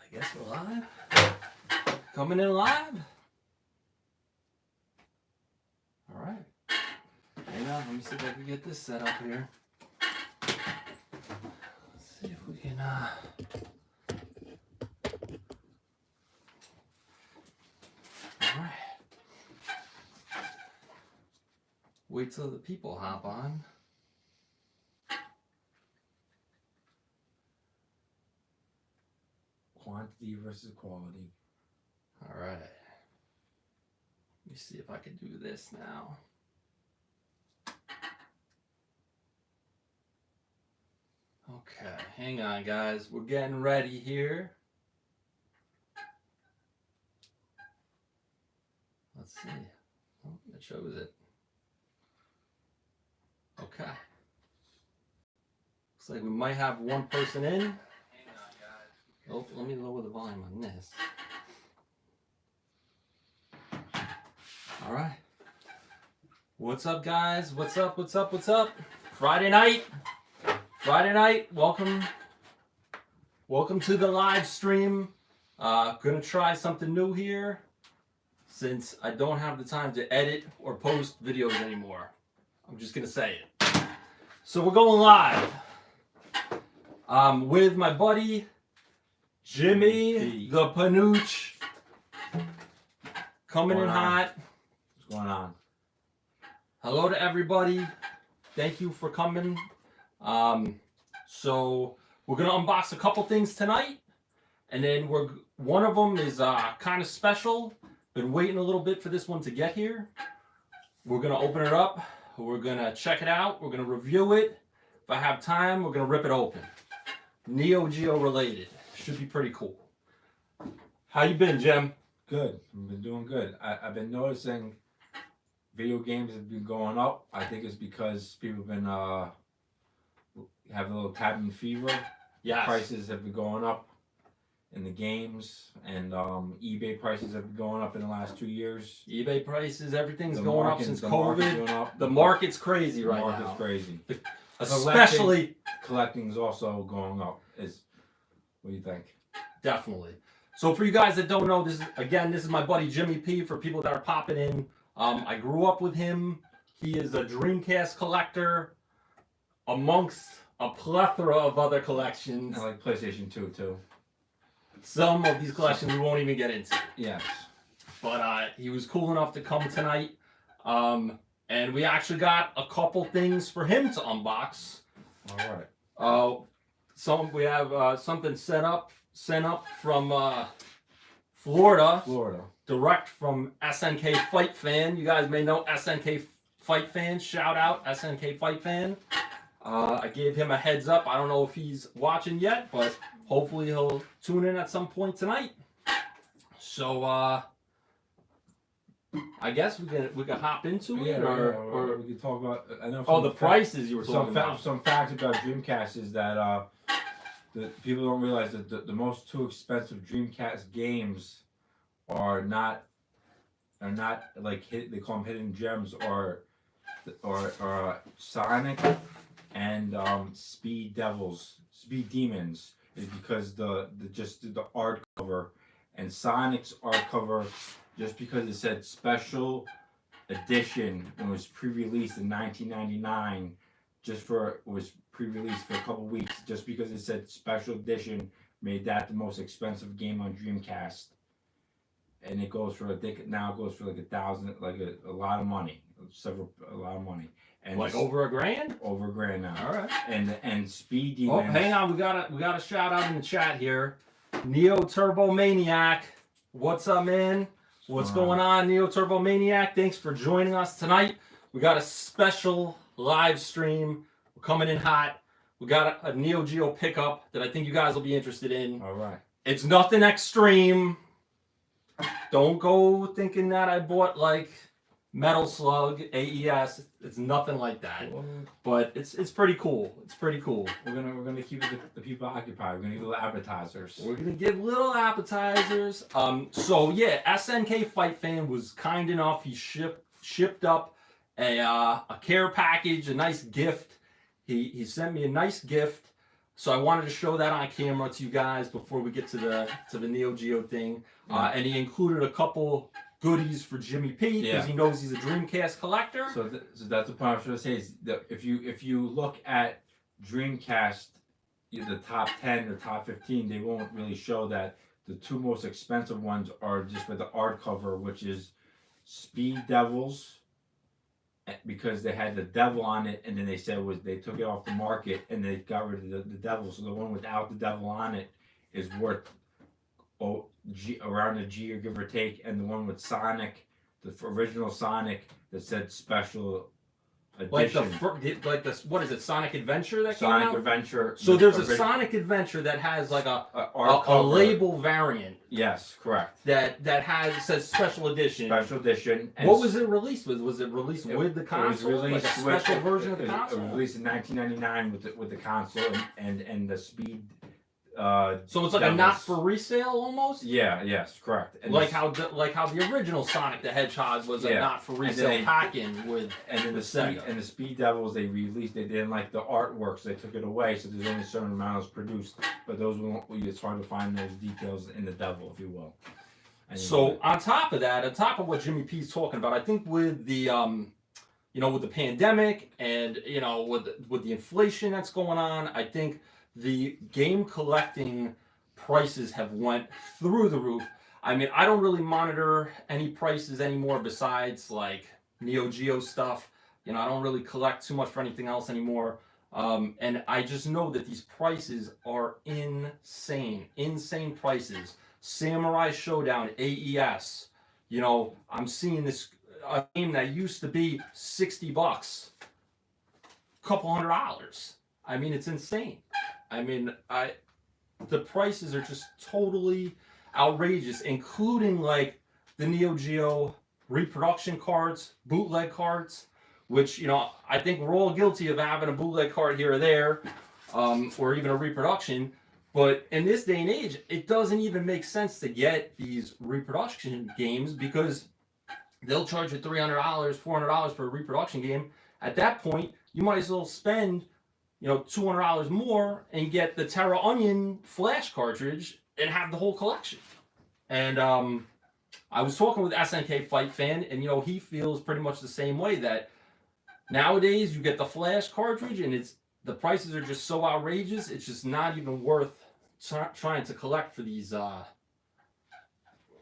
I guess we're live. Coming in live. All right. Hang on, let me see if I can get this set up here. Let's see if we can. All right. Wait till the people hop on. Quantity versus quality. All right. Let me see if I can do this now. Okay, hang on, guys. We're getting ready here. Let's see. Oh, it shows it. Okay. Looks like we might have one person in. Hang on, guys. Oh, let me lower the volume on this. All right. What's up, guys? What's up? What's up? What's up? Friday night. Friday night. Welcome to the live stream. Gonna try something new here since I don't have the time to edit or post videos anymore. I'm just gonna say it. So we're going live. With my buddy Jimmy the Panooch. Coming in hot. What's going on? Hello to everybody. Thank you for coming. So we're gonna unbox a couple things tonight, and then one of them is kind of special. Been waiting a little bit for this one to get here. We're gonna open it up. We're gonna check it out. We're gonna review it. If I have time, we're gonna rip it open. Neo Geo related. Should be pretty cool. How you been, Jim? Good. I've been doing good. I've been noticing video games have been going up. I think it's because people have been having a little cabin fever. Yes. Prices have been going up in the games, and eBay prices have been going up in the last 2 years. eBay prices, everyth's going up since COVID. The market's crazy right now. The market's crazy. Especially collecting is also going up. What do you think? Definitely. So for you guys that don't know, this is my buddy Jimmy P. For people that are popping in, I grew up with him. He is a Dreamcast collector amongst a plethora of other collections. I like PlayStation 2 too. Some of these collections we won't even get into. Yes. But he was cool enough to come tonight. And we actually got a couple things for him to unbox. All right. We have something sent up from Florida. Direct from SNK Fight Fan. You guys may know SNK Fight Fan. Shout out SNK Fight Fan. I gave him a heads up. I don't know if he's watching yet, but hopefully he'll tune in at some point tonight. So I guess we can hop into it, or we can talk about. I know. Oh, the prices you were talking about. Some facts about Dreamcast is that people don't realize that the most two expensive Dreamcast games are not like they call them hidden gems or Sonic and Speed Demons, is because the art cover, and Sonic's art cover, just because it said special edition when it was pre-released in 1999, it was pre-released for a couple weeks, just because it said special edition made that the most expensive game on Dreamcast. And it goes for now it goes for like $1,000, like a lot of money, a lot of money. And like over $1,000? Over $1,000 now. All right. And Speed Demons. Oh, hang on, we got a shout out in the chat here. Neo Turbo Maniac, what's up, man? What's going on, Neo Turbo Maniac? Thanks for joining us tonight. We got a special live stream. We're coming in hot. We got a Neo Geo pickup that I think you guys will be interested in. All right. It's nothing extreme. Don't go thinking that I bought like Metal Slug AES. It's nothing like that. But it's pretty cool. It's pretty cool. We're gonna keep the people occupied. We're gonna give little appetizers. We're gonna give little appetizers. So yeah, SNK Fight Fan was kind enough. He shipped up a care package, a nice gift. He sent me a nice gift. So I wanted to show that on camera to you guys before we get to the Neo Geo thing. And he included a couple goodies for Jimmy P because he knows he's a Dreamcast collector. So that's the point I was trying to say is that if you look at Dreamcast, the top 10 or top 15, they won't really show that. The two most expensive ones are just with the art cover, which is Speed Devils, because they had the devil on it, and then they said they took it off the market and they got rid of the devil. So the one without the devil on it is worth around a G or give or take, and the one with Sonic, the original Sonic that said special edition, like this, what is it, Sonic Adventure that Sonic came out? Adventure. So there's a Sonic Adventure that has like a label variant. Yes, correct. That says special edition. Special edition. And what was it released with? Was it released with the console? It was released like a special version of the console? It was released in 1999 with the console and the Speed. So it's like a not for resale almost. Yeah. Yes. Correct. And like how the original Sonic the Hedgehog was a not for resale pack-in with the Speed Devils they released. They didn't like the artwork, so they took it away. So there's only a certain amount produced, but those won't. It's hard to find those details in the Devil, if you will. So on top of what Jimmy P's talking about, I think with the with the pandemic and with the inflation that's going on, I think the game collecting prices have went through the roof. I mean, I don't really monitor any prices anymore besides like Neo Geo stuff. I don't really collect too much for anything else anymore. And I just know that these prices are insane prices. Samurai Showdown, AES. I'm seeing this a game that used to be $60, couple $100. I mean, it's insane. I mean, the prices are just totally outrageous, including like the Neo Geo reproduction cards, bootleg cards, which I think we're all guilty of having a bootleg card here or there, or even a reproduction. But in this day and age, it doesn't even make sense to get these reproduction games because they'll charge you $300, $400 for a reproduction game. At that point, you might as well spend $200 more and get the Terra Onion flash cartridge and have the whole collection. And I was talking with SNK Fight Fan, and he feels pretty much the same way, that nowadays you get the flash cartridge and the prices are just so outrageous, it's just not even worth trying to collect for these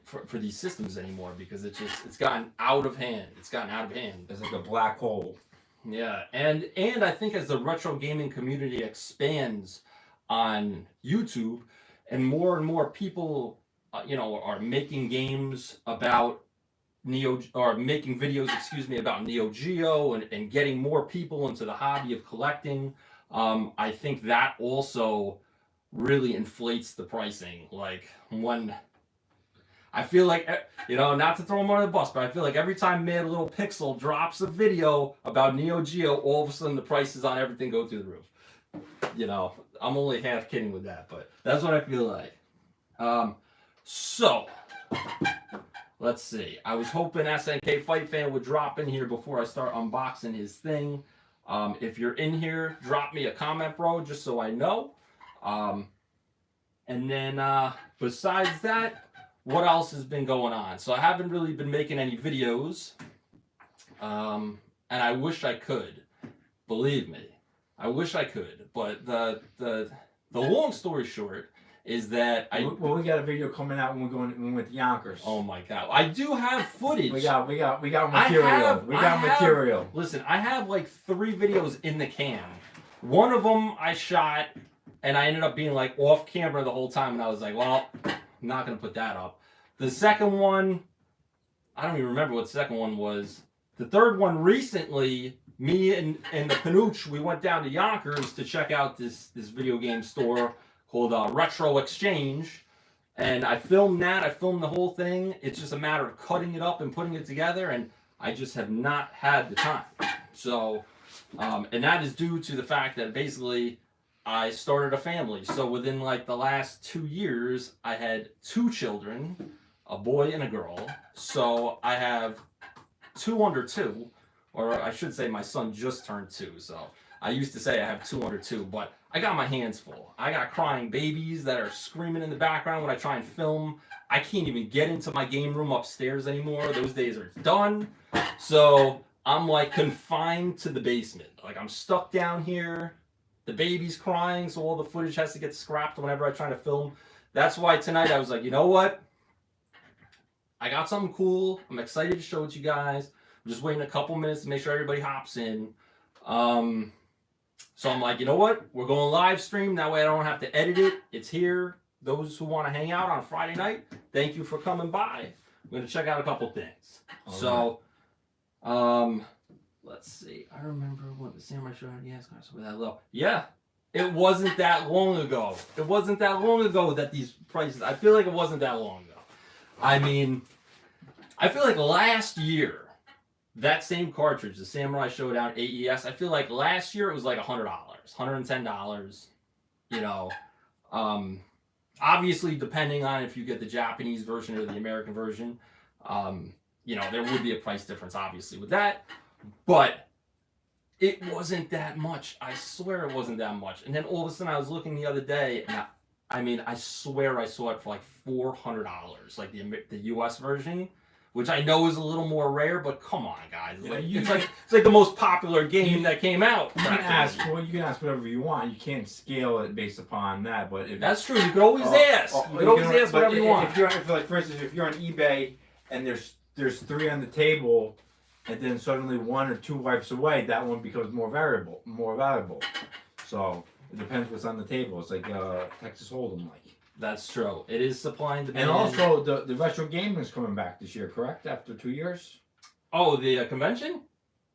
for these systems anymore, because it's gotten out of hand. It's like a black hole. Yeah, and I think as the retro gaming community expands on YouTube, and more people, are making games about making videos, about Neo Geo, and getting more people into the hobby of collecting. I think that also really inflates the pricing. Like when I feel like, not to throw him under the bus, but I feel like every time Mad Little Pixel drops a video about Neo Geo, all of a sudden the prices on everything go through the roof. I'm only half kidding with that, but that's what I feel like. So, let's see. I was hoping SNK Fight Fan would drop in here before I start unboxing his thing. If you're in here, drop me a comment, bro, just so I know. And then, besides that, what else has been going on? So I haven't really been making any videos, and I wish I could. Believe me, I wish I could. But the long story short is that we got a video coming out when we went to Yonkers. Oh my God, I do have footage. We got material. We got material. Listen, I have like 3 videos in the can. One of them I shot, and I ended up being like off camera the whole time, and I was like, well, I'm not going to put that up. The second one, I don't even remember what the second one was. The third one, recently, me and the Panuch, we went down to Yonkers to check out this video game store called Retro Exchange. And I filmed that. I filmed the whole thing. It's just a matter of cutting it up and putting it together. And I just have not had the time. So, and that is due to the fact that basically I started a family. So within like the last 2 years, I had 2 children, a boy and a girl. So I have 2 under 2, or I should say my son just turned 2. So I used to say I have 202, but I got my hands full. I got crying babies that are screaming in the background when I try and film. I can't even get into my game room upstairs anymore. Those days are done. So I'm like confined to the basement. Like I'm stuck down here. The baby's crying, so all the footage has to get scrapped whenever I try to film. That's why tonight I was like, you know what? I got something cool. I'm excited to show it to you guys. I'm just waiting a couple minutes to make sure everybody hops in. So I'm like, you know what? We're going live stream. That way I don't have to edit it. It's here. Those who want to hang out on Friday night, thank you for coming by. We're going to check out a couple things. So, let's see. I remember what the Samurai Show AES cars were that low. Yeah. It wasn't that long ago. It wasn't that long ago that these prices, I feel like it wasn't that long ago. I mean, I feel like last year, that same cartridge, the Samurai Showdown AES, I feel like last year it was like $100, $110, you know. Obviously, depending on if you get the Japanese version or the American version, you know, there would be a price difference, obviously, with that. But it wasn't that much. I swear it wasn't that much. And then all of a sudden I was looking the other day, and I swear I saw it for like $400, like the US version, which I know is a little more rare, but come on, guys. It's like the most popular game that came out. You can ask whatever you want. You can't scale it based upon that, but that's true. You could always ask. You could always ask whatever you want. For instance, if you're on eBay and there's 3 on the table, and then suddenly 1 or 2 wipes away, that one becomes more valuable. So it depends what's on the table. It's like Texas Hold'em, like. That's true. It is supply and demand. And also, the retro gaming is coming back this year, correct? After 2 years? Oh, the convention?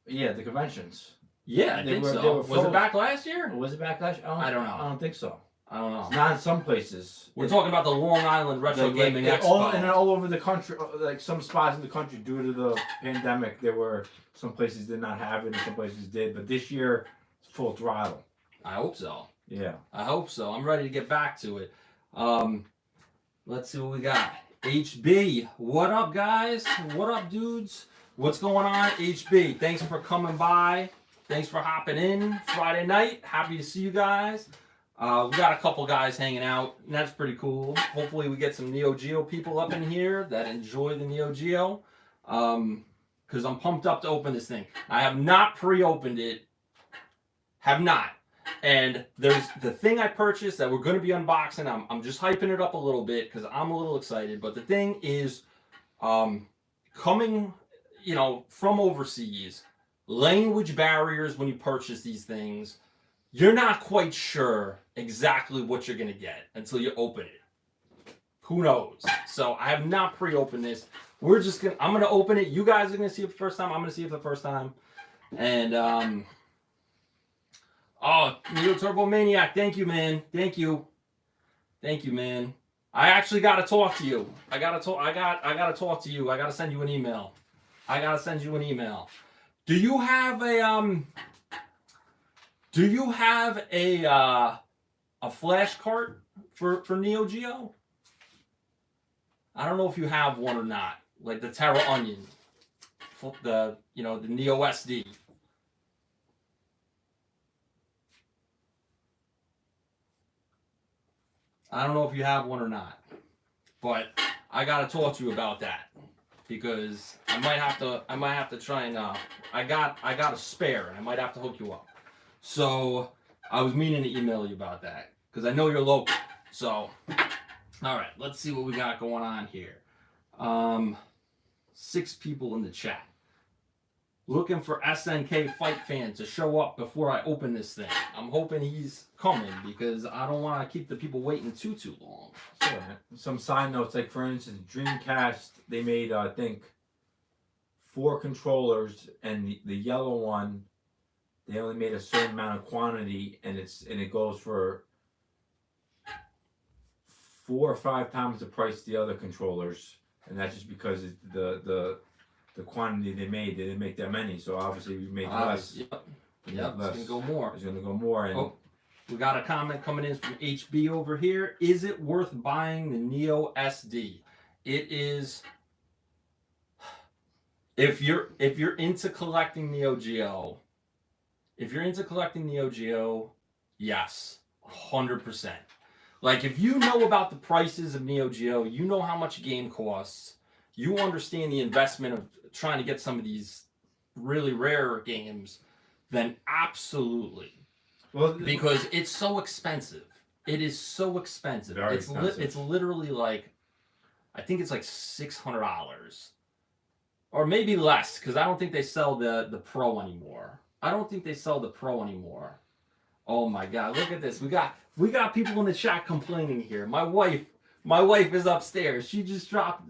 Yeah, the conventions. Yeah, I think so. Was it back last year? Was it back last year? I don't know. I don't think so. I don't know. It's not in some places. We're talking about the Long Island Retro Gaming Expo. And all over the country, like some spots in the country, due to the pandemic, there were some places did not have it and some places did. But this year, it's full throttle. I hope so. Yeah. I hope so. I'm ready to get back to it. Let's see what we got. HB, what up, guys? What up, dudes? What's going on, HB? Thanks for coming by. Thanks for hopping in Friday night. Happy to see you guys. We got a couple guys hanging out, and that's pretty cool. Hopefully we get some Neo Geo people up in here that enjoy the Neo Geo. Because I'm pumped up to open this thing. I have not pre-opened it. Have not. And there's the thing I purchased that we're going to be unboxing. I'm just hyping it up a little bit because I'm a little excited. But the thing is coming, you know, from overseas. Language barriers when you purchase these things. You're not quite sure exactly what you're going to get until you open it. Who knows? So I have not pre-opened this. I'm going to open it. You guys are going to see it for the first time. I'm going to see it for the first time. And, oh, Neo Turbo Maniac, thank you, man. Thank you. Thank you, man. I actually got to talk to you. I got to talk to you. I got to send you an email. Do you have a flash cart for Neo Geo? I don't know if you have one or not. Like the Terra Onion, the Neo SD. I don't know if you have one or not, but I gotta talk to you about that because I might have to try and I got a spare and I might have to hook you up. So I was meaning to email you about that because I know you're local. So all right, let's see what we got going on here. 6 people in the chat. Looking for SNK Fight Fan to show up before I open this thing. I'm hoping he's coming because I don't want to keep the people waiting too long. Sure. Some side notes, like for instance, Dreamcast, they made I think 4 controllers, and the yellow one, they only made a certain amount of quantity, and it goes for 4 or 5 times the price of the other controllers, and that's just because the quantity they didn't make that many, so obviously we made less. Yep, it's gonna go more. It's gonna go more. And we got a comment coming in from HB over here. Is it worth buying the Neo SD? It is. If you're into collecting Neo Geo, if you're into collecting Neo Geo, yes, 100%. Like, if you know about the prices of Neo Geo, you know how much a game costs, you understand the investment of trying to get some of these really rare games, then absolutely. Well, because it's so expensive. It is so expensive. Very expensive. It's literally like, I think it's like $600. Or maybe less, because I don't think they sell the Pro anymore. I don't think they sell the Pro anymore. Oh my God! Look at this. We got people in the chat complaining here. My wife is upstairs. She just dropped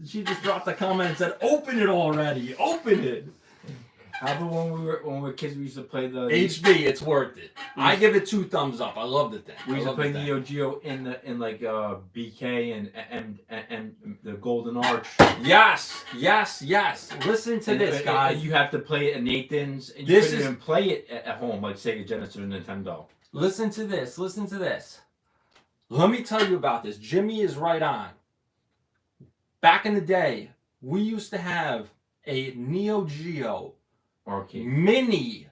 a comment and said, "Open it already! Open it!" How about when we were kids? We used to play the HB. It's worth it. I give it 2 thumbs up. I love the thing. We used to play Neo Geo in like BK and the Golden Arch. Yes. Listen to this, guys. You have to play it at Nathan's, and you couldn't even play it at home like Sega Genesis or Nintendo. Listen to this. Let me tell you about this. Jimmy is right on. Back in the day, we used to have a Neo Geo Arcade. mini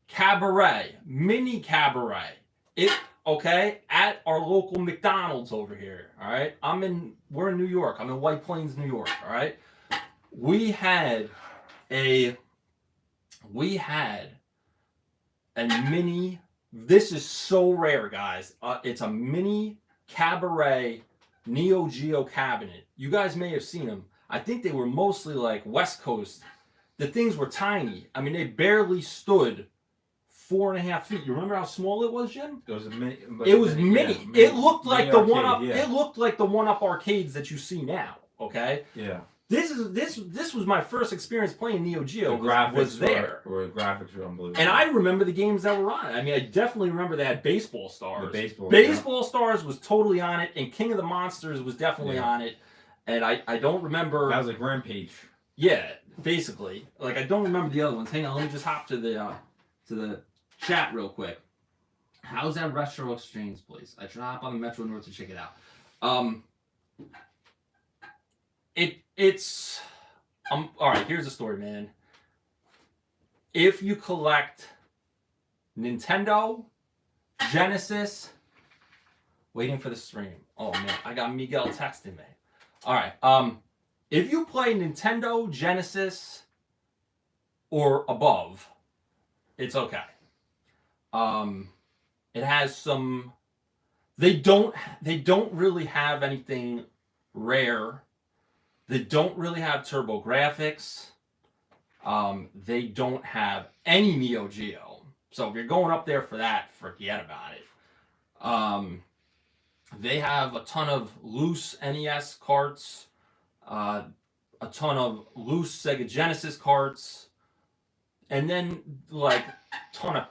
cabaret. At our local McDonald's over here. All right, we're in New York. I'm in White Plains, New York. All right, we had a mini. This is so rare, guys. It's a mini cabaret Neo Geo cabinet. You guys may have seen them. I think they were mostly like West Coast. The things were tiny. I mean, they barely stood 4.5 feet. You remember how small it was, Jim? It was a mini. It was mini. Yeah, it looked like the one up. Yeah. It looked like the one up arcades that you see now. Okay. Yeah. This was my first experience playing Neo Geo. The graphics was there. The graphics were unbelievable. And I remember the games that were on it. I mean, I definitely remember they had Baseball Stars. The Baseball Stars was totally on it, and King of the Monsters was definitely on it. And I don't remember. That was like Rampage. Yeah, basically. Like, I don't remember the other ones. Hang on, let me just hop to the chat real quick. How's that Retro Exchange place? I should hop on the Metro North to check it out. It's all right. Here's the story, man. If you collect Nintendo, Genesis, waiting for the stream. Oh man, I got Miguel texting me. All right. If you play Nintendo, Genesis, or above, it's okay. It has some. They don't really have anything rare. They don't really have turbo graphics. They don't have any Neo Geo. So if you're going up there for that, forget about it. They have a ton of loose NES carts, a ton of loose Sega Genesis carts, and then like a ton of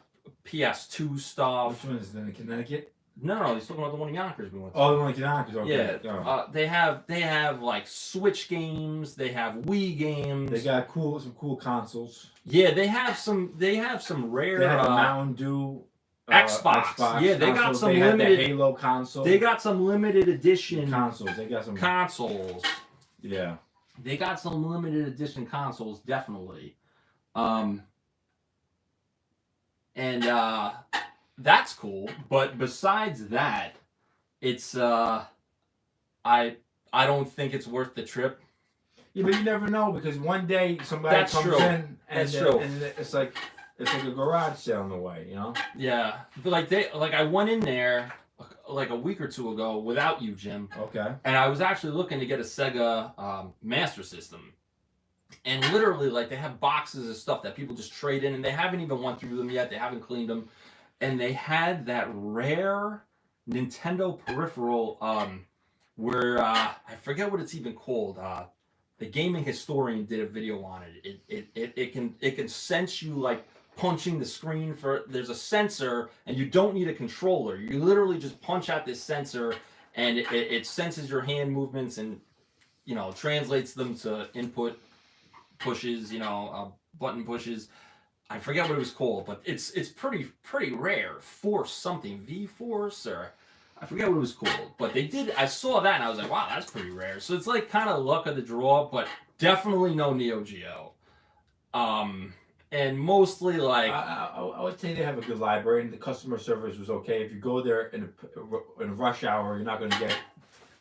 PS2 stuff. Which one is that in Connecticut? No, he's talking about the one in Yonkers we went to. Oh, the one in Yonkers. Okay. Yeah. They have like Switch games. They have Wii games. They got some cool consoles. Yeah, they have some rare. They have a Mountain Dew. Xbox. Yeah, they got some limited. limited The Halo console. They got some limited edition consoles. They got some consoles. Yeah. They got some limited edition consoles, definitely. That's cool. But besides that, it's I don't think it's worth the trip. Yeah, but you never know, because one day somebody comes in and it's like a garage sale in a way, you know? Yeah. But I went in there like a week or two ago without you, Jim. Okay. And I was actually looking to get a Sega Master System. And literally, like, they have boxes of stuff that people just trade in, and they haven't even went through them yet. They haven't cleaned them. And they had that rare Nintendo peripheral where I forget what it's even called. The gaming historian did a video on it. It can sense you like punching the screen there's a sensor, and you don't need a controller. You literally just punch out this sensor, and it senses your hand movements and translates them to input pushes, button pushes. I forget what it was called, but it's pretty rare. Force something, V-Force, or I forget what it was called. But I saw that and I was like, wow, that's pretty rare. So it's like kind of luck of the draw, but definitely no Neo Geo. and mostly like I would say they have a good library, and the customer service was okay. If you go there in a rush hour, you're not going to get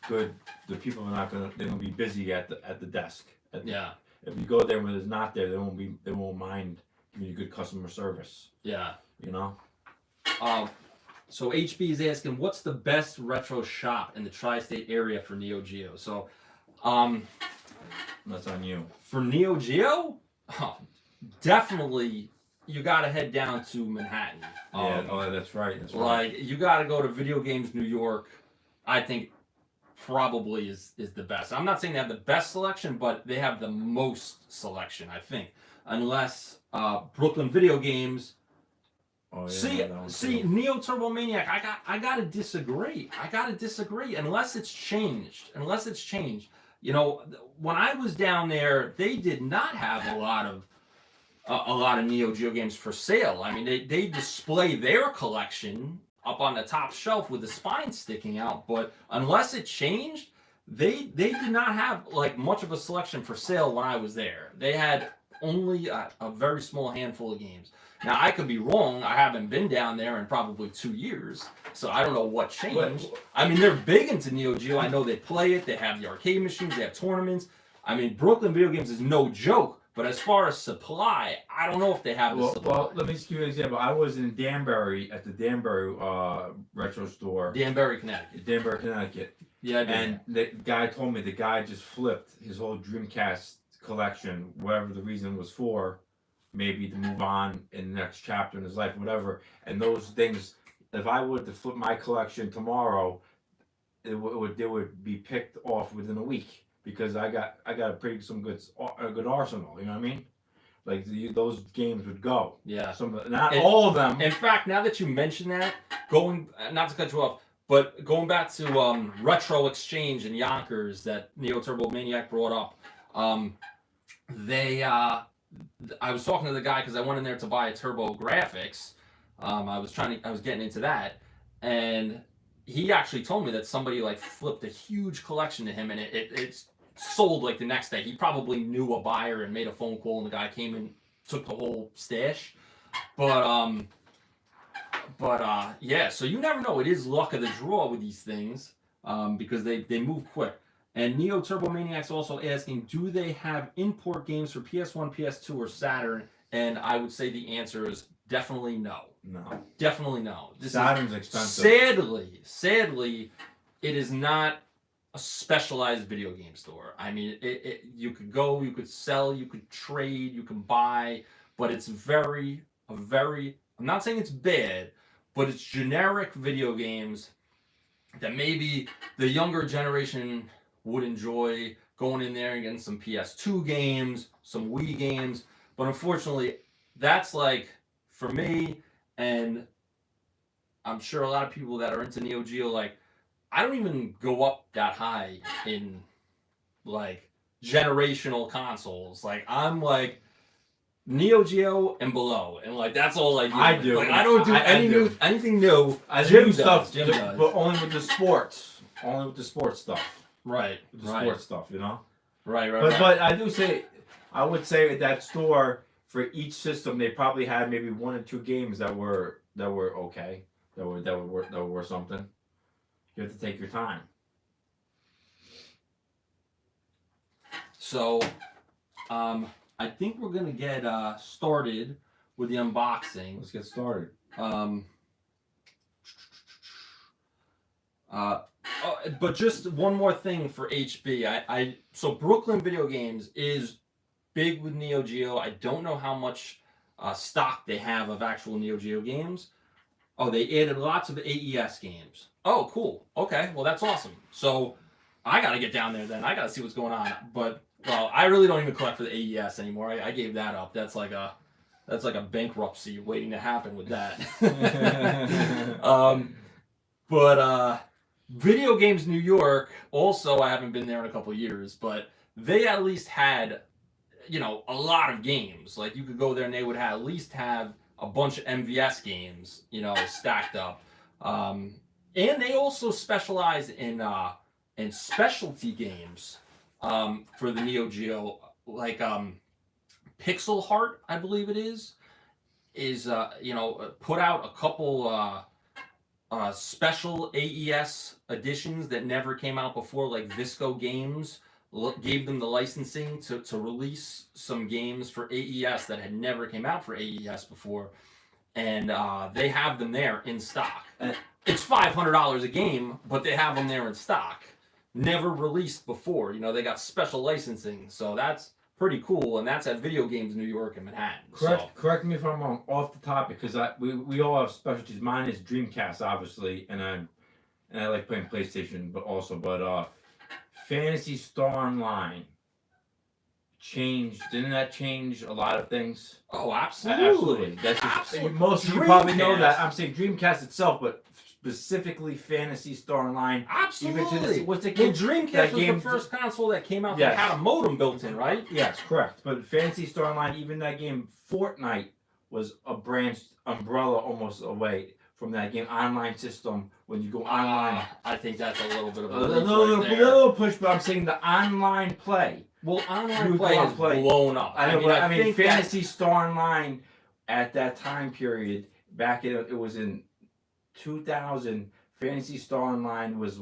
good. The people are not going to. They're going to be busy at the desk. yeah. If you go there when it's not there, they won't mind giving you good customer service. Yeah. You know. So HB is asking, what's the best retro shop in the tri-state area for Neo Geo? So, That's on you. for Neo Geo, definitely you got to head down to Manhattan. Yeah. That's right. That's right. Like you got to go to Video Games New York. I think probably is the best. I'm not saying they have the best selection, but they have the most selection. I think, unless Brooklyn Video Games. Oh, yeah, see, Neo Turbo Maniac. I gotta disagree. Unless it's changed. You know, when I was down there, they did not have a lot of Neo Geo games for sale. I mean, they display their collection up on the top shelf with the spine sticking out. But unless it changed, they did not have like much of a selection for sale when I was there. They had only a very small handful of games. Now, I could be wrong. I haven't been down there in probably 2 years, so I don't know what changed. I mean, they're big into Neo Geo. I know they play it. They have the arcade machines. They have tournaments. I mean, Brooklyn Video Games is no joke, but as far as supply, I don't know if they have the supply. Well, let me just give you an example. I was in Danbury at the Danbury retro store. Danbury, Connecticut. Yeah, and the guy told me the guy just flipped his whole Dreamcast collection, whatever the reason was for, maybe to move on in the next chapter in his life, whatever. And those things, if I were to flip my collection tomorrow, they would be picked off within a week because I got a good arsenal. You know what I mean? Like those games would go. Yeah. Not all of them. In fact, now that you mention that, not to cut you off, but going back to Retro Exchange in Yonkers that Neo Turbo Maniac brought up, I was talking to the guy because I went in there to buy a Turbo Graphics. I was getting into that, and he actually told me that somebody like flipped a huge collection to him, and it's sold like the next day. He probably knew a buyer and made a phone call, and the guy came and took the whole stash. But yeah. So you never know. It is luck of the draw with these things because they move quick. And Neo Turbo Maniac's also asking, do they have import games for PS1, PS2, or Saturn? And I would say the answer is definitely no. No. Definitely no. Saturn's expensive. Sadly, it is not a specialized video game store. I mean, you could go, you could sell, you could trade, you can buy, but it's I'm not saying it's bad, but it's generic video games that maybe the younger generation would enjoy going in there and getting some PS2 games, some Wii games. But unfortunately, that's like, for me, and I'm sure a lot of people that are into Neo Geo, like, I don't even go up that high in, like, generational consoles. Like, I'm like, Neo Geo and below, and like that's all I do. I do. Like, I don't do anything new. I Jim do does. stuff, Jim does. but only with the sports. Only with the sports stuff. Right. With the sports stuff, you know. Right. But I would say at that store for each system they probably had maybe 1 or 2 games that were okay, that were worth something. You have to take your time. So, I think we're gonna get started with the unboxing. Let's get started. But just one more thing for HB. So Brooklyn Video Games is big with Neo Geo. I don't know how much stock they have of actual Neo Geo games. Oh, they added lots of AES games. Oh, cool. Okay, well that's awesome. So I gotta get down there then. I gotta see what's going on. But well, I really don't even collect for the AES anymore. I gave that up. That's like a bankruptcy waiting to happen with that. But Video Games New York, also I haven't been there in a couple of years, but they at least had, a lot of games. Like you could go there and they would at least have a bunch of MVS games, stacked up. And they also specialize in specialty games for the Neo Geo, like Pixel Heart, I believe it is put out a couple special AES editions that never came out before, like Visco Games gave them the licensing to release some games for AES that had never came out for AES before, and they have them there in stock. It's $500 a game, but they have them there in stock. Never released before. They got special licensing, so that's pretty cool, and that's at Video Games New York in Manhattan. Correct me if I'm wrong, off the topic, because we all have specialties. Mine is Dreamcast, obviously, and I like playing PlayStation, but Phantasy Star Online changed. Didn't that change a lot of things? Oh, absolutely. That's absolutely. Most of you probably know that. I'm saying Dreamcast itself, but specifically Phantasy Star Online. Absolutely. What's the game? Dreamcast was the first console that came out that had a modem built in, right? Yes, correct. But Phantasy Star Online, even that game, Fortnite, was a branched umbrella almost away from that game. Online system, when you go online. I think that's a little bit of a little push, but I'm saying the online play. Well, online play has blown up. I mean Phantasy Star Online at that time period, it was in 2000. Phantasy Star Online was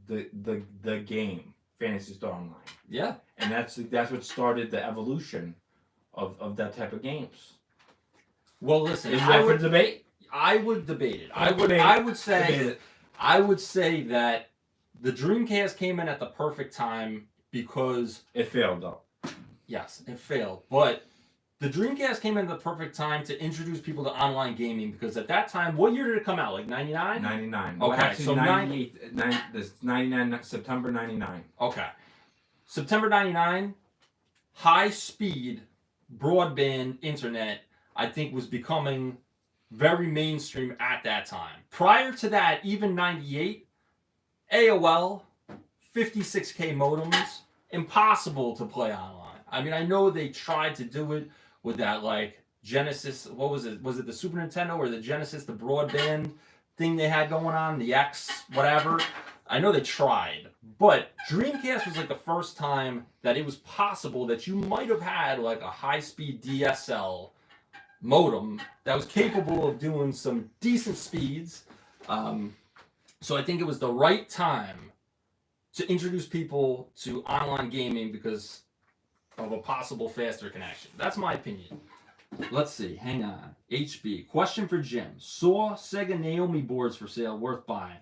the game. Phantasy Star Online. Yeah. And that's what started the evolution of that type of games. Well, listen, is that for debate? I would debate it. I would say that the Dreamcast came in at the perfect time because it failed though. Yes, it failed. But the Dreamcast came in at the perfect time to introduce people to online gaming because at that time, what year did it come out? Like 99? 99. Okay, actually, so 99, September 99. Okay. September 99, high speed broadband internet, I think, was becoming very mainstream at that time. Prior to that, even 98, AOL, 56K modems, impossible to play online. I mean, I know they tried to do it with that, like, Genesis, what was it? Was it the Super Nintendo or the Genesis, the broadband thing they had going on, the X, whatever? I know they tried, but Dreamcast was like the first time that it was possible that you might have had like a high-speed DSL modem that was capable of doing some decent speeds. So I think it was the right time to introduce people to online gaming because of a possible faster connection. That's my opinion. Let's see. Hang on. HB. Question for Jim. Saw Sega Naomi boards for sale, worth buying.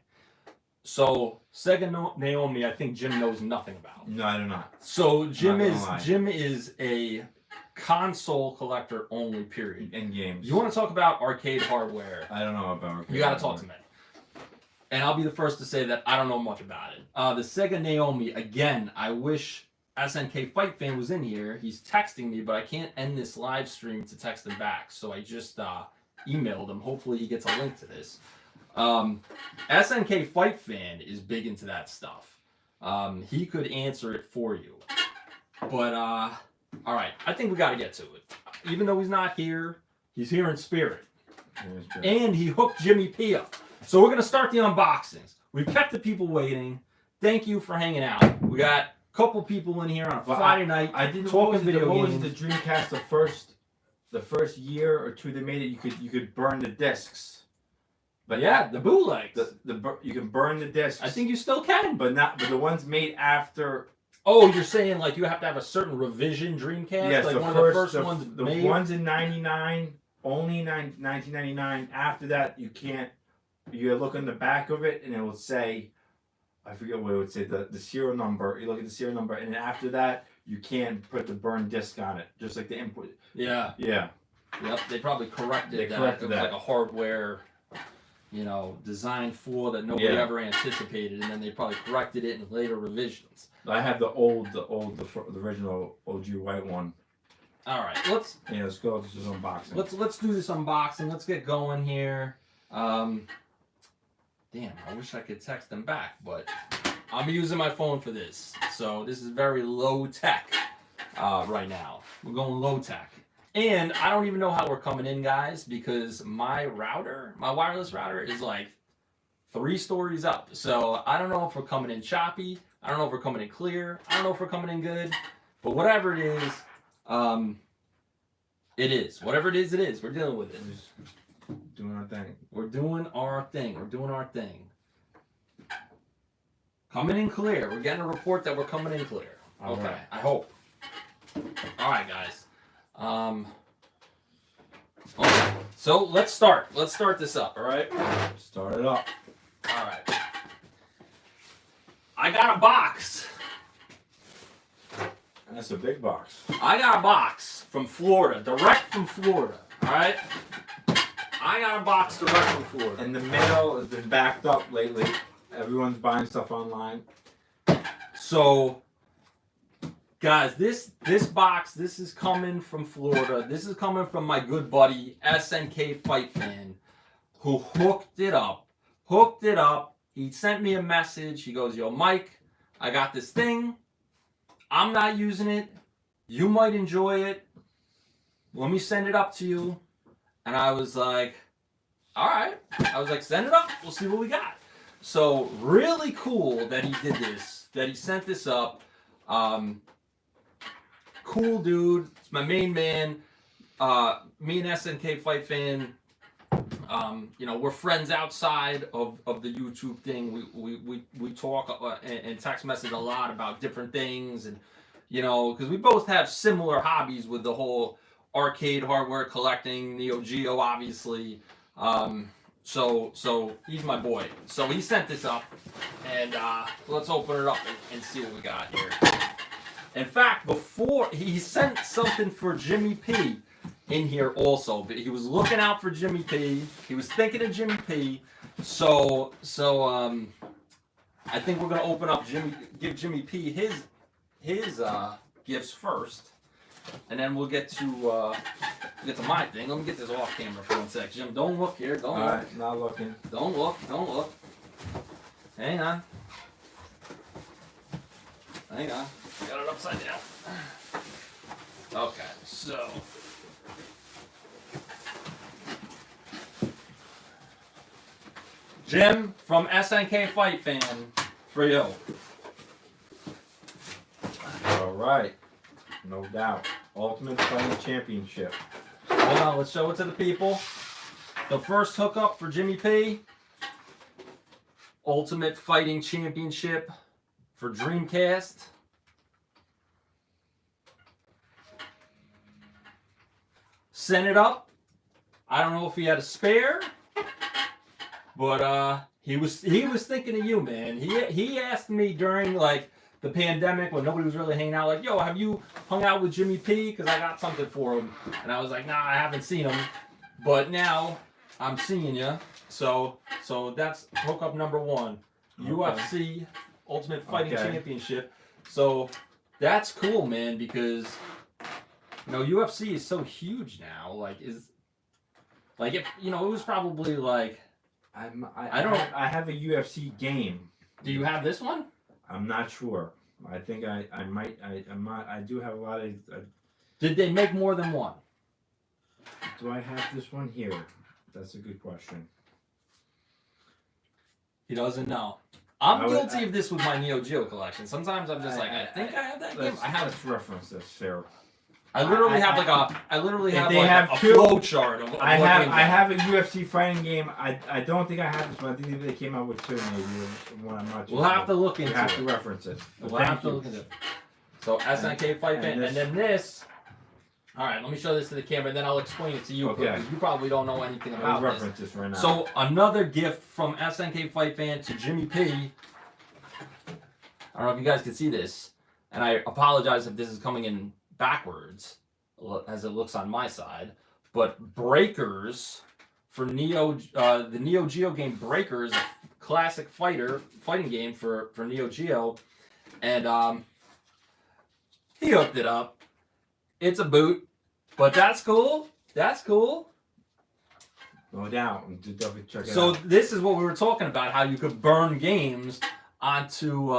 So Sega Naomi, I think Jim knows nothing about. No, I do not. So Jim is a console collector only, period. In games. You want to talk about arcade hardware? I don't know about arcade. You got to talk to me. And I'll be the first to say that I don't know much about it. The Sega Naomi, again, I wish SNK Fight Fan was in here. He's texting me, but I can't end this live stream to text him back. So I just emailed him. Hopefully he gets a link to this. SNK Fight Fan is big into that stuff. He could answer it for you. But, all right, I think we got to get to it. Even though he's not here, he's here in spirit. And he hooked Jimmy P up. So we're going to start the unboxings. We've kept the people waiting. Thank you for hanging out. We got a couple people in here on a Friday night. I didn't talking video games. What was the Dreamcast the first year or two they made it? You could burn the discs. But yeah, the bootlegs. You can burn the discs. I think you still can. But the ones made after. Oh, you're saying like you have to have a certain revision Dreamcast? Yes, like the one first, of the first ones made? The ones in 99, only 1999. After that, you can't. You look on the back of it, and it will say, I forget what it would say, the serial number. You look at the serial number, and then after that, you can't put the burn disc on it, just like the input. Yeah. Yeah. Yep. They probably corrected that. It was like a hardware, design flaw that nobody ever anticipated, and then they probably corrected it in later revisions. I have the original OG white one. All right, let's go. This is unboxing. Let's do this unboxing. Let's get going here. Damn, I wish I could text them back, but I'm using my phone for this. So this is very low tech right now. We're going low tech. And I don't even know how we're coming in, guys, because my wireless router is like 3 stories up. So I don't know if we're coming in choppy. I don't know if we're coming in clear. I don't know if we're coming in good. But whatever it is, It is. Whatever it is, it is. We're dealing with it. We're just doing our thing. We're doing our thing. We're doing our thing. Coming in clear. We're getting a report that we're coming in clear. All Okay, right. I hope. All right, guys. Okay, so let's start. Let's start this up, all right? Start it up. All right. I got a box. That's a big box. I got a box from Florida, direct from Florida, all right? I got a box direct from Florida. And the mail has been backed up lately. Everyone's buying stuff online. So, guys, this box, this is coming from Florida. This is coming from my good buddy, SNK Fight Fan, who hooked it up. He sent me a message. He goes, yo, Mike, I got this thing. I'm not using it. You might enjoy it. Let me send it up to you. And I was like, all right. I was like, send it up. We'll see what we got. So really cool that he did this, that he sent this up. Cool dude. It's my main man. Me and SNK Fight Fan, we're friends outside of the YouTube thing. We talk and text message a lot about different things, and because we both have similar hobbies with the whole arcade hardware collecting, Neo Geo, obviously. So he's my boy. So he sent this up, and let's open it up and see what we got here. In fact, before he sent something for Jimmy P in here also, but he was looking out for Jimmy P. He was thinking of Jimmy P. So I think we're gonna open up give Jimmy P his gifts first, and then we'll get to my thing. Let me get this off camera for 1 sec. Jim, don't look here. Don't look. Alright, not looking. Don't look. Hang on. Got it upside down. Okay, so. Jim from SNK Fight Fan for you. Alright. No doubt. Ultimate Fighting Championship. Hold on, let's show it to the people. The first hookup for Jimmy P. Ultimate Fighting Championship for Dreamcast. Sent it up. I don't know if he had a spare, but he was thinking of you, man. He asked me during like the pandemic when nobody was really hanging out, like, yo, have you hung out with Jimmy P? Because I got something for him. And I was like, nah, I haven't seen him. But now I'm seeing you. So that's hookup number one. Okay. UFC Ultimate Fighting Championship. So that's cool, man, because UFC is so huge now. Like, it was probably like I have a UFC game. Do you have this one? I'm not sure. I think I might. I do have a lot of. Did they make more than one? Do I have this one here? That's a good question. He doesn't know. I'm guilty of this with my Neo Geo collection. Sometimes I'm just I think I have that game. Let's reference this, Sarah. I literally have a two, flow chart of I have a UFC fighting game. I don't think I have this one. I think they came out with two maybe. One I'm not sure. We'll have to look into it. You have to reference it. We'll have to look into it. So SNK Fight Fan, and then this. All right, let me show this to the camera, and then I'll explain it to you. Okay. Because you probably don't know anything about this. Reference this right now. So another gift from SNK Fight Fan to Jimmy P. I don't know if you guys can see this, and I apologize if this is coming in backwards as it looks on my side, but Breakers for the Neo Geo game Breakers, a classic fighting game for Neo Geo, and he hooked it up. It's a boot, but that's cool. No doubt. Check it So out. this is what we were talking about, how you could burn games onto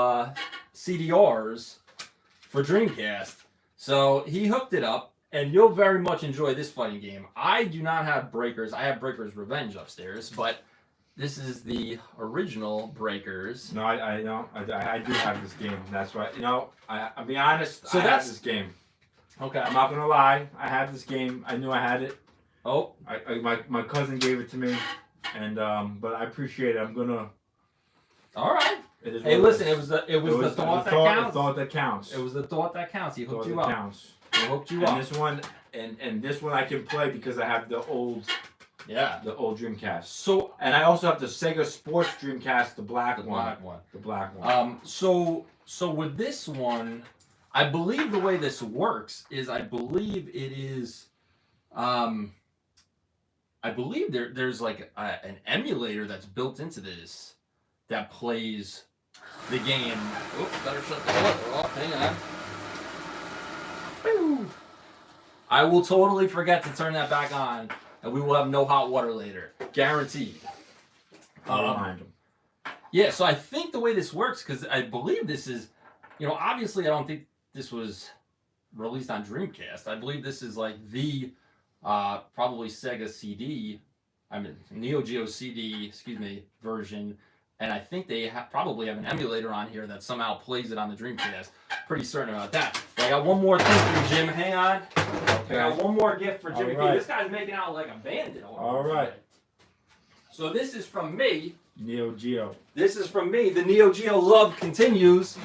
CDRs for Dreamcast. So he hooked it up, and you'll very much enjoy this fighting game. I do not have Breakers. I have Breakers Revenge upstairs, but this is the original Breakers. No, I don't. I do have this game. That's why. I'll be honest. So I have this game. Okay. I'm not gonna lie. I have this game. I knew I had it. Oh. My cousin gave it to me, and but I appreciate it. I'm gonna. All right. It is Hey, what listen. It was the thought that counts. The thought that counts. It was the thought that counts. He hooked you Thought up. that counts. He hooked you And up. this one, and this one I can play because I have the old Dreamcast. So, and I also have the Sega Sports Dreamcast, the black one. The black one. So with this one, I believe the way this works is I believe it is, I believe there's like an emulator that's built into this that plays the game. Oops, better shut the water off. Hang on. Woo. I will totally forget to turn that back on, and we will have no hot water later. Guaranteed. Remind them. Yeah, so I think the way this works, because I believe this is, obviously I don't think this was released on Dreamcast. I believe this is like the probably Sega CD, Neo Geo CD, version. And I think they probably have an emulator on here that somehow plays it on the Dreamcast. Pretty certain about that. But I got one more thing for you, Jim. Hang on. Okay. I got one more gift for Jimmy P. Right. This guy's making out like a bandit. All right. So this is from me. Neo Geo. This is from me. The Neo Geo love continues.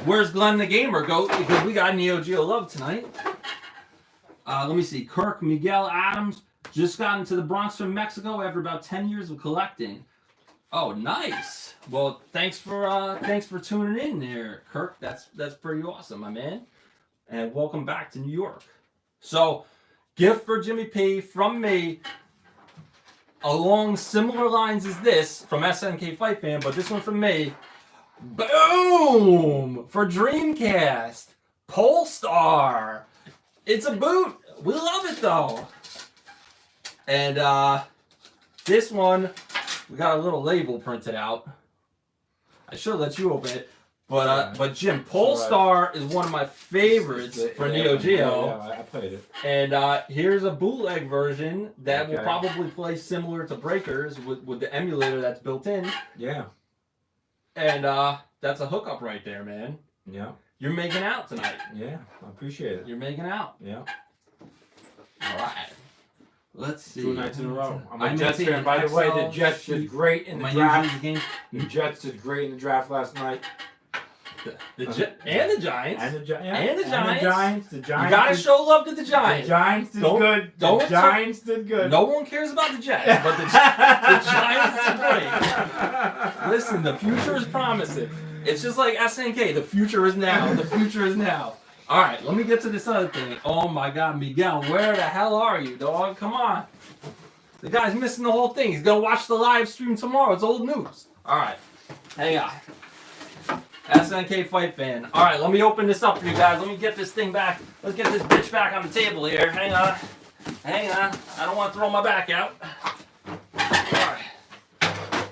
Where's Glenn the Gamer go? Because we got Neo Geo love tonight. Let me see. Kirk Miguel Adams just got into the Bronx from Mexico after about 10 years of collecting. Oh, nice. Well, thanks for tuning in there, Kirk. That's pretty awesome, my man. And welcome back to New York. So, gift for Jimmy P from me. Along similar lines as this from SNK Fight Fan, but this one from me. Boom! For Dreamcast. Polestar. It's a boot. We love it though. And this one, we got a little label printed out. I should let you open it. But Jim, Polestar is one of my favorites for Neo Geo. Yeah, I played it. And here's a bootleg version that will probably play similar to Breakers with the emulator that's built in. Yeah. And that's a hookup right there, man. Yeah. You're making out tonight. Yeah, I appreciate it. You're making out. Yeah. All right. Let's see. 2 nights in a row. I'm a Jets fan. By the way, the Jets did great in the draft. The Jets did great in the draft last night. And the Giants. And the Giants. The Giants. You gotta show love to the Giants. The Giants did good. The Giants did good. No one cares about the Jets, but the Giants did great. Listen, the future is promising. It's just like SNK. The future is now. The future is now. All right, let me get to this other thing. Oh my God, Miguel, where the hell are you, dog? Come on. The guy's missing the whole thing. He's gonna watch the live stream tomorrow. It's old news. All right, hang on. SNK Fight Fan. All right, let me open this up for you guys. Let me get this thing back. Let's get this bitch back on the table here. Hang on. Hang on. I don't want to throw my back out.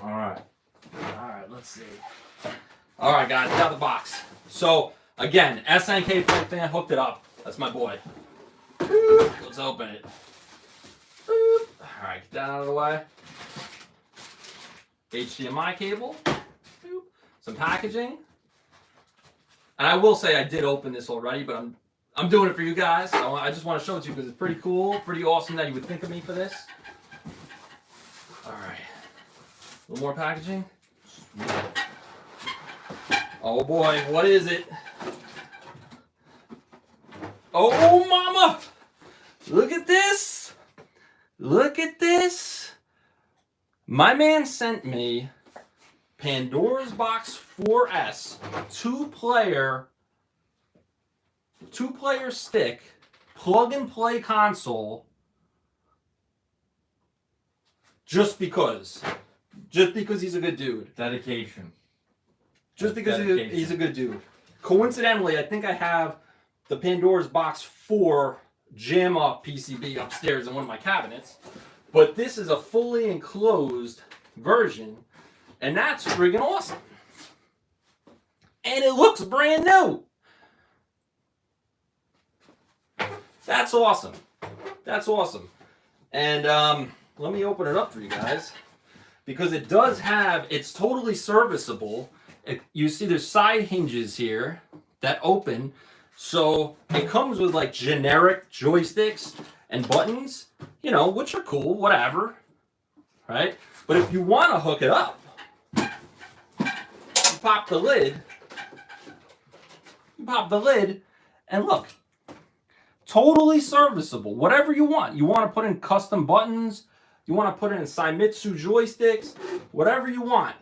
All right, let's see. All right, guys, got the box. So, again, SNK Fight Fan hooked it up. That's my boy. Let's open it. All right, get that out of the way. HDMI cable. Some packaging. And I will say I did open this already, but I'm doing it for you guys. I just want to show it to you because it's pretty cool, pretty awesome that you would think of me for this. All right. A little more packaging. Oh boy, what is it? Oh mama! Look at this! Look at this! My man sent me Pandora's Box 4S, two-player stick, plug-and-play console, just because he's a good dude. Dedication. Just because he's a good dude. Coincidentally, I think I have the Pandora's Box 4 jam up PCB upstairs in one of my cabinets, but this is a fully enclosed version. And that's friggin' awesome. And it looks brand new. That's awesome. That's awesome. And let me open it up for you guys. Because it does have, it's totally serviceable. You see there's side hinges here that open. So it comes with like generic joysticks and buttons, you know, which are cool, whatever, right? But if you want to hook it up, you pop the lid, and look, totally serviceable. Whatever you want. You want to put in custom buttons, you want to put in Seimitsu joysticks, whatever you want.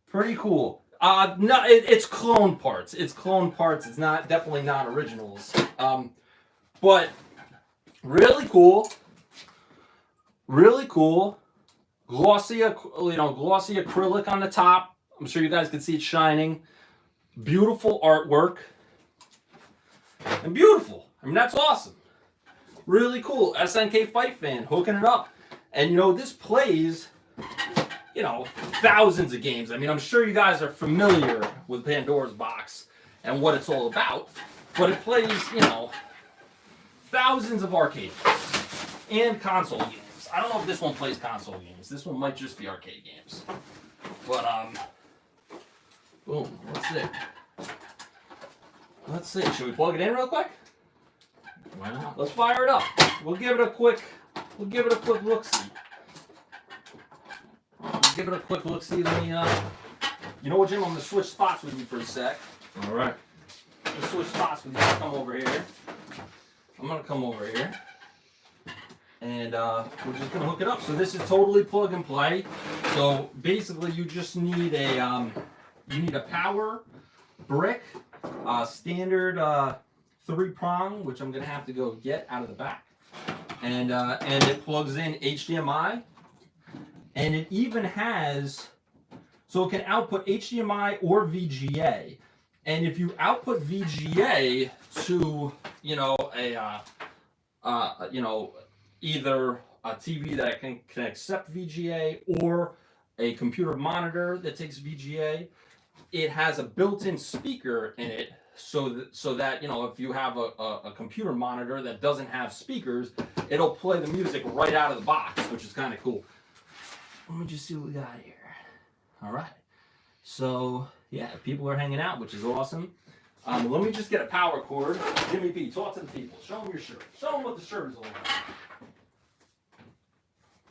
Pretty cool. No, it's clone parts. It's clone parts. It's not definitely not originals. But really cool. Really cool. Glossy, glossy acrylic on the top. I'm sure you guys can see it shining. Beautiful artwork. And beautiful. I mean, that's awesome. Really cool. SNK Fight Fan hooking it up. And you know, this plays, you know, thousands of games. I mean, I'm sure you guys are familiar with Pandora's Box and what it's all about. But it plays, you know, thousands of arcade games and console games. I don't know if this one plays console games. This one might just be arcade games. But, boom. Let's see. Should we plug it in real quick? Why not? Let's fire it up. We'll give it a quick look-see. Give it a quick look-see. Let me, you know what, Jim? I'm going to switch spots with you for a sec. All right. Let's switch spots with you. Come over here. I'm going to come over here. And we're just going to hook it up. So this is totally plug and play. So basically you just need a power brick, standard 3-prong, which I'm going to have to go get out of the back. And it plugs in HDMI. And it even has, so it can output HDMI or VGA. And if you output VGA to, you know, either a TV that can accept VGA or a computer monitor that takes VGA, it has a built-in speaker in it so that you know, if you have a computer monitor that doesn't have speakers, it'll play the music right out of the box, which is kind of cool. Let me just see what we got here. All right. So, yeah, people are hanging out, which is awesome. Let me just get a power cord. Jimmy P, talk to the people. Show them your shirt. Show them what the shirt is all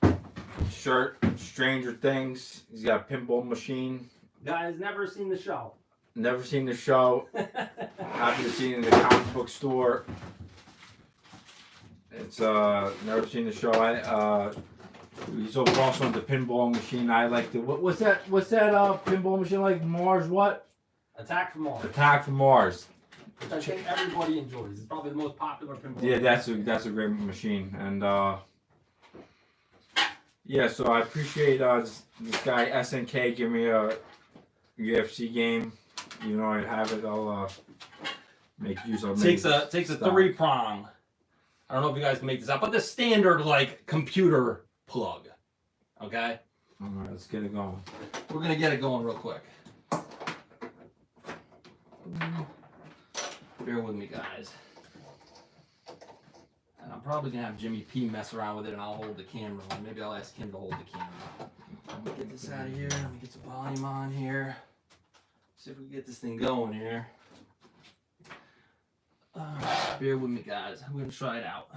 about. Shirt, Stranger Things. He's got a pinball machine. Guys, never seen the show. Never seen the show. Happy to see it in the comic book store. It's never seen the show. He's also on the pinball machine. I like the what's that pinball machine like? Mars what? Attack from Mars. Attack from Mars. Which I think everybody enjoys. It's probably the most popular pinball. Yeah, that's a great machine. And yeah, so I appreciate this guy SNK give me a UFC game. You know, I have it. I'll make use of it. Takes a 3-prong. I don't know if you guys can make this out, but the standard like computer plug. Okay? Alright, let's get it going. We're gonna get it going real quick. Bear with me, guys. And I'm probably gonna have Jimmy P mess around with it and I'll hold the camera. Maybe I'll ask him to hold the camera. Let me get this out of here. Let me get some volume on here. See if we can get this thing going here. Bear with me, guys. I'm gonna try it out.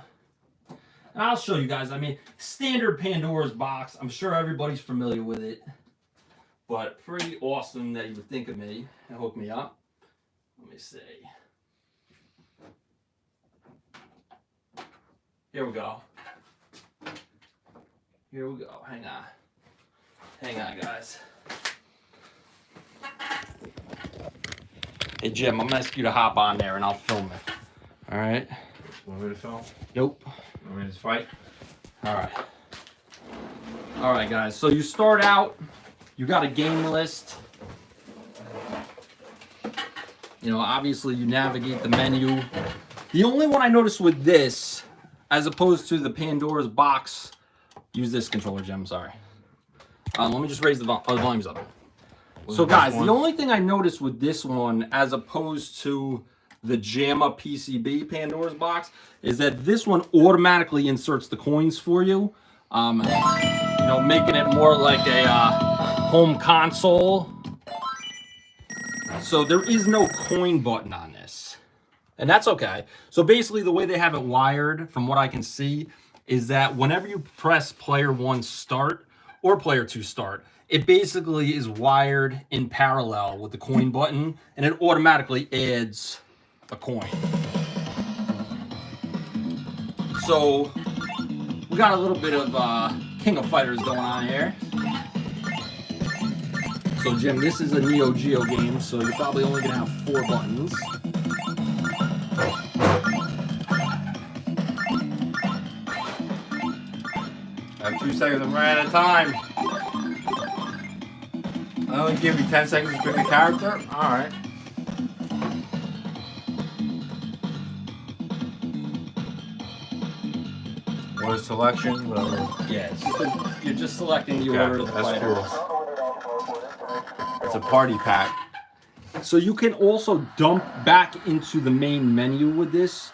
And I'll show you guys. I mean, standard Pandora's Box. I'm sure everybody's familiar with it. But pretty awesome that you would think of me and hook me up. Let me see. Here we go. Here we go. Hang on. Hang on, guys. Hey, Jim, I'm going to ask you to hop on there and I'll film it. All right? Want me to film? Nope. Want me to fight? All right. All right, guys. So you start out, you got a game list. You know, obviously you navigate the menu. The only one I noticed with this, as opposed to the Pandora's Box, use this controller, Jim, sorry. Let me just raise the volumes up. So guys, the only thing I noticed with this one, as opposed to the JAMA PCB Pandora's Box, is that this one automatically inserts the coins for you. You know, making it more like a home console. So there is no coin button on this. And that's okay. So basically the way they have it wired, from what I can see, is that whenever you press player 1 start or player 2 start, it basically is wired in parallel with the coin button, and it automatically adds a coin. So we got a little bit of King of Fighters going on here. So Jim, this is a Neo Geo game, so you're probably only gonna have 4 buttons. I have 2 seconds. I'm running out of time. I only give you 10 seconds to pick a character? Alright. Order selection, whatever. Yeah, you're just selecting the order of the that's fighters. cool. It's a party pack. So you can also dump back into the main menu with this.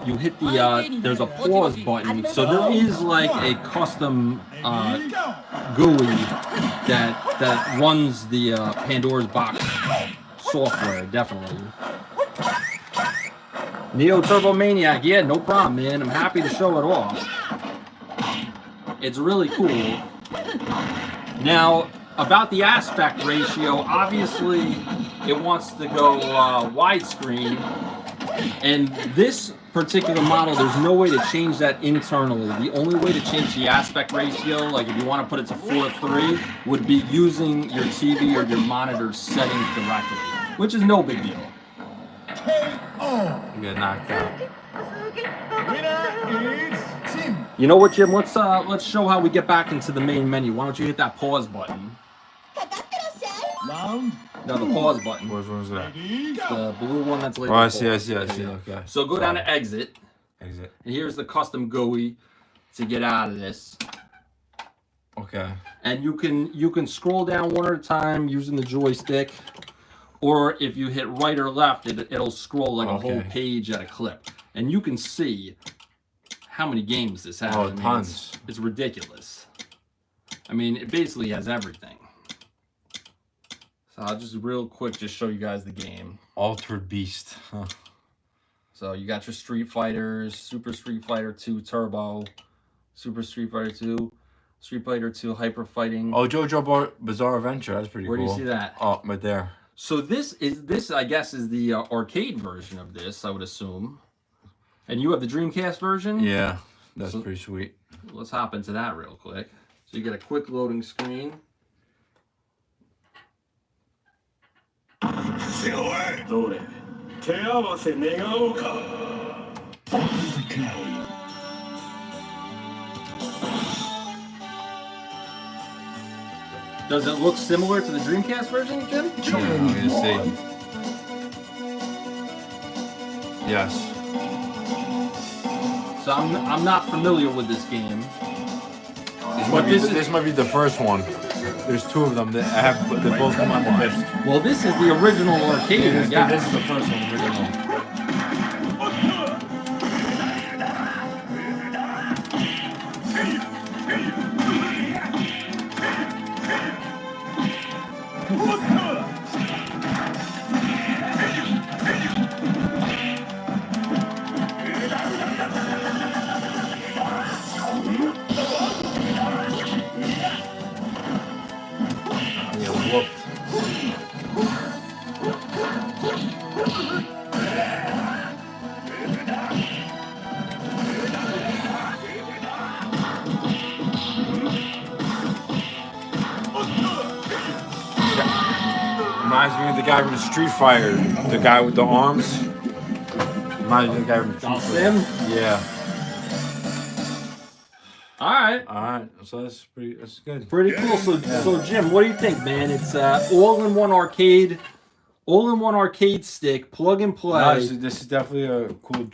You hit the, there's a pause button. So there is like a custom GUI that runs the Pandora's Box software, definitely. Neo Turbo Maniac, yeah, no problem, man. I'm happy to show it off. It's really cool. Now, about the aspect ratio, obviously it wants to go widescreen, and this particular model, there's no way to change that internally. The only way to change the aspect ratio, like if you want to put it to 4:3, would be using your TV or your monitor settings directly, which is no big deal. You get knocked out. You know what, Jim? Let's show how we get back into the main menu. Why don't you hit that pause button? No, the pause button. Which one's that? The blue one that's labeled. Oh, I see. pause. Okay. So go down to exit. Exit. And here's the custom GUI to get out of this. Okay. And you can scroll down one at a time using the joystick, or if you hit right or left, it'll scroll like a whole page at a clip, and you can see how many games this has. Oh, I mean, tons. It's ridiculous. I mean, it basically has everything. So I'll just real quick just show you guys the game. Altered Beast. Huh. So you got your Street Fighters, Super Street Fighter 2 Turbo, Super Street Fighter 2, Street Fighter 2 Hyper Fighting. Oh, JoJo Bizarre Adventure. That's pretty cool. Where do you see that? Oh, right there. So this I guess is the arcade version of this, I would assume. And you have the Dreamcast version? Yeah, that's pretty sweet. Let's hop into that real quick. So you get a quick loading screen. Does it look similar to the Dreamcast version, Jim? Yeah, let me see. Yes. So I'm not familiar with this game. This might be the first one. There's 2 of them that they both come on the disc. Well, this is the original arcade. Yeah, this is the first one, original. Reminds me of the guy from Street Fighter, the guy with the arms. Reminds me of the guy from Street Fighter. Yeah. All right. All right. So that's good. Pretty cool. So Jim, what do you think, man? It's all-in-one arcade stick, plug and play. No, this is definitely a cool.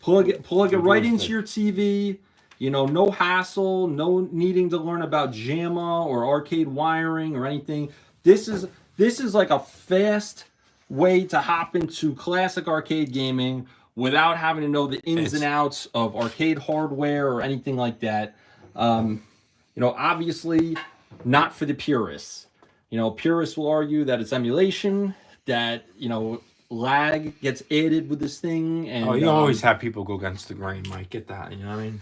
Plug it right into your TV. You know, no hassle, no needing to learn about JAMA or arcade wiring or anything. This is like a fast way to hop into classic arcade gaming without having to know the ins and outs of arcade hardware or anything like that. You know, obviously not for the purists. You know, purists will argue that it's emulation, that, you know, lag gets added with this thing. And you always have people go against the grain, Mike. Get that, you know what I mean?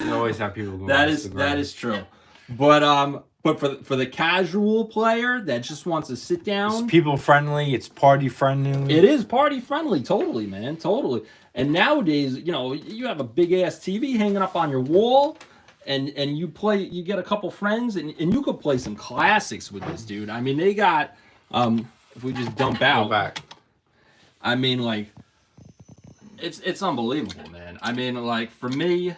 You always have people go against the grain. That is true. But for the casual player that just wants to sit down, it's people friendly, it's party friendly. It is party friendly, totally, man, totally. And nowadays, you know, you have a big ass TV hanging up on your wall, and you get a couple friends, and you could play some classics with this, dude. I mean, they got if we just dump out, Go back. I mean, like, it's unbelievable, man. I mean, like, for me,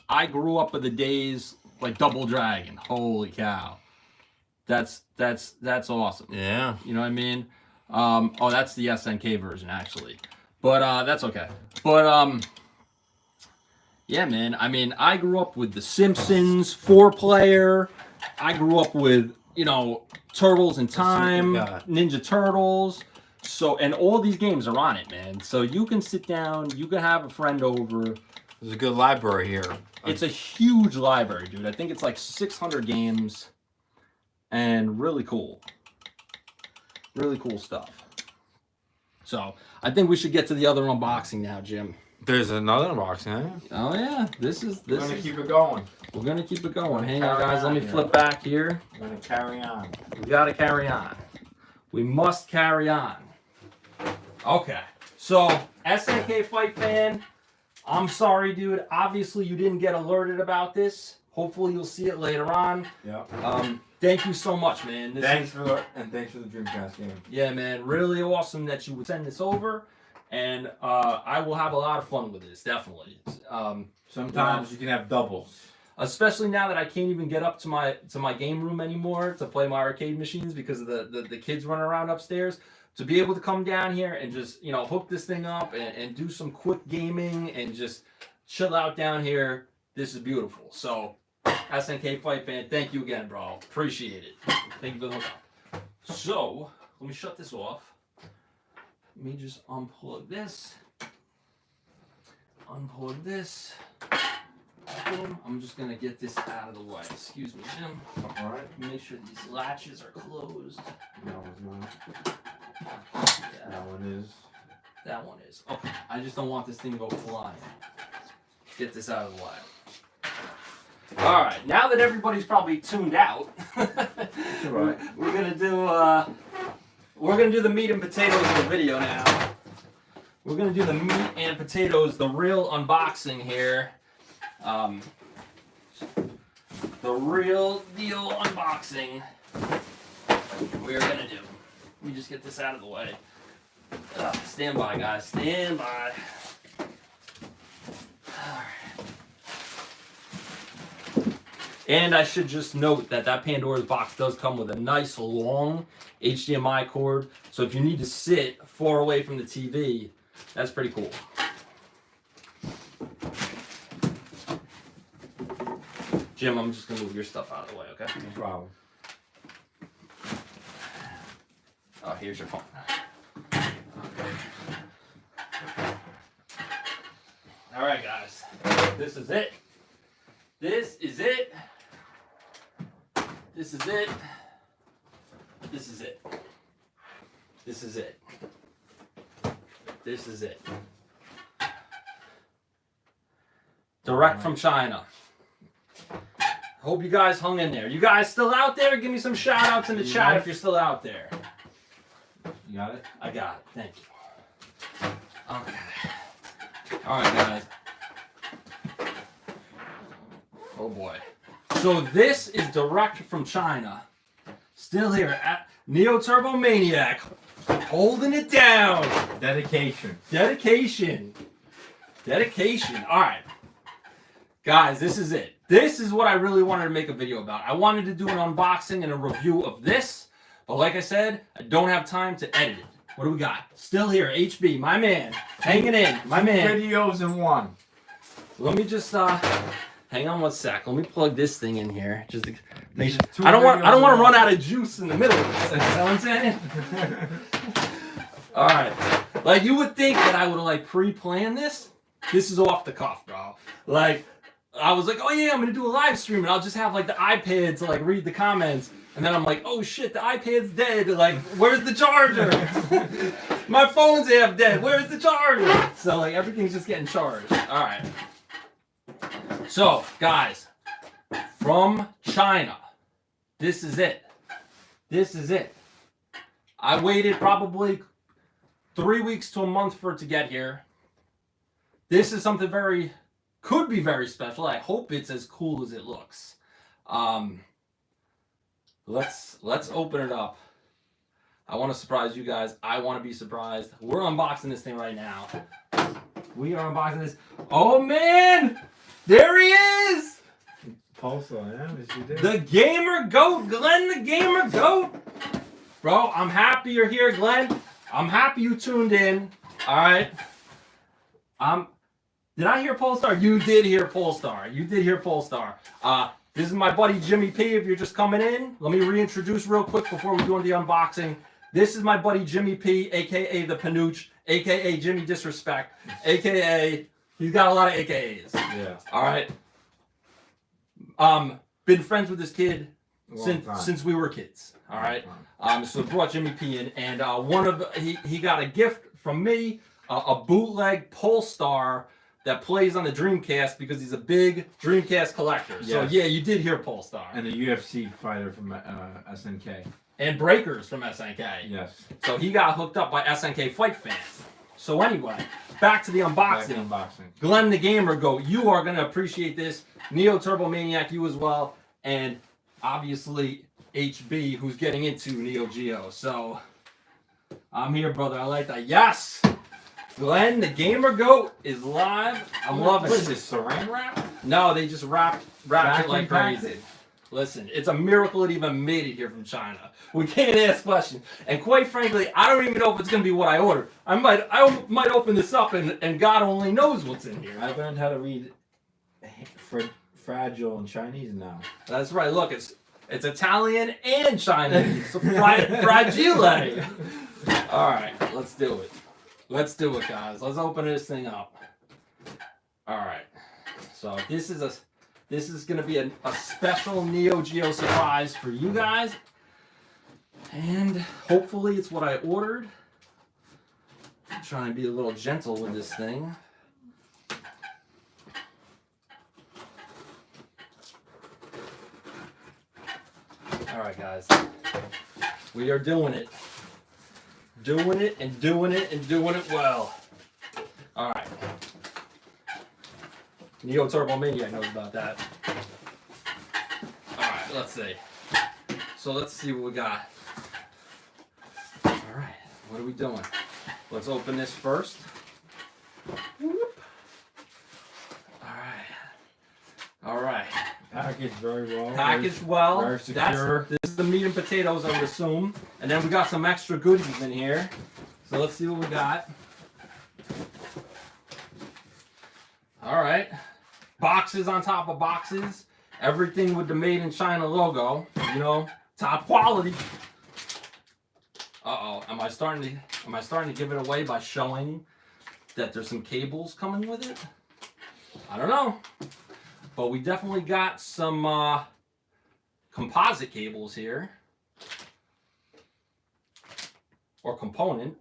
I grew up with the days like Double Dragon. Holy cow, that's awesome. Yeah, you know what I mean. Oh, that's the SNK version actually, but that's okay. But yeah, man. I mean, I grew up with The Simpsons 4-player. I grew up with, you know, Turtles in Time, Ninja Turtles. So, and all these games are on it, man. So you can sit down, you can have a friend over. There's a good library here. It's a huge library, dude. I think it's like 600 games, and really cool. Really cool stuff. So I think we should get to the other unboxing now, Jim. There's another unboxing, huh? Oh yeah, We're gonna keep it going. We're gonna keep it going. Hang on, guys. Let me flip back here. We're gonna carry on. We gotta carry on. We must carry on. Okay. So SNK Fight Fan, I'm sorry, dude. Obviously, you didn't get alerted about this. Hopefully, you'll see it later on. Yeah. Thank you so much, man. Thanks for the Dreamcast game. Yeah, man. Really awesome that you would send this over, and I will have a lot of fun with this. Definitely. Sometimes you can have doubles. Especially now that I can't even get up to my game room anymore to play my arcade machines because of the kids running around upstairs. To be able to come down here and just, you know, hook this thing up and do some quick gaming and just chill out down here, this is beautiful. So, SNK Fight Fan, thank you again, bro. Appreciate it. Thank you for the hookup. So, let me shut this off. Let me just unplug this. Unplug this. Boom. I'm just going to get this out of the way. Excuse me, Jim. All right. Make sure these latches are closed. No, it's not. Yeah. That one is. That one is. Okay. I just don't want this thing to go flying. Get this out of the way. All right. Now that everybody's probably tuned out, Right. we're gonna do the meat and potatoes of the video now. We're gonna do the meat and potatoes, the real unboxing here. The real deal unboxing. We're gonna do. Let me just get this out of the way. Stand by, guys. Stand by. And I should just note that Pandora's box does come with a nice long HDMI cord. So if you need to sit far away from the TV, that's pretty cool. Jim, I'm just going to move your stuff out of the way, okay? No problem. Oh, here's your phone. Okay. All right, guys. This is it. This is it. This is it. This is it. This is it. This is it. Direct from China. Hope you guys hung in there. You guys still out there? Give me some shout outs in the chat if you're still out there. You got it? I got it. Thank you. Okay. All right, guys. Oh boy. So this is direct from China. Still here at Neo Turbo Maniac, holding it down. Dedication. Dedication. Dedication. All right. Guys, this is it. This is what I really wanted to make a video about. I wanted to do an unboxing and a review of this, but like I said, I don't have time to edit it. What do we got? Still here, HB, my man, hanging in, my man. Videos in one. Let me just hang on one sec. Let me plug this thing in here. Just to make sure. Two I don't want videos to in run out of juice in the middle of this. You know what I'm saying? All right. Like you would think that I would have like pre-planned this. This is off the cuff, bro. Like I was like, oh yeah, I'm gonna do a live stream and I'll just have like the iPad to like read the comments. And then I'm like, oh shit, the iPad's dead. Like, where's the charger? My phone's half dead. Where's the charger? So like everything's just getting charged. All right. So guys, from China, this is it. This is it. I waited probably 3 weeks to a month for it to get here. This is something could be very special. I hope it's as cool as it looks. Let's open it up. I want to surprise you guys. I want to be surprised. We're unboxing this thing right now. We are unboxing this. Oh man, there he is. Pulsar, yeah, yes you did. The gamer goat, Glenn, the gamer goat. Bro, I'm happy you're here, Glenn. I'm happy you tuned in. All right. Did I hear Polestar? You did hear Polestar. You did hear Polestar. This is my buddy Jimmy P. If you're just coming in, let me reintroduce real quick before we go into the unboxing. This is my buddy Jimmy P, aka the Panooch, aka Jimmy Disrespect, aka he's got a lot of AKAs. Yeah. All right. Been friends with this kid since we were kids. All right. So brought Jimmy P in, and he got a gift from me, a bootleg Polestar that plays on the Dreamcast because he's a big Dreamcast collector. Yes. So yeah, you did hear Polestar. And the UFC fighter from SNK. And Breakers from SNK. Yes. So he got hooked up by SNK Fight fans. So anyway, back to the unboxing. Glenn the Gamer Goat, you are going to appreciate this. Neo Turbo Maniac, you as well. And obviously HB, who's getting into Neo Geo. So I'm here, brother. I like that. Yes! Glenn the Gamer Goat is live. I'm loving it. What is this, saran wrap? No, they just wrapped it like crazy. Listen, it's a miracle it even made it here from China. We can't ask questions. And quite frankly, I don't even know if it's going to be what I ordered. I might open this up and God only knows what's in here. I learned how to read fragile in Chinese now. That's right. Look, it's Italian and Chinese. So fragile. All right, let's do it. Let's do it, guys. Let's open this thing up. All right. So this is going to be a special Neo Geo surprise for you guys. And hopefully it's what I ordered. I'm trying to be a little gentle with this thing. All right, guys. We are doing it. Doing it and doing it and doing it well. All right. Neo Turbo Maniac knows about that. All right, let's see. So let's see what we got. All right, what are we doing? Let's open this first. Whoop. All right. Packaged very well. Packaged well. Very secure. This is the meat and potatoes, I would assume. And then we got some extra goodies in here. So let's see what we got. All right. Boxes on top of boxes. Everything with the Made in China logo. You know, top quality. Uh-oh. Am I starting to give it away by showing that there's some cables coming with it? I don't know. But we definitely got some composite cables here. Or component.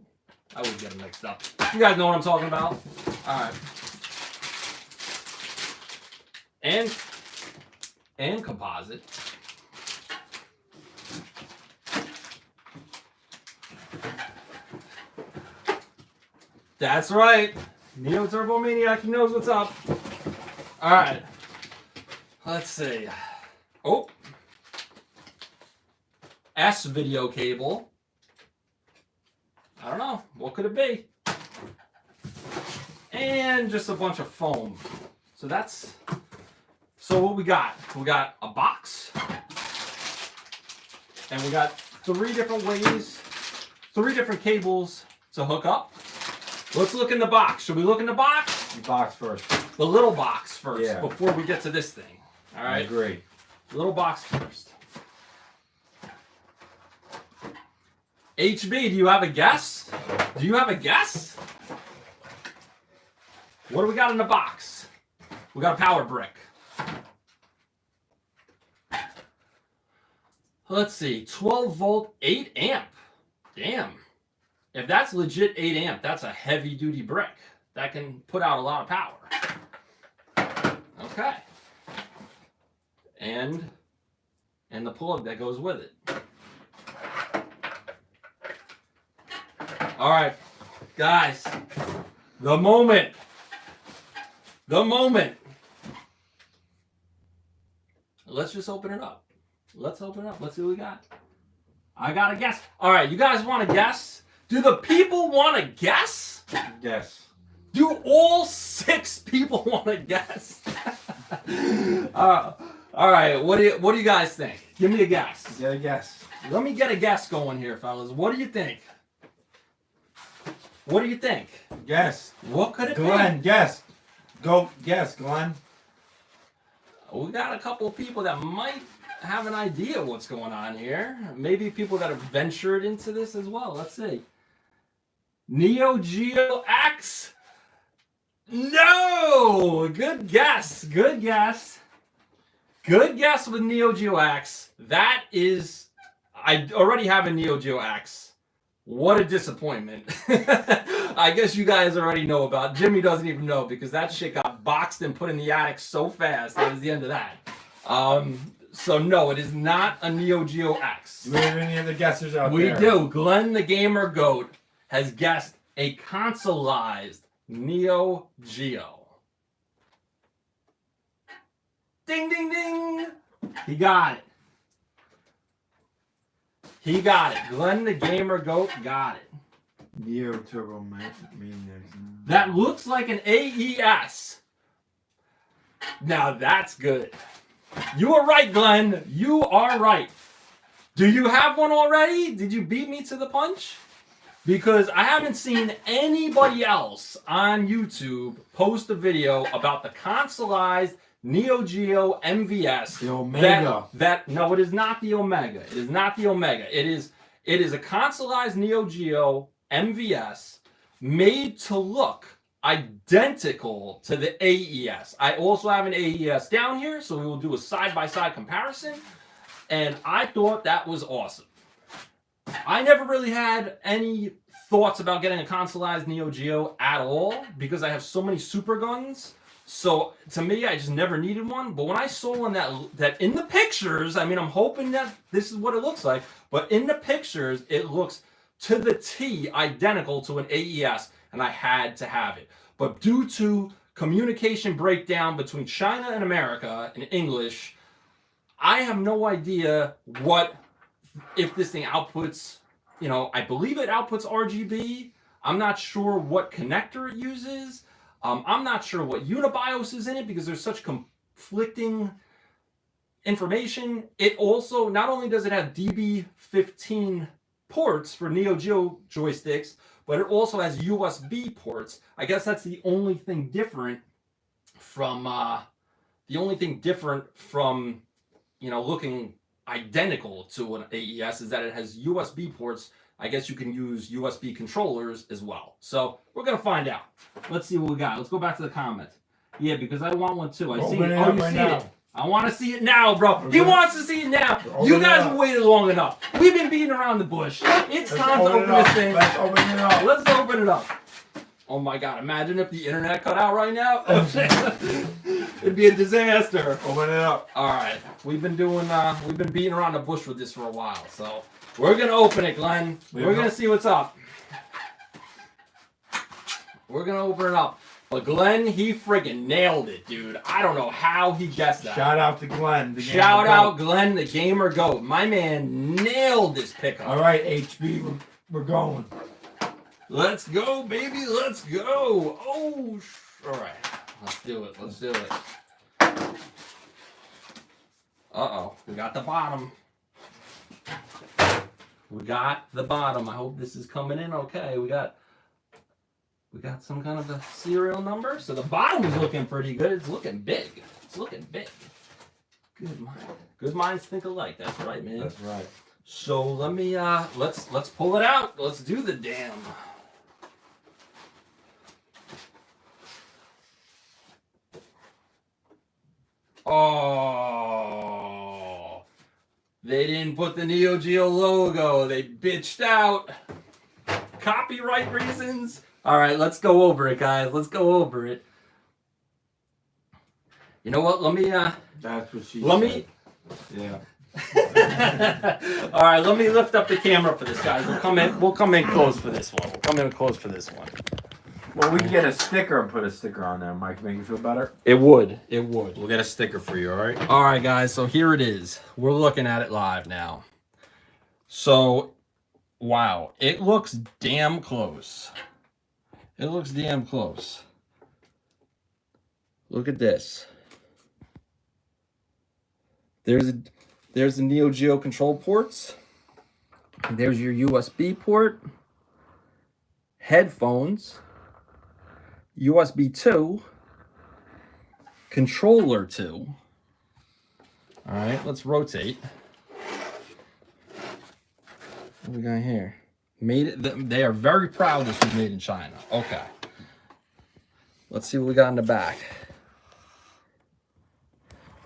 I would get them mixed up. You guys know what I'm talking about. Alright. And composite. That's right. Neo Turbo Maniac, he knows what's up. Alright. Let's see. Oh. S video cable. I don't know. What could it be? And just a bunch of foam. So what we got? We got a box. And we got 3 different ways, 3 different cables to hook up. Let's look in the box. Should we look in the box? The box first. The little box first, yeah, before we get to this thing. All right. I agree. Little box first. HB, do you have a guess? Do you have a guess? What do we got in the box? We got a power brick. Let's see, 12 volt, 8 amp. Damn. If that's legit 8 amp, that's a heavy duty brick. That can put out a lot of power. Okay. And the plug that goes with it. All right, guys, the moment. Let's just open it up. Let's open it up. Let's see what we got. I got to guess. All right, you guys want to guess? Do the people want to guess? Yes. Do all 6 people want to guess? All right, what do you guys think? Give me a guess. Get a guess. Let me get a guess going here, fellas. What do you think? What do you think? Guess. What could it be? Glenn, guess. Go guess, Glenn. We got a couple of people that might have an idea what's going on here. Maybe people that have ventured into this as well. Let's see. Neogeo X. No! Good guess. Good guess. Good guess with Neogeo X. That is... I already have a Neogeo X. What a disappointment. I guess you guys already know about. Jimmy doesn't even know because that shit got boxed and put in the attic so fast. That was the end of that. So no, it is not a Neogeo X. Do we have any other guessers out there? We do. Glenn the Gamer Goat has guessed a consolized Neo Geo. Ding, ding, ding. He got it. He got it. Glenn the Gamer Goat got it. Neo Turbo Maniacs. That looks like an AES. Now that's good. You are right, Glenn. You are right. Do you have one already? Did you beat me to the punch? Because I haven't seen anybody else on YouTube post a video about the consolized Neo Geo MVS. The Omega. No, it is not the Omega. It is not the Omega. It is a consolized Neo Geo MVS made to look identical to the AES. I also have an AES down here, so we will do a side-by-side comparison. And I thought that was awesome. I never really had any thoughts about getting a consolized Neo Geo at all because I have so many super guns. So to me, I just never needed one. But when I saw one that in the pictures, I mean, I'm hoping that this is what it looks like. But in the pictures, it looks to the T identical to an AES, and I had to have it. But due to communication breakdown between China and America in English, I have no idea if this thing outputs. You know, I believe it outputs RGB. I'm not sure what connector it uses. I'm not sure what Unibios is in it because there's such conflicting information. It also, not only does it have DB15 ports for Neo Geo joysticks, but it also has USB ports. I guess that's the only thing different from, looking identical to an AES is that it has USB ports. I guess you can use USB controllers as well. So we're going to find out. Let's see what we got. Let's go back to the comments. Yeah, because I want one too. I see it. Oh, you see it. I want to see it now, bro. He wants to see it now. You guys have waited long enough. We've been beating around the bush. It's time to open this thing. Let's open it up. Let's open it up. Oh my God, imagine if the internet cut out right now. It'd be a disaster. Open it up. All right, we've been beating around the bush with this for a while, so we're gonna open it, Glenn. We're gonna see what's up. We're gonna open it up. But Glenn, he friggin' nailed it, dude. I don't know how he guessed that. Shout out to Glenn. Shout out Glenn, the Gamer Goat. My man nailed this pickup. All right, HB, we're going. Let's go, baby. Let's go. Oh, all right. Let's do it. Let's do it. Uh-oh. We got the bottom. We got the bottom. I hope this is coming in okay. We got some kind of a serial number. So the bottom is looking pretty good. It's looking big. It's looking big. Good minds think alike. That's right, man. That's right. So let me let's pull it out. Let's do the damn. Oh, They didn't put the Neogeo logo. They bitched out. Copyright reasons. All right, let's go over it, guys. Let's go over it. You know what? Let me. That's what she Let said. me. Yeah. All right, let me lift up the camera for this, guys. We'll come in close for this one. We'll come in close for this one. Well, we can get a sticker and put a sticker on there, Mike. Make you feel better. It would. It would. We'll get a sticker for you. All right. All right, guys. So here it is. We're looking at it live now. So, wow, it looks damn close. It looks damn close. Look at this. There's the Neogeo control ports. There's your USB port, headphones, USB 2, controller 2. All right, let's rotate. What we got here? They are very proud this was made in China. Okay. Let's see what we got in the back.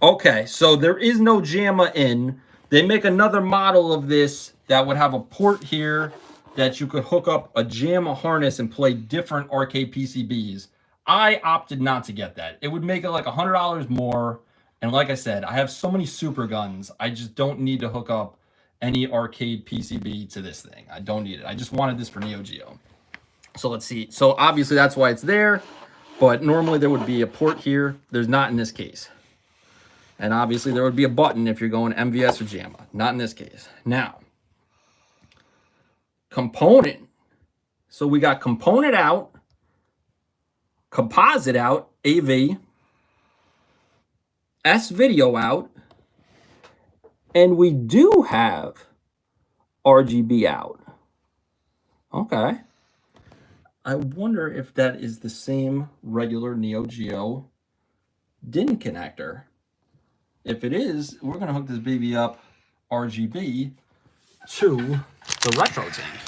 Okay, so there is no JAMA in. They make another model of this that would have a port here that you could hook up a JAMA harness and play different arcade PCBs. I opted not to get that. It would make it like $100 more. And like I said, I have so many super guns. I just don't need to hook up any arcade PCB to this thing. I don't need it. I just wanted this for Neo Geo. So let's see. So obviously that's why it's there. But normally there would be a port here. There's not in this case. And obviously there would be a button if you're going MVS or JAMA. Not in this case. Now, component. So we got component out, composite out, AV, S-video out, and we do have RGB out. Okay. I wonder if that is the same regular Neo Geo DIN connector. If it is, we're going to hook this baby up RGB to the retro tank.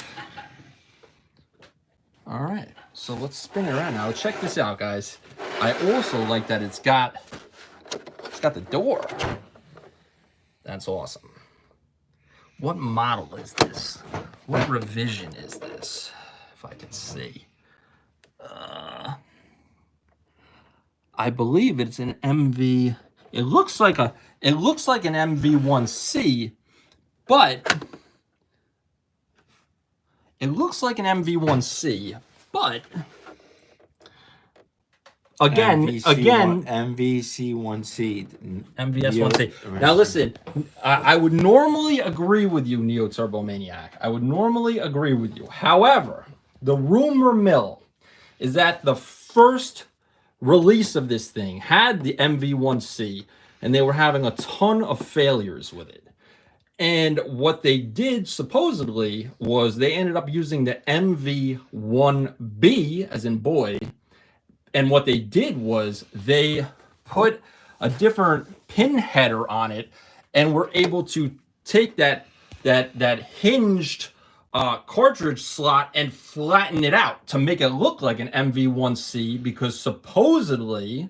All right, so let's spin it around now. Check this out, guys. I also like that it's got the door. That's awesome. What model is this? What revision is this? If I can see. I believe it's an MV. It looks like an MV1C, but it looks like an MV1C, but again, MVC1C, MVS1C. Now listen, I would normally agree with you, Neo Turbo Maniac. I would normally agree with you. However, the rumor mill is that the first release of this thing had the MV1C, and they were having a ton of failures with it. And what they did supposedly was they ended up using the MV1B, as in boy. And what they did was they put a different pin header on it and were able to take that hinged cartridge slot and flatten it out to make it look like an MV1C, because supposedly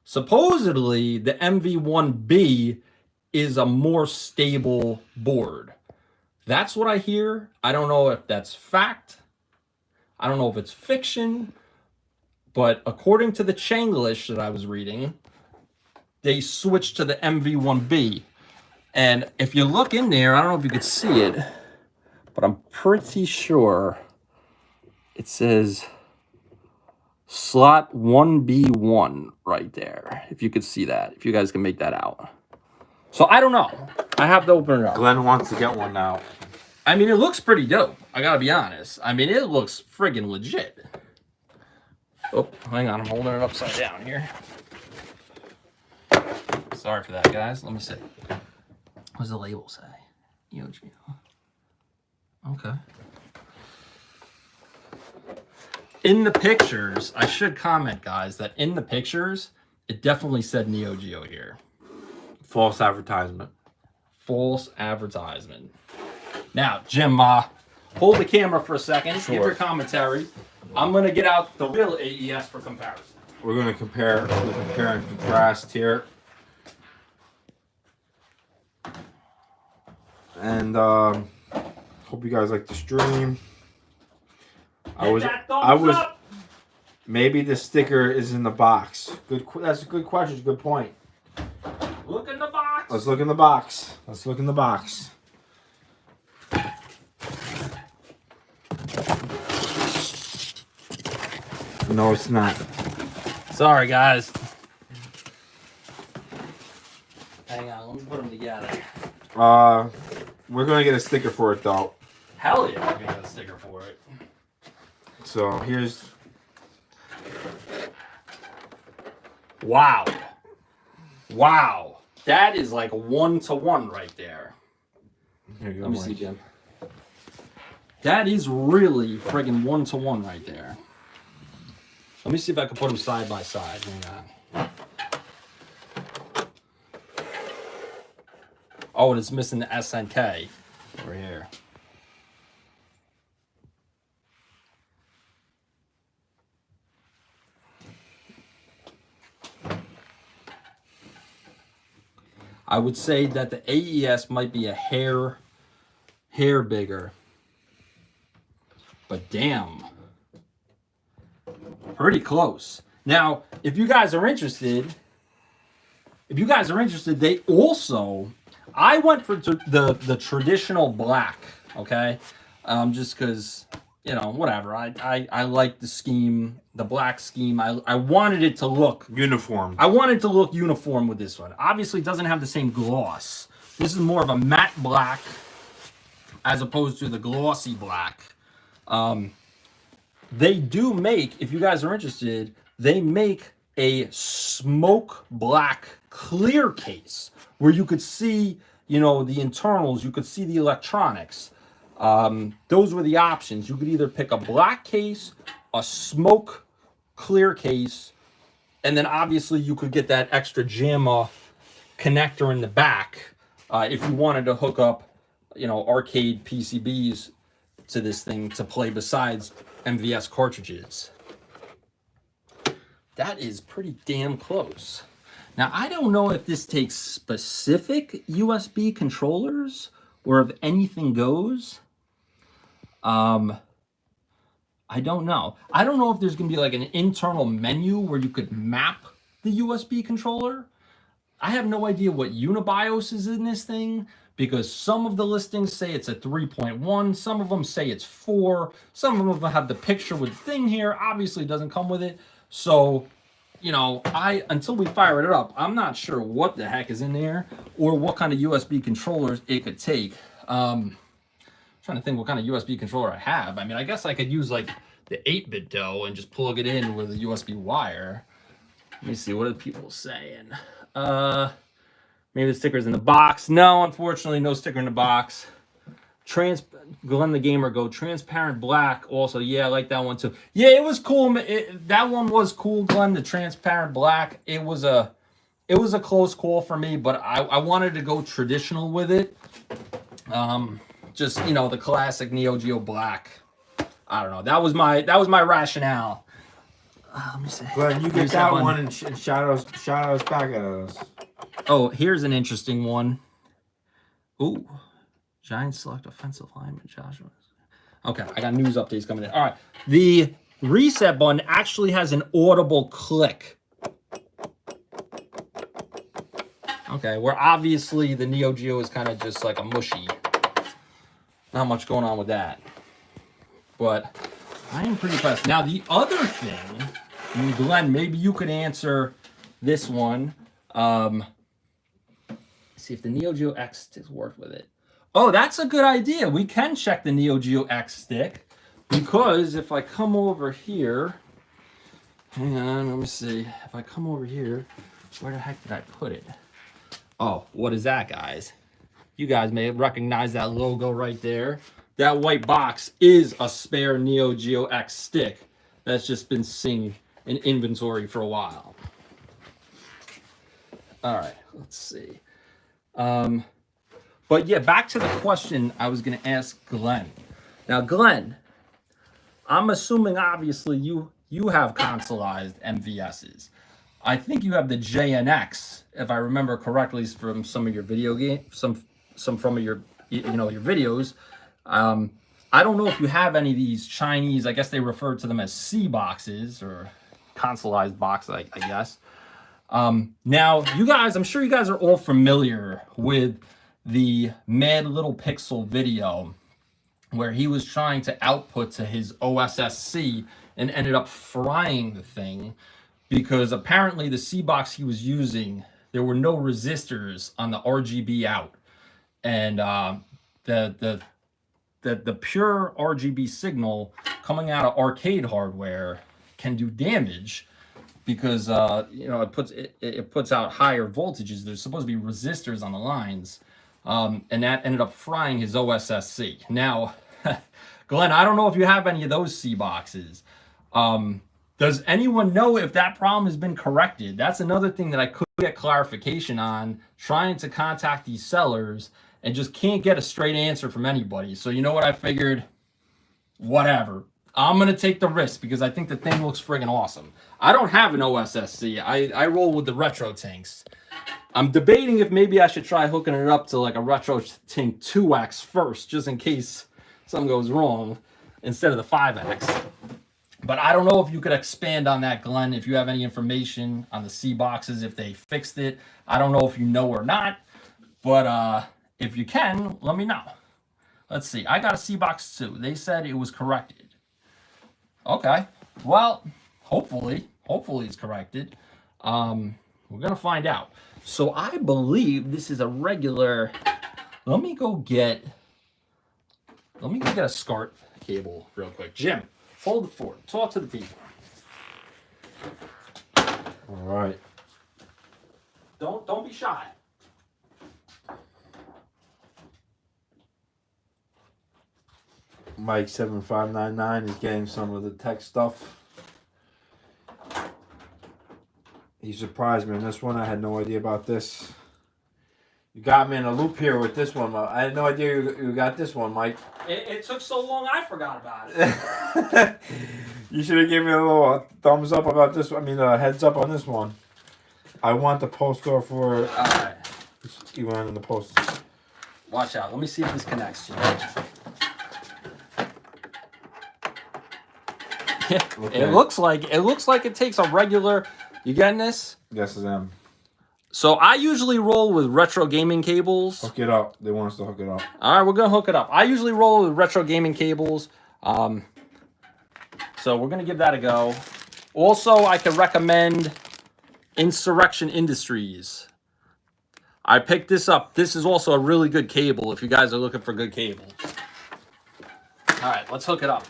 the MV1B is a more stable board. That's what I hear. I don't know if that's fact. I don't know if it's fiction. But according to the Chinglish that I was reading, they switched to the MV1B. And if you look in there, I don't know if you could see it, but I'm pretty sure it says slot 1B1 right there. If you could see that, if you guys can make that out. So I don't know. I have to open it up. Glenn wants to get one now. I mean, it looks pretty dope. I gotta be honest. I mean, it looks friggin' legit. Oh, hang on. I'm holding it upside down here. Sorry for that, guys. Let me see. What does the label say? Neogeo. Okay. In the pictures, I should comment, guys, that in the pictures, it definitely said Neo Geo here. False advertisement. False advertisement. Now, Jim, hold the camera for a second. Sure. Give your commentary. I'm going to get out the real AES for comparison. We're going to compare and contrast here. And hope you guys like the stream. I was maybe the sticker is in the box. That's a good question. Good point. Look in the box. Let's look in the box. Let's look in the box. No, it's not. Sorry, guys. Hang on, let me put them together. We're gonna get a sticker for it though. Hell yeah, we're gonna get a sticker for it. So here's. Wow. Wow. That is like 1-to-1 right there. Here you go, Let me see, Jim. That is really friggin' 1-to-1 right there. Let me see if I can put them side by side. Hang on. Oh, and it's missing the SNK over here. I would say that the AES might be a hair bigger. But damn. Pretty close. Now, if you guys are interested, they also, I went for the traditional black, okay? Just because, you know, whatever. I like the scheme, the black scheme. I wanted it to look uniform. I wanted to look uniform with this one. Obviously, it doesn't have the same gloss. This is more of a matte black as opposed to the glossy black. They do make, if you guys are interested, they make a smoke black clear case where you could see, you know, the internals, you could see the electronics. Those were the options. You could either pick a black case, a smoke clear case, and then obviously you could get that extra JAMA connector in the back if you wanted to hook up, you know, arcade PCBs to this thing to play besides MVS cartridges. That is pretty damn close. Now, I don't know if this takes specific USB controllers or if anything goes. I don't know. I don't know if there's going to be like an internal menu where you could map the USB controller. I have no idea what Unibios is in this thing because some of the listings say it's a 3.1. Some of them say it's 4. Some of them have the picture with the thing here. Obviously, it doesn't come with it. So, you know, until we fire it up, I'm not sure what the heck is in there or what kind of USB controllers it could take. Trying to think what kind of USB controller I have. I mean, I guess I could use like the 8-bit dough and just plug it in with a USB wire. Let me see, what are people saying? Maybe the sticker's in the box. No, unfortunately, no sticker in the box. Glenn the Gamer go transparent black. Also, yeah, I like that one too. Yeah, it was cool. That one was cool, Glenn. The transparent black. It was a close call for me, but I wanted to go traditional with it. Just, you know, the classic Neo Geo black. I don't know. That was my rationale. Let me see. Glenn, you get that one and shout us back at us. Oh, here's an interesting one. Ooh, Giants select offensive lineman Joshua. Okay, I got news updates coming in. All right, the reset button actually has an audible click. Okay, where obviously the Neo Geo is kind of just like a mushy. Not much going on with that. But I am pretty impressed. Now, the other thing, and Glenn, maybe you could answer this one. See if the Neo Geo X stick worked with it. Oh, that's a good idea. We can check the Neo Geo X stick because if I come over here, hang on, let me see. If I come over here, where the heck did I put it? Oh, what is that, guys? You guys may recognize that logo right there. That white box is a spare Neo Geo X stick that's just been sitting in inventory for a while. All right, let's see. But yeah, back to the question I was going to ask Glenn. Now, Glenn, I'm assuming obviously you have consolized MVSs. I think you have the JNX, if I remember correctly, from some of your video game, some from your you know, your videos. I don't know if you have any of these Chinese, I guess they refer to them as CBOXes or consolized boxes, I guess. Now, you guys, I'm sure you guys are all familiar with the Mad Little Pixel video where he was trying to output to his OSSC and ended up frying the thing because apparently the CBOX he was using, there were no resistors on the RGB out. And the pure RGB signal coming out of arcade hardware can do damage because you know, it puts out higher voltages. There's supposed to be resistors on the lines, and that ended up frying his OSSC. Now, Glenn, I don't know if you have any of those CBOXes. Does anyone know if that problem has been corrected? That's another thing that I could get clarification on, trying to contact these sellers and just can't get a straight answer from anybody. So you know what I figured? Whatever. I'm going to take the risk because I think the thing looks friggin' awesome. I don't have an OSSC. I roll with the Retro Tinks. I'm debating if maybe I should try hooking it up to like a Retro Tink 2X first, just in case something goes wrong, instead of the 5X. But I don't know if you could expand on that, Glenn, if you have any information on the CBOXes, if they fixed it. I don't know if you know or not, but if you can, let me know. Let's see. I got a CBOX 2. They said it was corrected. Okay. Well, hopefully it's corrected. We're going to find out. So I believe this is a regular. Let me go get a SCART cable real quick. Jim, hold the fort. Talk to the people. All right. Don't be shy. Mike 7599 is getting some of the tech stuff. He surprised me on this one. I had no idea about this. You got me in a loop here with this one. I had no idea you got this one, Mike. It took so long I forgot about it. You should have given me a little thumbs up about this. I mean, a heads up on this one. I want the poster for. All right. You went in the poster. Watch out. Let me see if this connects. Okay. It looks like it takes a regular. You getting this? Yes, I am. So I usually roll with retro gaming cables. Hook it up. They want us to hook it up. All right, we're gonna hook it up. I usually roll with retro gaming cables. So we're gonna give that a go. Also, I can recommend Insurrection Industries. I picked this up. This is also a really good cable if you guys are looking for good cables. All right, let's hook it up.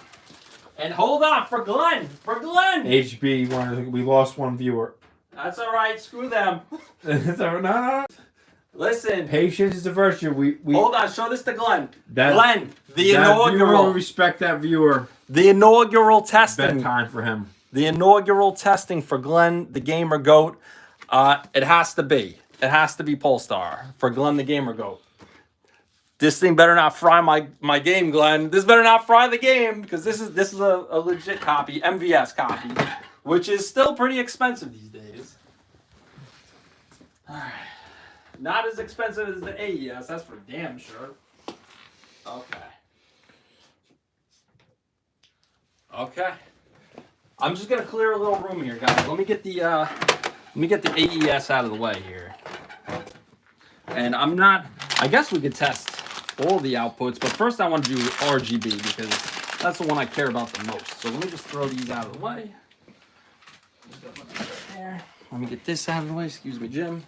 And hold on, for Glenn. HB, we lost one viewer. That's all right. Screw them. No. Listen. Patience is the virtue. We hold on. Show this to Glenn. Glenn, the inaugural. Viewer, respect that viewer. The inaugural testing. Bedtime for him. The inaugural testing for Glenn, the Gamer Goat. It has to be. It has to be Polestar for Glenn, the Gamer Goat. This thing better not fry my game, Glenn. This better not fry the game because this is a legit copy, MVS copy, which is still pretty expensive these days. All right. Not as expensive as the AES, that's for damn sure. Okay. I'm just gonna clear a little room here, guys. Let me get the AES out of the way here. And I guess we could test all the outputs, but first I want to do RGB because that's the one I care about the most. So let me just throw these out of the way. Let me get this out of the way. Excuse me, Jim.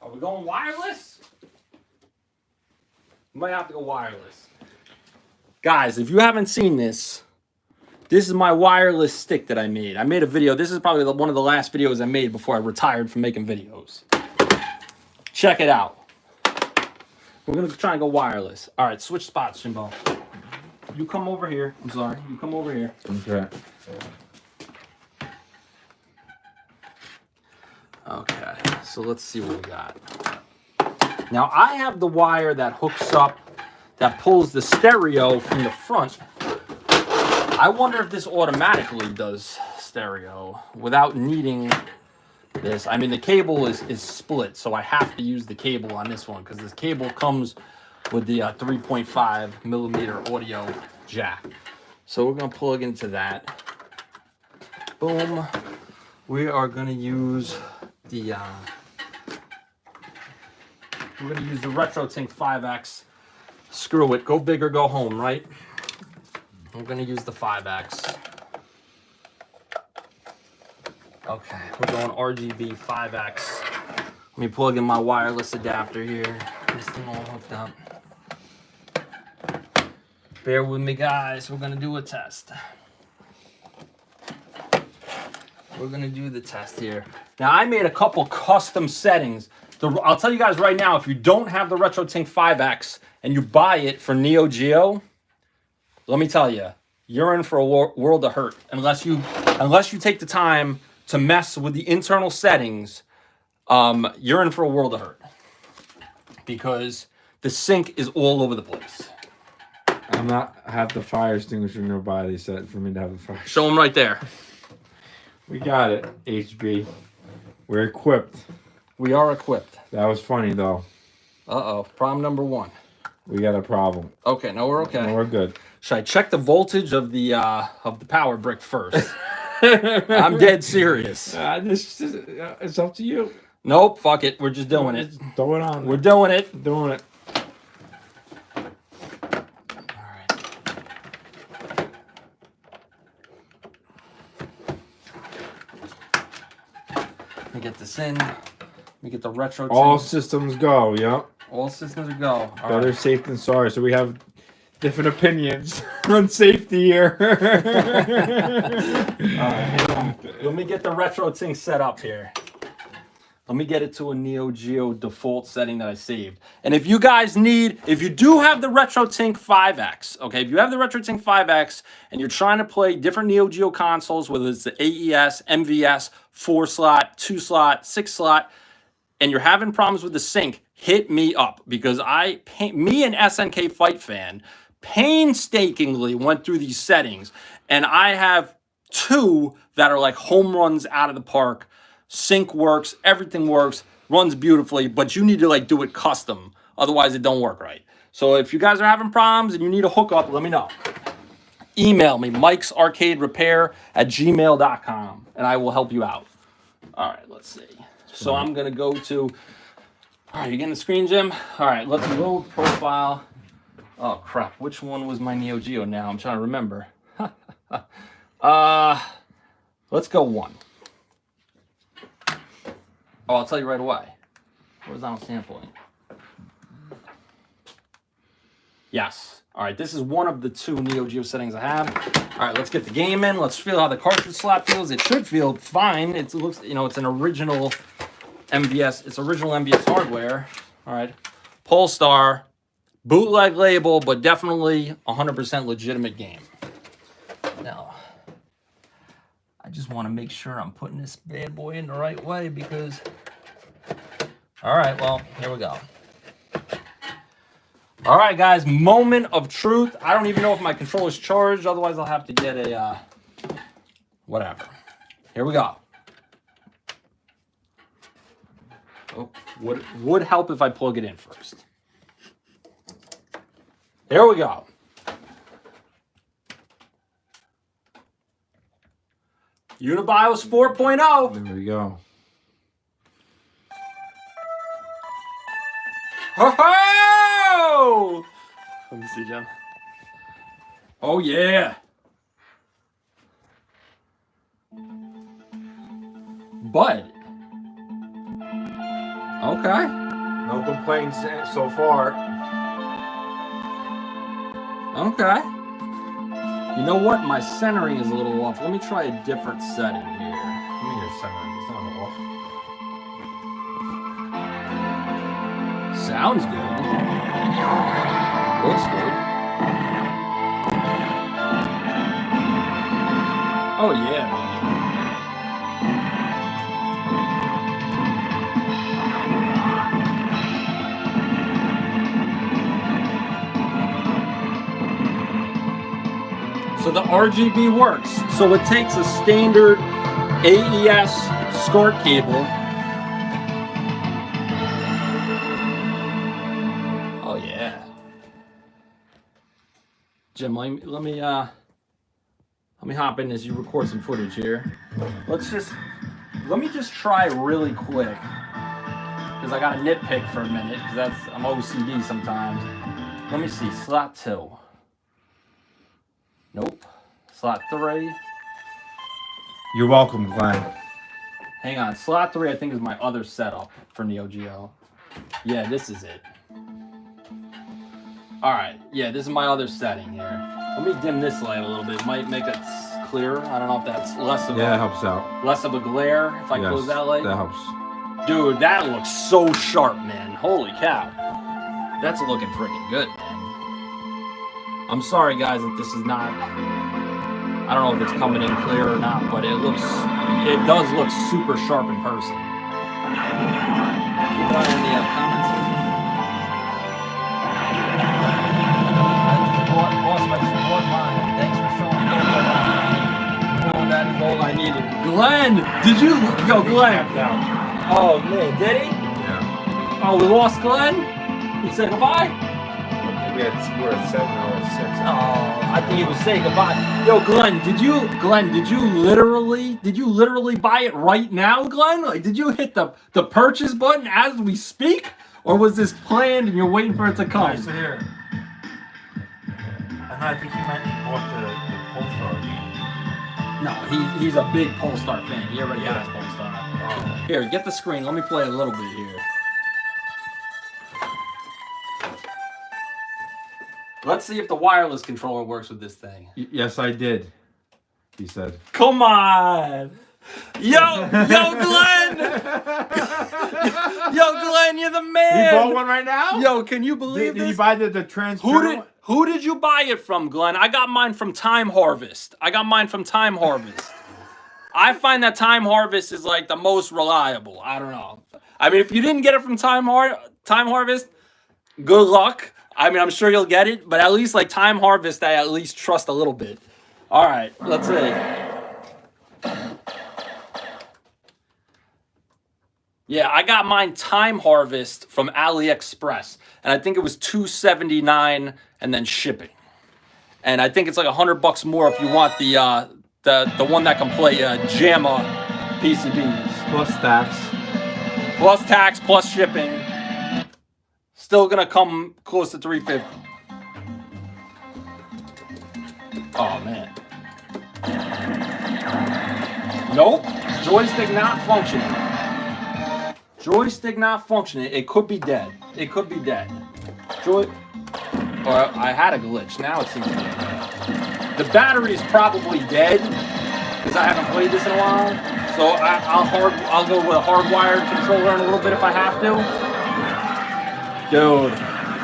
Are we going wireless? We might have to go wireless. Guys, if you haven't seen this, this is my wireless stick that I made. I made a video. This is probably one of the last videos I made before I retired from making videos. Check it out. We're going to try and go wireless. All right, switch spots, Jimbo. You come over here. I'm sorry. You come over here. Okay. Okay, so let's see what we got. Now, I have the wire that hooks up, that pulls the stereo from the front I wonder if this automatically does stereo without needing this. I mean, the cable is split, so I have to use the cable on this one because this cable comes with the 3.5 millimeter audio jack. So we're gonna plug into that. Boom. We are gonna use the we're gonna use the RetroTink 5X. Screw it, go big or go home, right? I'm gonna use the 5X. Okay, we're going RGB 5X. Let me plug in my wireless adapter here. This thing all hooked up. Bear with me, guys. We're gonna do a test. We're gonna do the test here. Now, I made a couple custom settings. I'll tell you guys right now, if you don't have the RetroTink 5X and you buy it for Neo Geo, let me tell you, you're in for a world of hurt unless you take the time to mess with the internal settings. You're in for a world of hurt because the sync is all over the place. I'm not have the fire extinguisher nearby. They said for me to have the fire. Show them right there. We got it, HB. We're equipped. We are equipped. That was funny though. Uh-oh, problem number 1. We got a problem. Okay, no, we're okay. No, we're good. Should I check the voltage of the power brick first? I'm dead serious. It's up to you. Nope, fuck it. We're just doing it. Throw it on. We're doing it. Doing it. All right. Let me get this in. Let me get the retro. All systems go. Yep. All systems go. All Better right. safe than sorry. So we have different opinions on safety here. All right. Let me get the retro thing set up here. Let me get it to a Neo Geo default setting that I saved. And if you guys if you do have the RetroTink 5X, okay, if you have the RetroTink 5X and you're trying to play different Neo Geo consoles, whether it's the AES, MVS, 4-slot, 2-slot, 6-slot, and you're having problems with the sync, hit me up because me and SNK Fight Fan painstakingly went through these settings, and I have 2 that are like home runs out of the park. Sync works, everything works, runs beautifully, but you need to like do it custom. Otherwise it don't work right. So if you guys are having problems and you need a hookup, let me know. Email me, mikesarcaderepair@gmail.com, and I will help you out. All right, let's see. So I'm gonna go to, all right, you getting the screen, Jim? All right, let's load profile. Oh crap, which one was my Neo Geo now? I'm trying to remember. Let's go 1. Oh, I'll tell you right away. Horizontal sampling. Yes. All right, this is one of the 2 Neo Geo settings I have. All right, let's get the game in. Let's feel how the cartridge slot feels. It should feel fine. It looks, it's an original MVS. It's original MVS hardware. All right. Polestar, bootleg label, but definitely 100% legitimate game. Now, I just want to make sure I'm putting this bad boy in the right way because... All right, well, here we go. All right, guys, moment of truth. I don't even know if my controller's charged. Otherwise, I'll have to get a... whatever. Here we go. Oh, would help if I plug it in first. Here we go. Unibios 4.0. There we go. Ho-ho! Let me see, Jim. Oh, yeah. Bud. Okay. No complaints so far. Okay. You know what? My centering is a little off. Let me try a different setting here. Give me your center. It's not off. Sounds good. Looks good. Oh yeah, baby. So the RGB works. So it takes a standard AES SCART cable. Oh yeah. Jim, let me hop in as you record some footage here. Let me just try really quick, because I got to nitpick for a minute, because I'm OCD sometimes. Let me see, slot 2. Nope. Slot 3. You're welcome, Glenn. Hang on, slot 3 I think is my other setup for Neogeo. Yeah, this is it. Alright, yeah, this is my other setting here. Let me dim this light a little bit. It might make it clearer. I don't know if that's less of that helps out. Less of a glare if I close that light. That helps. Dude, that looks so sharp, man. Holy cow. That's looking freaking good, man. I'm sorry, guys, that this is not... I don't know if it's coming in clear or not, but it does look super sharp in person. Keep an eye on the comments. Thanks for showing me. Oh, that is all I needed. Glenn, did you... Yo, Glenn. Oh, man, did he? Yeah. Oh, we lost Glenn? He said goodbye? We're at 7 hours 6. Oh, I think he was saying goodbye. Yo, Glenn, did you literally buy it right now, Glenn? Like, did you hit the purchase button as we speak? Or was this planned and you're waiting for it to come? Nice to hear. I think he bought the Polestar game. No, he's a big Polestar fan. He already has Polestar. Oh. Here, get the screen. Let me play a little bit here. Let's see if the wireless controller works with this thing. Yes, I did. He said. Come on! Yo, Glenn! Yo, Glenn, you're the man! He bought one right now? Yo, can you believe this? Did you buy the transparent? Who did you buy it from, Glenn? I got mine from Time Harvest. I find that Time Harvest is like the most reliable. I don't know. I mean, if you didn't get it from Time Harvest, good luck. I mean, I'm sure you'll get it, but at least like Time Harvest, I at least trust a little bit. All right, let's see. Yeah, I got mine Time Harvest from AliExpress, and I think it was $279 and then shipping. And I think it's like $100 more if you want the one that can play JAMA PCBs. Plus tax. Plus shipping. Still gonna come close to $350. Oh man. Nope. Joystick not functioning. It could be dead. Or I had a glitch. Now it seems to be dead. The battery is probably dead because I haven't played this in a while. So I'll go with a hardwired controller in a little bit if I have to. Dude,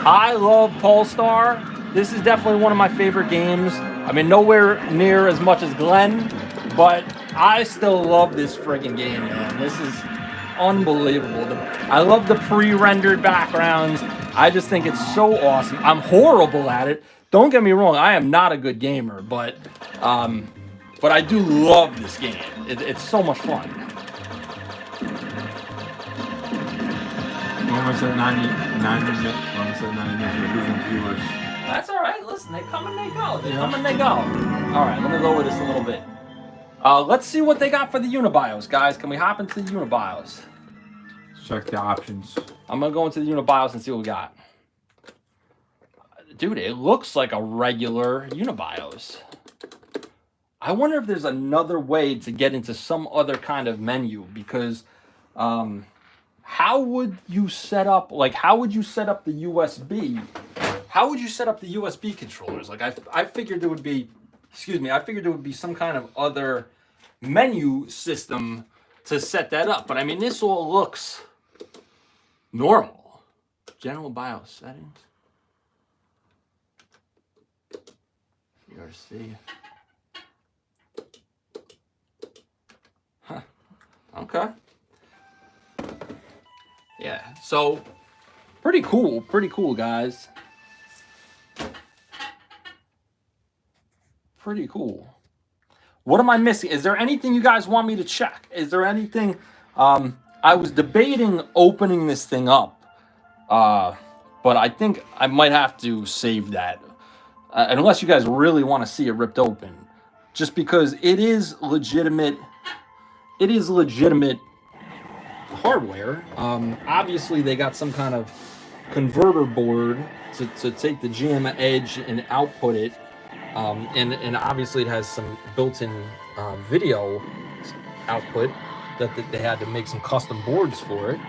I love Polestar. This is definitely one of my favorite games. I mean, nowhere near as much as Glenn, but I still love this friggin' game, man. This is unbelievable. I love the pre-rendered backgrounds. I just think it's so awesome. I'm horrible at it. Don't get me wrong, I am not a good gamer, but I do love this game. It's so much fun. Almost at 90 minutes. We're losing viewers. That's all right. Listen, they come and they go. All right, let me lower this a little bit. Let's see what they got for the Unibios, guys. Can we hop into the Unibios? Check the options. I'm going to go into the Unibios and see what we got. Dude, it looks like a regular Unibios. I wonder if there's another way to get into some other kind of menu, because how would you set up the USB? How would you set up the USB controllers? Like I figured there would be, some kind of other menu system to set that up. But I mean, this all looks normal. General BIOS settings. CRC. Huh. Okay. Yeah. So pretty cool, guys. pretty cool. What am I missing? Is there anything you guys want me to check? Is there anything? I was debating opening this thing up, but I think I might have to save that. Unless you guys really want to see it ripped open. Just because it is legitimate. It is legitimate hardware. Obviously, they got some kind of converter board to take the GM Edge and output it. And obviously it has some built-in video output that they had to make some custom boards for it.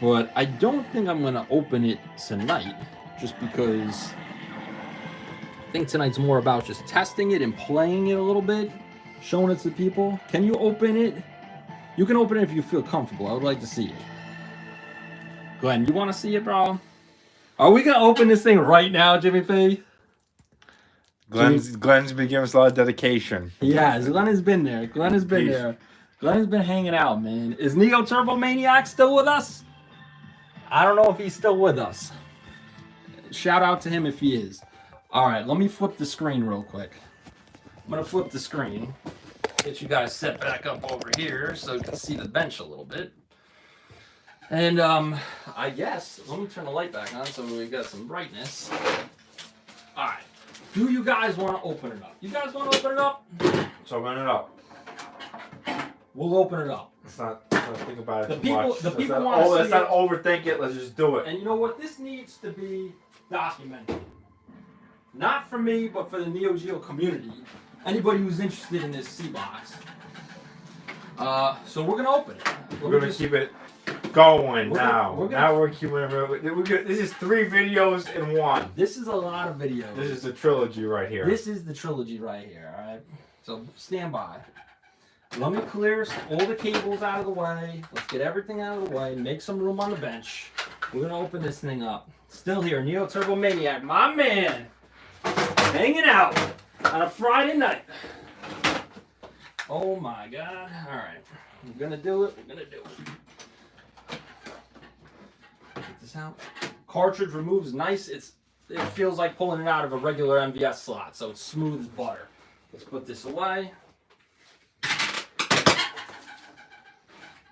But I don't think I'm going to open it tonight, just because I think tonight's more about just testing it and playing it a little bit, showing it to people. Can you open it? You can open it if you feel comfortable. I would like to see it. Glenn, you want to see it, bro? Are we going to open this thing right now, Jimmy P? Glenn's been giving us a lot of dedication. Yeah, Glenn has been there. Glenn has been there. Glenn has been hanging out, man. Is Neo Turbo Maniac still with us? I don't know if he's still with us. Shout out to him if he is. All right, let me flip the screen real quick. I'm going to flip the screen. Get you guys set back up over here so you can see the bench a little bit. And I guess, let me turn the light back on so we got some brightness. All right. Do you guys want to open it up? You guys want to open it up? Let's open it up. We'll open it up. Let's not think about it The too people, much. the Let's people not, want to see let's not it. overthink it. Let's just do it. And you know what? This needs to be documented. Not for me, but for the Neogeo community. Anybody who's interested in this CBOX. So we're going to open it. We're going to keep it going now. Now we're keeping it real. This is 3 videos in one. This is a lot of videos. This is the trilogy right here. This is the trilogy right here, all right? So stand by. Let me clear all the cables out of the way. Let's get everything out of the way. Make some room on the bench. We're going to open this thing up. Still here, Neo Turbo Maniac, my man. Hanging out on a Friday night. Oh my God. All right. We're going to do it. We're going to do it. Get this out. Cartridge removes nice. It feels like pulling it out of a regular MVS slot, so it's smooth as butter. Let's put this away.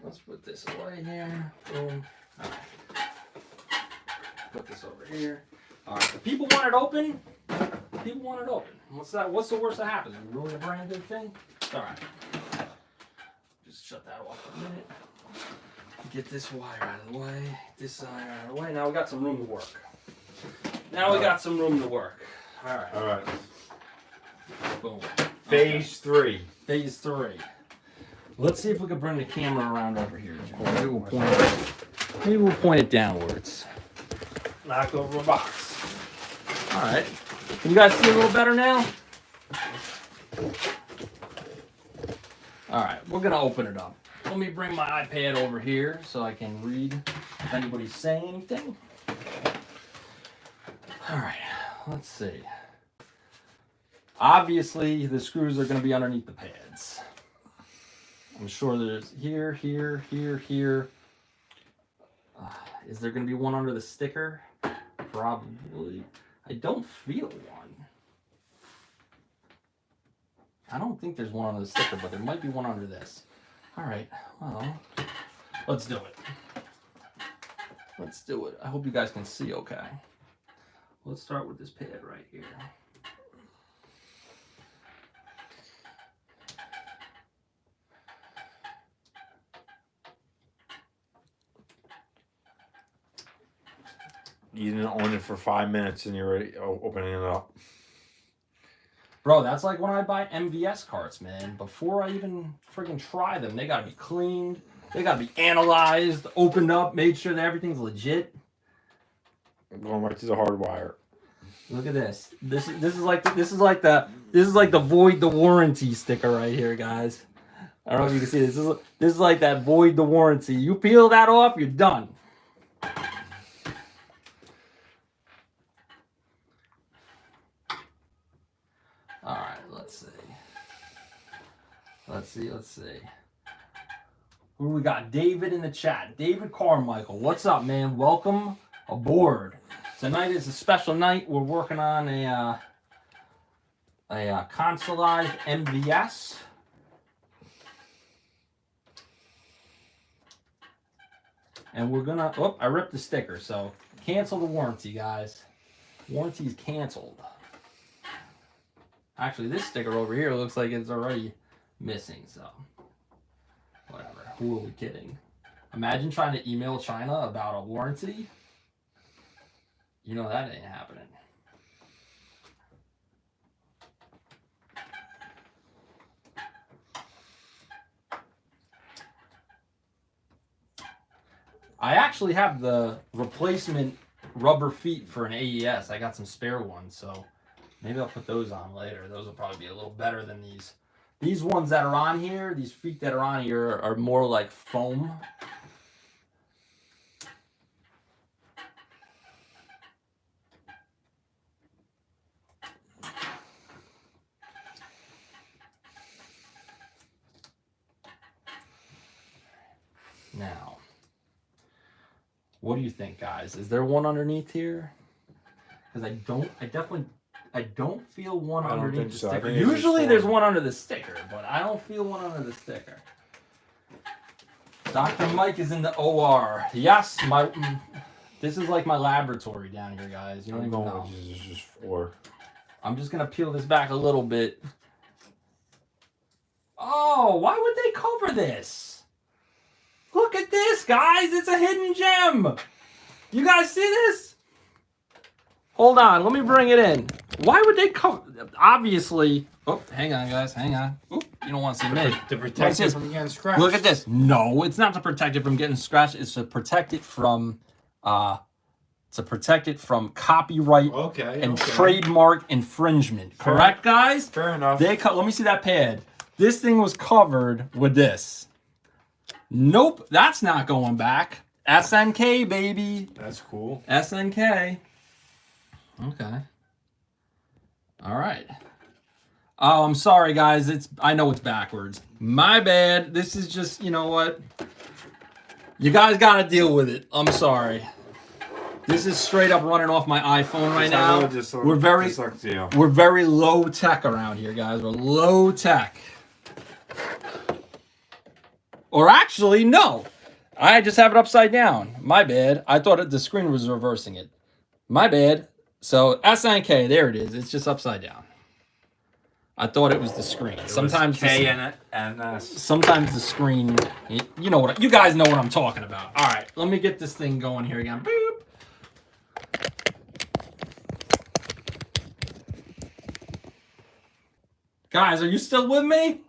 Let's put this away here. Boom. All right. Put this over here. All right. The people want it open. People want it open. What's that? What's the worst that happens? We ruin a brand new thing? All right. Just shut that off for a minute. Get this wire out of the way. This wire out of the way. Now we got some room to work. All right. All right. Boom. Phase 3. Phase 3. Let's see if we can bring the camera around over here. Maybe we'll point it downwards. Knock over a box. All right. Can you guys see a little better now? All right. We're going to open it up. Let me bring my iPad over here so I can read if anybody's saying anything. All right. Let's see. Obviously, the screws are going to be underneath the pads. I'm sure there's here. Is there going to be one under the sticker? Probably. I don't feel one. I don't think there's one under the sticker, but there might be one under this. All right. Well, let's do it. Let's do it. I hope you guys can see okay. Let's start with this pad right here. You didn't own it for 5 minutes and you're already opening it up. Bro, that's like when I buy MVS carts, man. Before I even freaking try them, they gotta be cleaned. They gotta be analyzed, opened up, made sure that everything's legit. I'm going right to the hard wire. Look at this. This is like the void the warranty sticker right here, guys. I don't know if you can see this. This is like that void the warranty. You peel that off, you're done. All right, let's see. Who do we got? David in the chat. David Carmichael. What's up, man? Welcome aboard. Tonight is a special night. We're working on a consolized MVS. And we're gonna, oh, I ripped the sticker, so cancel the warranty, guys. Warranty's canceled. Actually, this sticker over here looks like it's already missing, so whatever. Who are we kidding? Imagine trying to email China about a warranty. You know that ain't happening. I actually have the replacement rubber feet for an AES. I got some spare ones, so maybe I'll put those on later. Those will probably be a little better than these. These ones that are on here, these feet that are on here are more like foam. Now, what do you think, guys? Is there one underneath here? Because I don't feel one underneath the sticker. Usually there's one under the sticker, but I don't feel one under the sticker. Dr. Mike is in the OR. Yes, this is like my laboratory down here, guys. You don't even know. This is just 4. I'm just gonna peel this back a little bit. Oh, why would they cover this? Look at this, guys. It's a hidden gem. You guys see this? Hold on. Let me bring it in. Why would they cover? Obviously. Oh, hang on, guys. Hang on. Oop, you don't want to see me. To protect it from getting scratched. Look at this. No, it's not to protect it from getting scratched. It's to protect it from copyright and trademark infringement. Correct, guys? Fair enough. Let me see that pad. This thing was covered with this. Nope, that's not going back. SNK, baby. That's cool. SNK. Okay. All right. Oh, I'm sorry, guys. I know it's backwards. My bad. This is just, you know what? You guys got to deal with it. I'm sorry. This is straight up running off my iPhone right now. We're very low tech around here, guys. We're low tech. Or actually, no. I just have it upside down. My bad. I thought the screen was reversing it. My bad. So SNK, there it is. It's just upside down. I thought it was the screen. Sometimes K and S. Sometimes the screen. You know what? You guys know what I'm talking about. All right, let me get this thing going here again. Boop. Guys, are you still with me?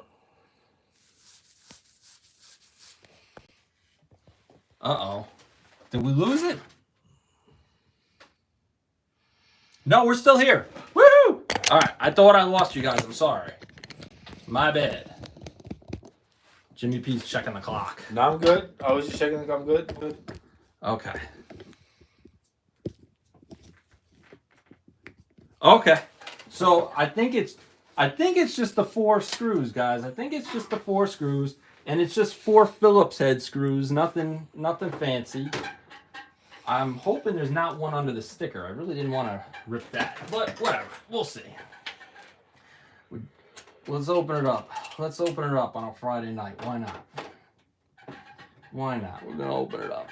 Uh-oh. Did we lose it? No, we're still here. Woo! All right, I thought I lost you guys. I'm sorry. My bad. Jimmy P's checking the clock. No, I'm good. I was just checking. I'm good. Good. Okay. Okay. So I think it's just the 4 screws, guys. I think it's just the 4 screws. And it's just 4 Phillips head screws, nothing fancy. I'm hoping there's not one under the sticker. I really didn't want to rip that, but whatever. We'll see. Let's open it up. Let's open it up on a Friday night. Why not? Why not? We're going to open it up.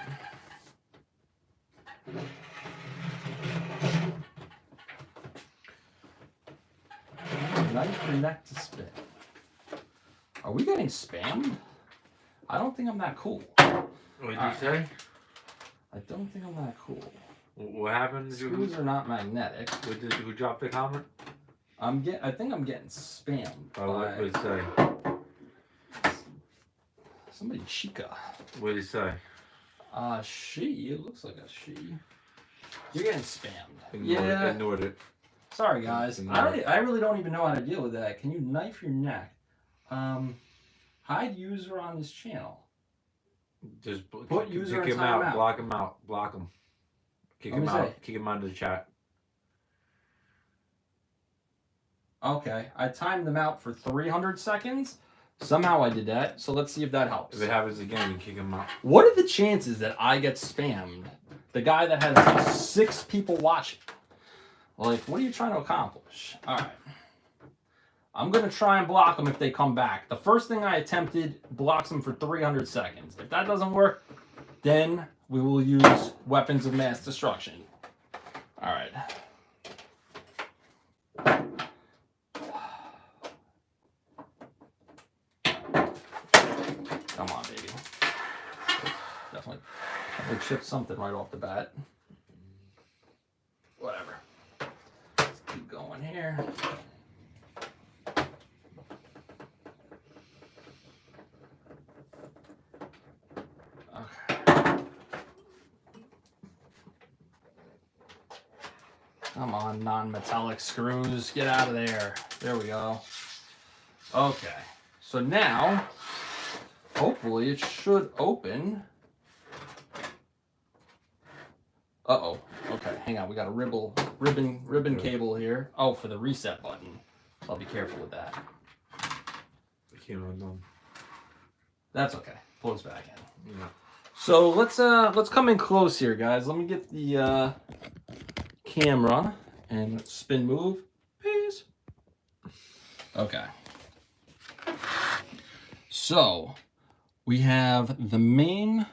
Knife for neck to spit. Are we getting spammed? I don't think I'm that cool. What did you say? I don't think I'm that cool. What happened? Screws are not magnetic. Who dropped the comment? I think I'm getting spammed. What did it say? Somebody chica. What did it say? She. It looks like a she. You're getting spammed. Ignored it. Sorry, guys. I really don't even know how to deal with that. Can you knife your neck? Hide user on this channel. Just put user kick in him out. timeout. Block him out. Block him. Kick him out. Kick him out of the chat. Okay, I timed them out for 300 seconds. Somehow I did that, so let's see if that helps. If it happens again, you kick him out. What are the chances that I get spammed? The guy that has 6 people watching. Like, what are you trying to accomplish? All right. I'm going to try and block them if they come back. The first thing I attempted blocks them for 300 seconds. If that doesn't work, then we will use weapons of mass destruction. All right. Come on, baby. Definitely chipped something right off the bat. Whatever. Let's keep going here. Come on, non-metallic screws. Get out of there. There we go. Okay. So now, hopefully it should open. Uh-oh. Okay, hang on. We got a ribbon cable here. Oh, for the reset button. So I'll be careful with that. It came undone. That's okay. Pulls back in. Yeah. So let's come in close here, guys. Let me get the camera and spin move, please. Okay. So we have the main.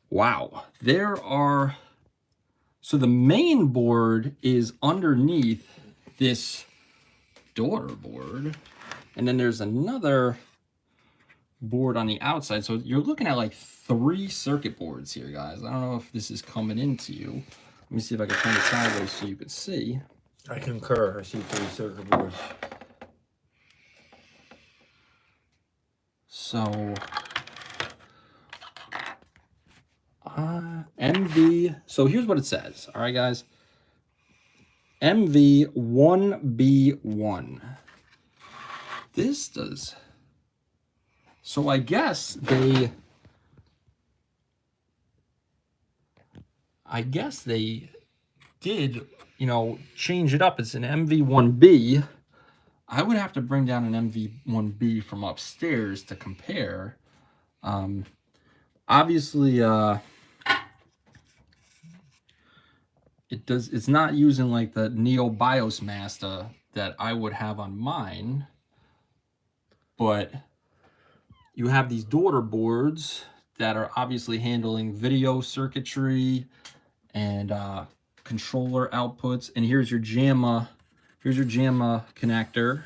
Wow, so the main board is underneath this daughter board, and then there's another board on the outside. So you're looking at like 3 circuit boards here, guys. I don't know if this is coming into you. Let me see if I can turn it sideways so you can see. I concur. I see 3 circuit boards. So MV, so here's what it says. All right, guys. MV1B1. This does. So I guess they did, change it up. It's an MV1B. I would have to bring down an MV1B from upstairs to compare. Obviously, it's not using like the Neo BIOS master that I would have on mine, but you have these daughter boards that are obviously handling video circuitry and controller outputs. And here's your JAMA connector.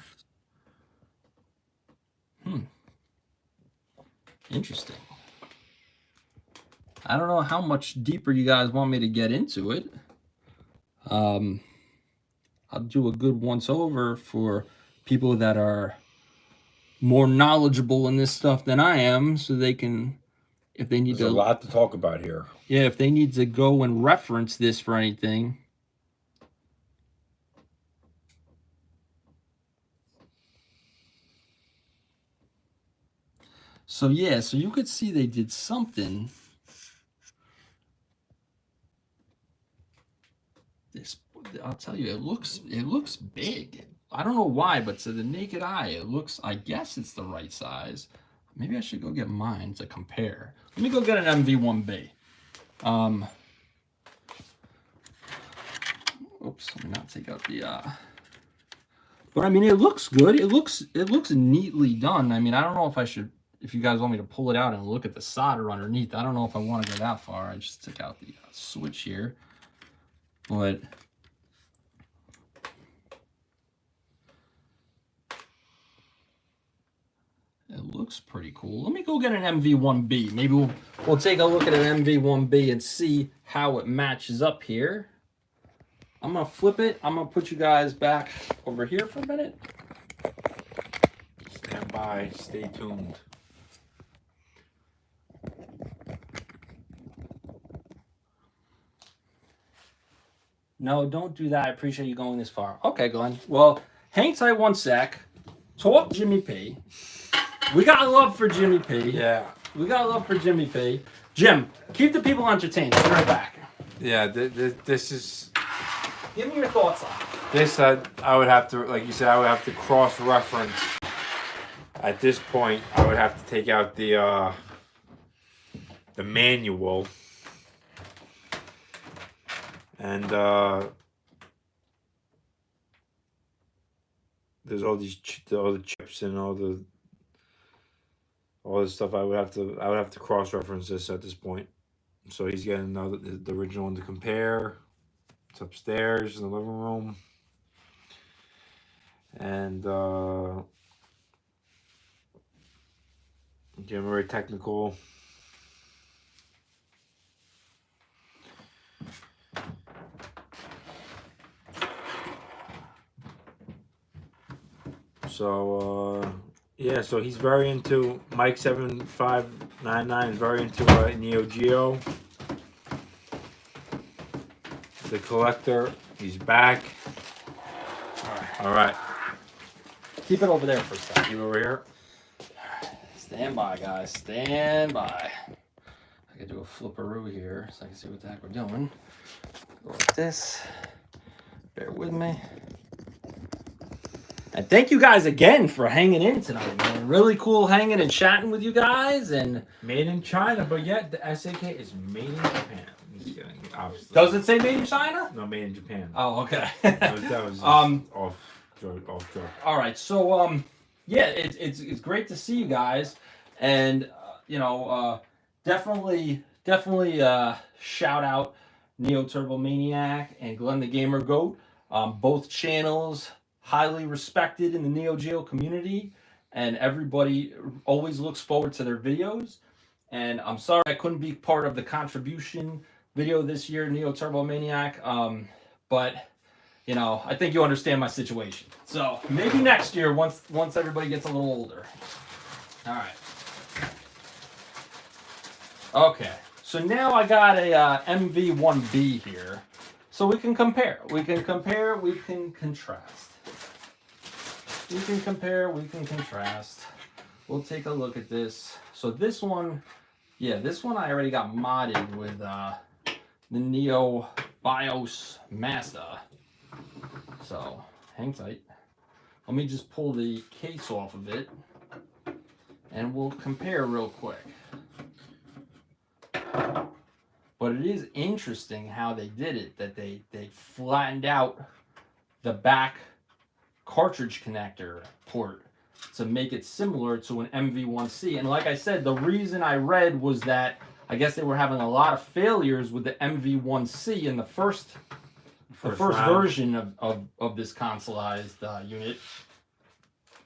Interesting. I don't know how much deeper you guys want me to get into it. I'll do a good once over for people that are more knowledgeable in this stuff than I am, so they can, if they need There's a lot to talk about here. Yeah, if they need to go and reference this for anything. So yeah, so you could see they did something. This, I'll tell you, it looks big. I don't know why, but to the naked eye, it looks, I guess it's the right size. Maybe I should go get mine to compare. Let me go get an MV1B. Oops, let me not take out the but I mean, it looks good. It looks neatly done. I mean, I don't know if you guys want me to pull it out and look at the solder underneath. I don't know if I want to go that far. I just took out the switch here. But it looks pretty cool. Let me go get an MV1B. Maybe we'll take a look at an MV1B and see how it matches up here. I'm going to flip it. I'm going to put you guys back over here for a minute. Stand by. Stay tuned. No, don't do that. I appreciate you going this far. Okay, Glenn. Well, hang tight one sec. Talk Jimmy P. We got love for Jimmy P. Yeah. We got love for Jimmy P. Jim, keep the people entertained. I'll be right back. Yeah, this is... Give me your thoughts on it. This, I would have to, like you said, I would have to cross-reference. At this point, I would have to take out the manual. And there's all the chips and all this stuff. I would have to cross reference this at this point. So he's getting the original one to compare. It's upstairs in the living room, and getting very technical. So yeah, so he's very into Mike 7599 is very into Neo Geo. The collector, he's back. All right. Keep it over there for a second. Keep it over here. Stand by, guys. Stand by. I can do a flipperoo here so I can see what the heck we're doing. Go like this. Bear with me. And thank you guys again for hanging in tonight, man. Really cool hanging and chatting with you guys. And made in China, but yet the SAK is made in Japan. Obviously. Does it say made in China? No, made in Japan. Oh, okay. that was off joke. All right, so yeah, it's great to see you guys, and definitely shout out Neo Turbo Maniac and Glenn the Gamer Goat. Both channels highly respected in the Neo Geo community, and everybody always looks forward to their videos. And I'm sorry I couldn't be part of the contribution video this year, Neo Turbo Maniac, but I think you understand my situation. So maybe next year, once everybody gets a little older. All right. Okay. So now I got a MV1B here, so we can compare. We can compare. We can contrast. We can compare. We can contrast. We'll take a look at this. So this one, yeah, this one I already got modded with the Neo BIOS Master. So hang tight. Let me just pull the case off of it and we'll compare real quick. But it is interesting how they did it, that they flattened out the back cartridge connector port to make it similar to an MV1C. And like I said, the reason I read was that I guess they were having a lot of failures with the MV1C in the first version of this consolized unit.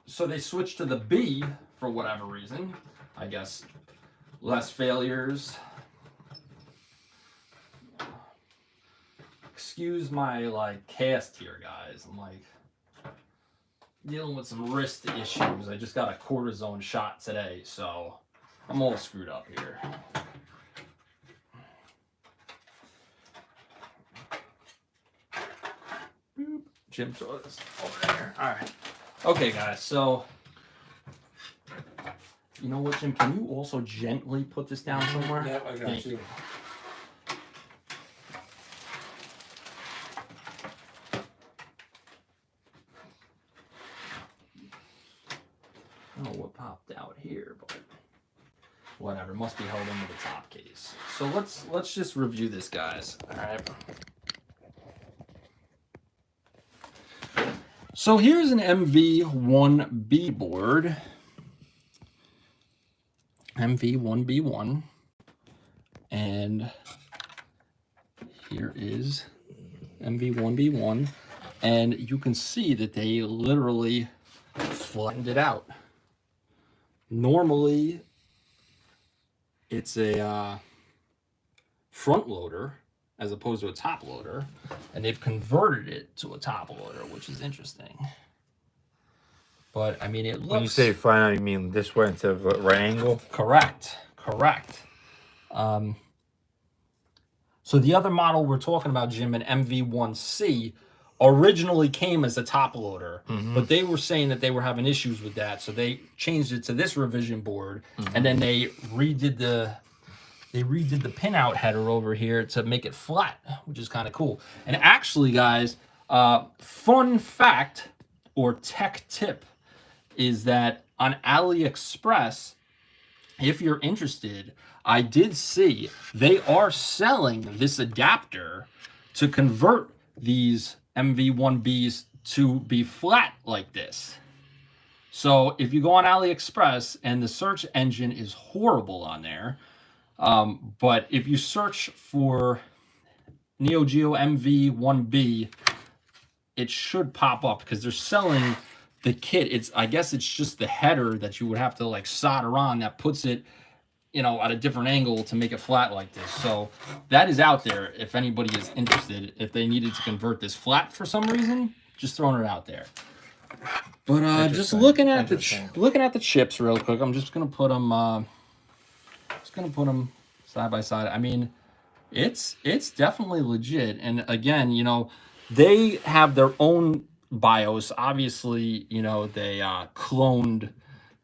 So they switched to the B for whatever reason. I guess less failures. Excuse my cast here, guys. I'm dealing with some wrist issues. I just got a cortisone shot today, so I'm all screwed up here. Boop. Jim, throw this over there. All right. Okay, guys. So, you know what, Jim? Can you also gently put this down somewhere? Yeah, I got Thank you. I don't know what popped out here, but whatever. Must be held into the top case. So let's just review this, guys. All right. So here's an MV1B board. MV1B1. And here is MV1B1. And you can see that they literally flattened it out. Normally, it's a front loader as opposed to a top loader, and they've converted it to a top loader, which is interesting. But I mean, it looks. When you say flat out, you mean this way instead of a right angle? Correct. So the other model we're talking about, Jim, an MV1C, originally came as a top loader, but they were saying that they were having issues with that, so they changed it to this revision board, and then they redid the pinout header over here to make it flat, which is kind of cool. And actually, guys, fun fact or tech tip is that on AliExpress, if you're interested, I did see they are selling this adapter to convert these MV1Bs to be flat like this. So if you go on AliExpress, and the search engine is horrible on there, but if you search for Neo Geo MV1B, it should pop up because they're selling the kit. I guess it's just the header that you would have to like solder on that puts it, you know, at a different angle to make it flat like this. So that is out there if anybody is interested. If they needed to convert this flat for some reason, just throwing it out there. But just looking at the chips real quick, I'm just gonna put them side by side. I mean, it's definitely legit. And again, you know, they have their own BIOS. Obviously, you know, they cloned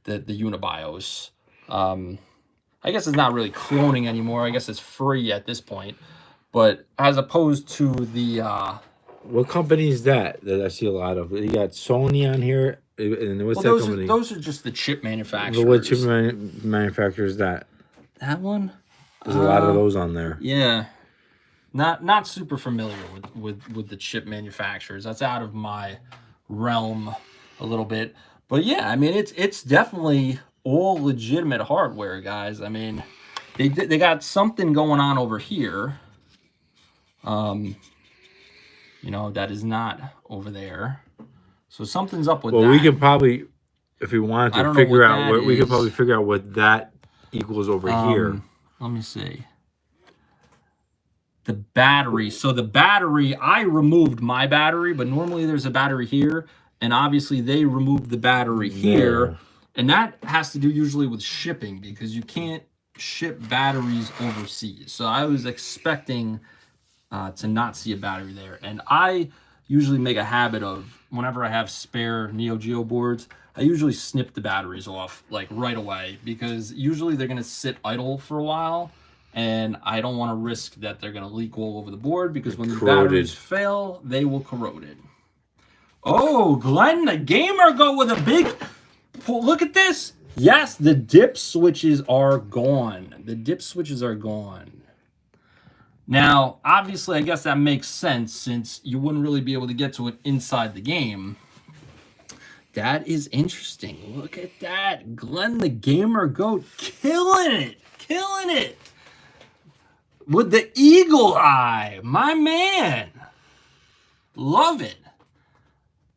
the Unibios. I guess it's not really cloning anymore. I guess it's free at this point. But as opposed to the what company is that I see a lot of? You got Sony on here, and what's that company? Those are just the chip manufacturers. What chip manufacturer is that? That one? There's a lot of those on there. Yeah. Not super familiar with the chip manufacturers. That's out of my realm a little bit. But yeah, I mean, it's definitely all legitimate hardware, guys. I mean, they got something going on over here. You know, that is not over there. So something's up with that. Well, we could probably, if we wanted to figure out what we could probably figure out what that equals over here. Let me see. The battery. So the battery, I removed my battery, but normally there's a battery here, and obviously they removed the battery here. Yeah. And that has to do usually with shipping because you can't ship batteries overseas. So I was expecting to not see a battery there. And I usually make a habit of, whenever I have spare Neo Geo boards, I usually snip the batteries off like right away because usually they're going to sit idle for a while. And I don't want to risk that they're going to leak all over the board because when the batteries fail, they will corrode it. Oh, Glenn, the gamer, go with a big... Look at this. Yes, the dip switches are gone. The dip switches are gone. Now, obviously, I guess that makes sense since you wouldn't really be able to get to it inside the game. That is interesting. Look at that. Glenn, the gamer, goat, killing it. Killing it. With the eagle eye. My man. Love it.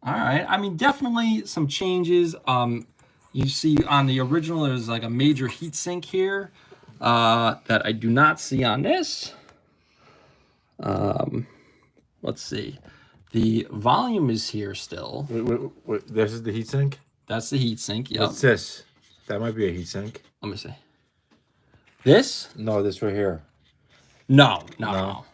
All right. I mean, definitely some changes. You see on the original, there's like a major heatsink here that I do not see on this. Let's see. The volume is here still. Wait, this is the heatsink? That's the heatsink, yep. What's this? That might be a heatsink. Let me see. This? No, this right here. No. Wow.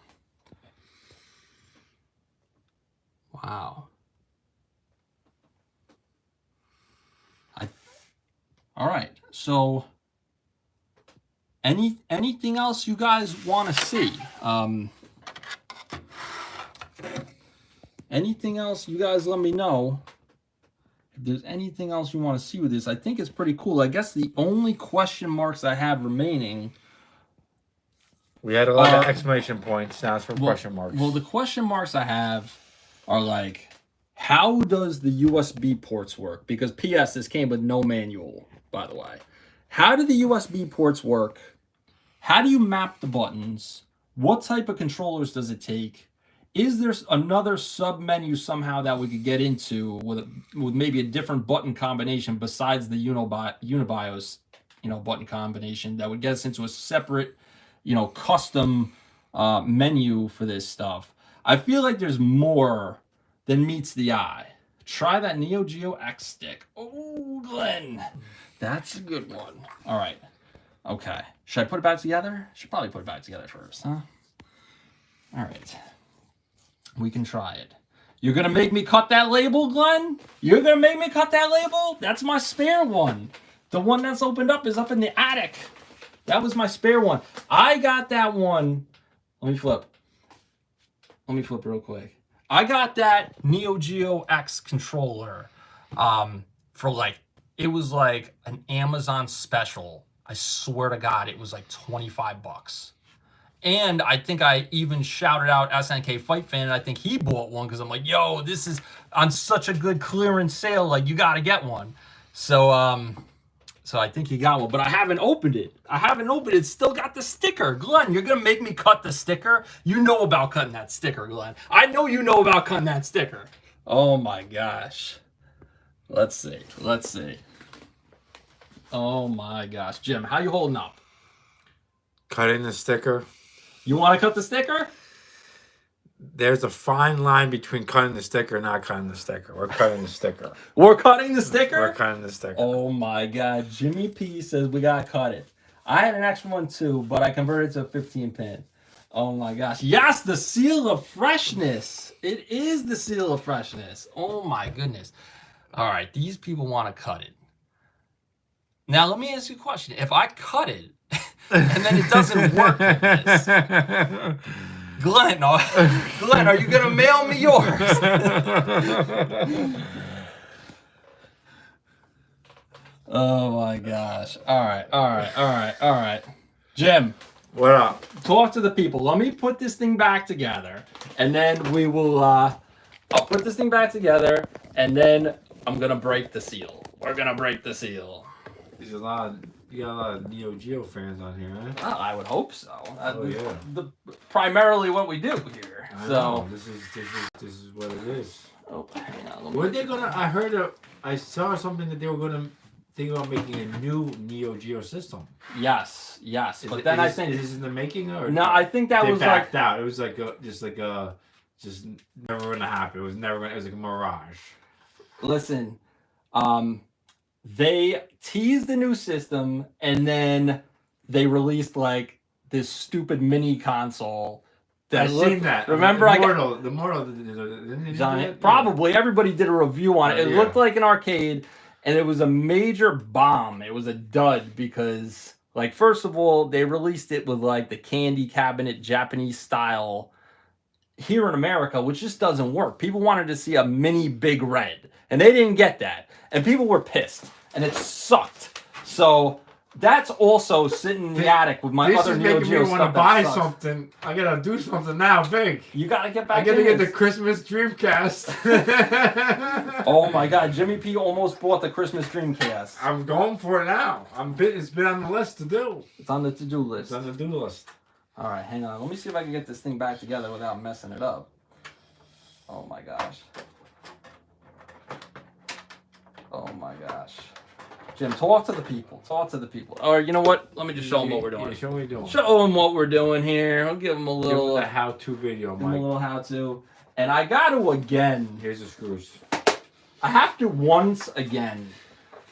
All right. So anything else you guys want to see? Anything else, you guys let me know. If there's anything else you want to see with this, I think it's pretty cool. I guess the only question marks I have remaining... We had a lot of exclamation points. Now it's for question marks. Well, the question marks I have are like, how does the USB ports work? Because P.S., this came with no manual, by the way. How do the USB ports work? How do you map the buttons? What type of controllers does it take? Is there another sub-menu somehow that we could get into with maybe a different button combination besides the Unibios, button combination that would get us into a separate, custom menu for this stuff? I feel like there's more than meets the eye. Try that Neo Geo X stick. Oh, Glenn, that's a good one. All right. Okay. Should I put it back together? Should probably put it back together first, huh? All right. We can try it. You're going to make me cut that label, Glenn? You're going to make me cut that label? That's my spare one. The one that's opened up is up in the attic. That was my spare one. I got that one. Let me flip real quick. I got that Neo Geo X controller for it was like an Amazon special. I swear to God, it was like $25. And I think I even shouted out SNK Fight Fan, and I think he bought one because I'm like, yo, this is on such a good clearance sale. Like, you got to get one. So, so I think he got one, but I haven't opened it. It's still got the sticker. Glenn, you're going to make me cut the sticker? You know about cutting that sticker, Glenn. I know you know about cutting that sticker. Oh, my gosh. Let's see. Oh, my gosh. Jim, how you holding up? Cutting the sticker. You want to cut the sticker? There's a fine line between cutting the sticker and not cutting the sticker. We're cutting the sticker. We're cutting the sticker? We're cutting the sticker. Oh my God. Jimmy P says we got to cut it. I had an extra one too, but I converted it to a 15 pin. Oh my gosh. Yes, the seal of freshness. It is the seal of freshness. Oh my goodness. All right. These people want to cut it. Now, let me ask you a question. If I cut it and then it doesn't work like this, Glenn, are you going to mail me yours? Oh, my gosh. All right. Jim. What up? Talk to the people. Let me put this thing back together, and then we will, I'll put this thing back together, and then I'm going to break the seal. We're going to break the seal. You got a lot of Neo Geo fans on here, eh? Well, I would hope so. Yeah. Primarily what we do here. I know. This is what it is. Oh, hang on. Were they gonna? I saw something that they were gonna think about making a new Neo Geo system. Yes. But then I think is this in the making or no? I think that they was backed out. It was just never gonna happen. It was like a mirage. Listen, they teased the new system, and then they released like this stupid mini console. I've seen that. Remember, the Mortal. Giant. Probably everybody did a review on it. It looked like an arcade, and it was a major bomb. It was a dud because, like, first of all, they released it with like the candy cabinet Japanese style here in America, which just doesn't work. People wanted to see a mini Big Red, and they didn't get that, and people were pissed, and it sucked. So that's also sitting in the attic with my other Neo Geo stuff. This is making me want to buy something. I gotta do something now, big. You gotta get back. I gotta get the Christmas Dreamcast. Oh my God, Jimmy P almost bought the Christmas Dreamcast. I'm going for it now. It's been on the list to do. It's on the to-do list. It's on the to-do list. All right, hang on. Let me see if I can get this thing back together without messing it up. Oh my gosh. Oh my gosh. Jim, talk to the people. Or you know what? Let me just show them what we're doing. Yeah, show them what we're doing. Show them what we're doing here. I'll give them a little how-to video, Mike. A little how-to. And I got to again. Here's the screws. I have to once again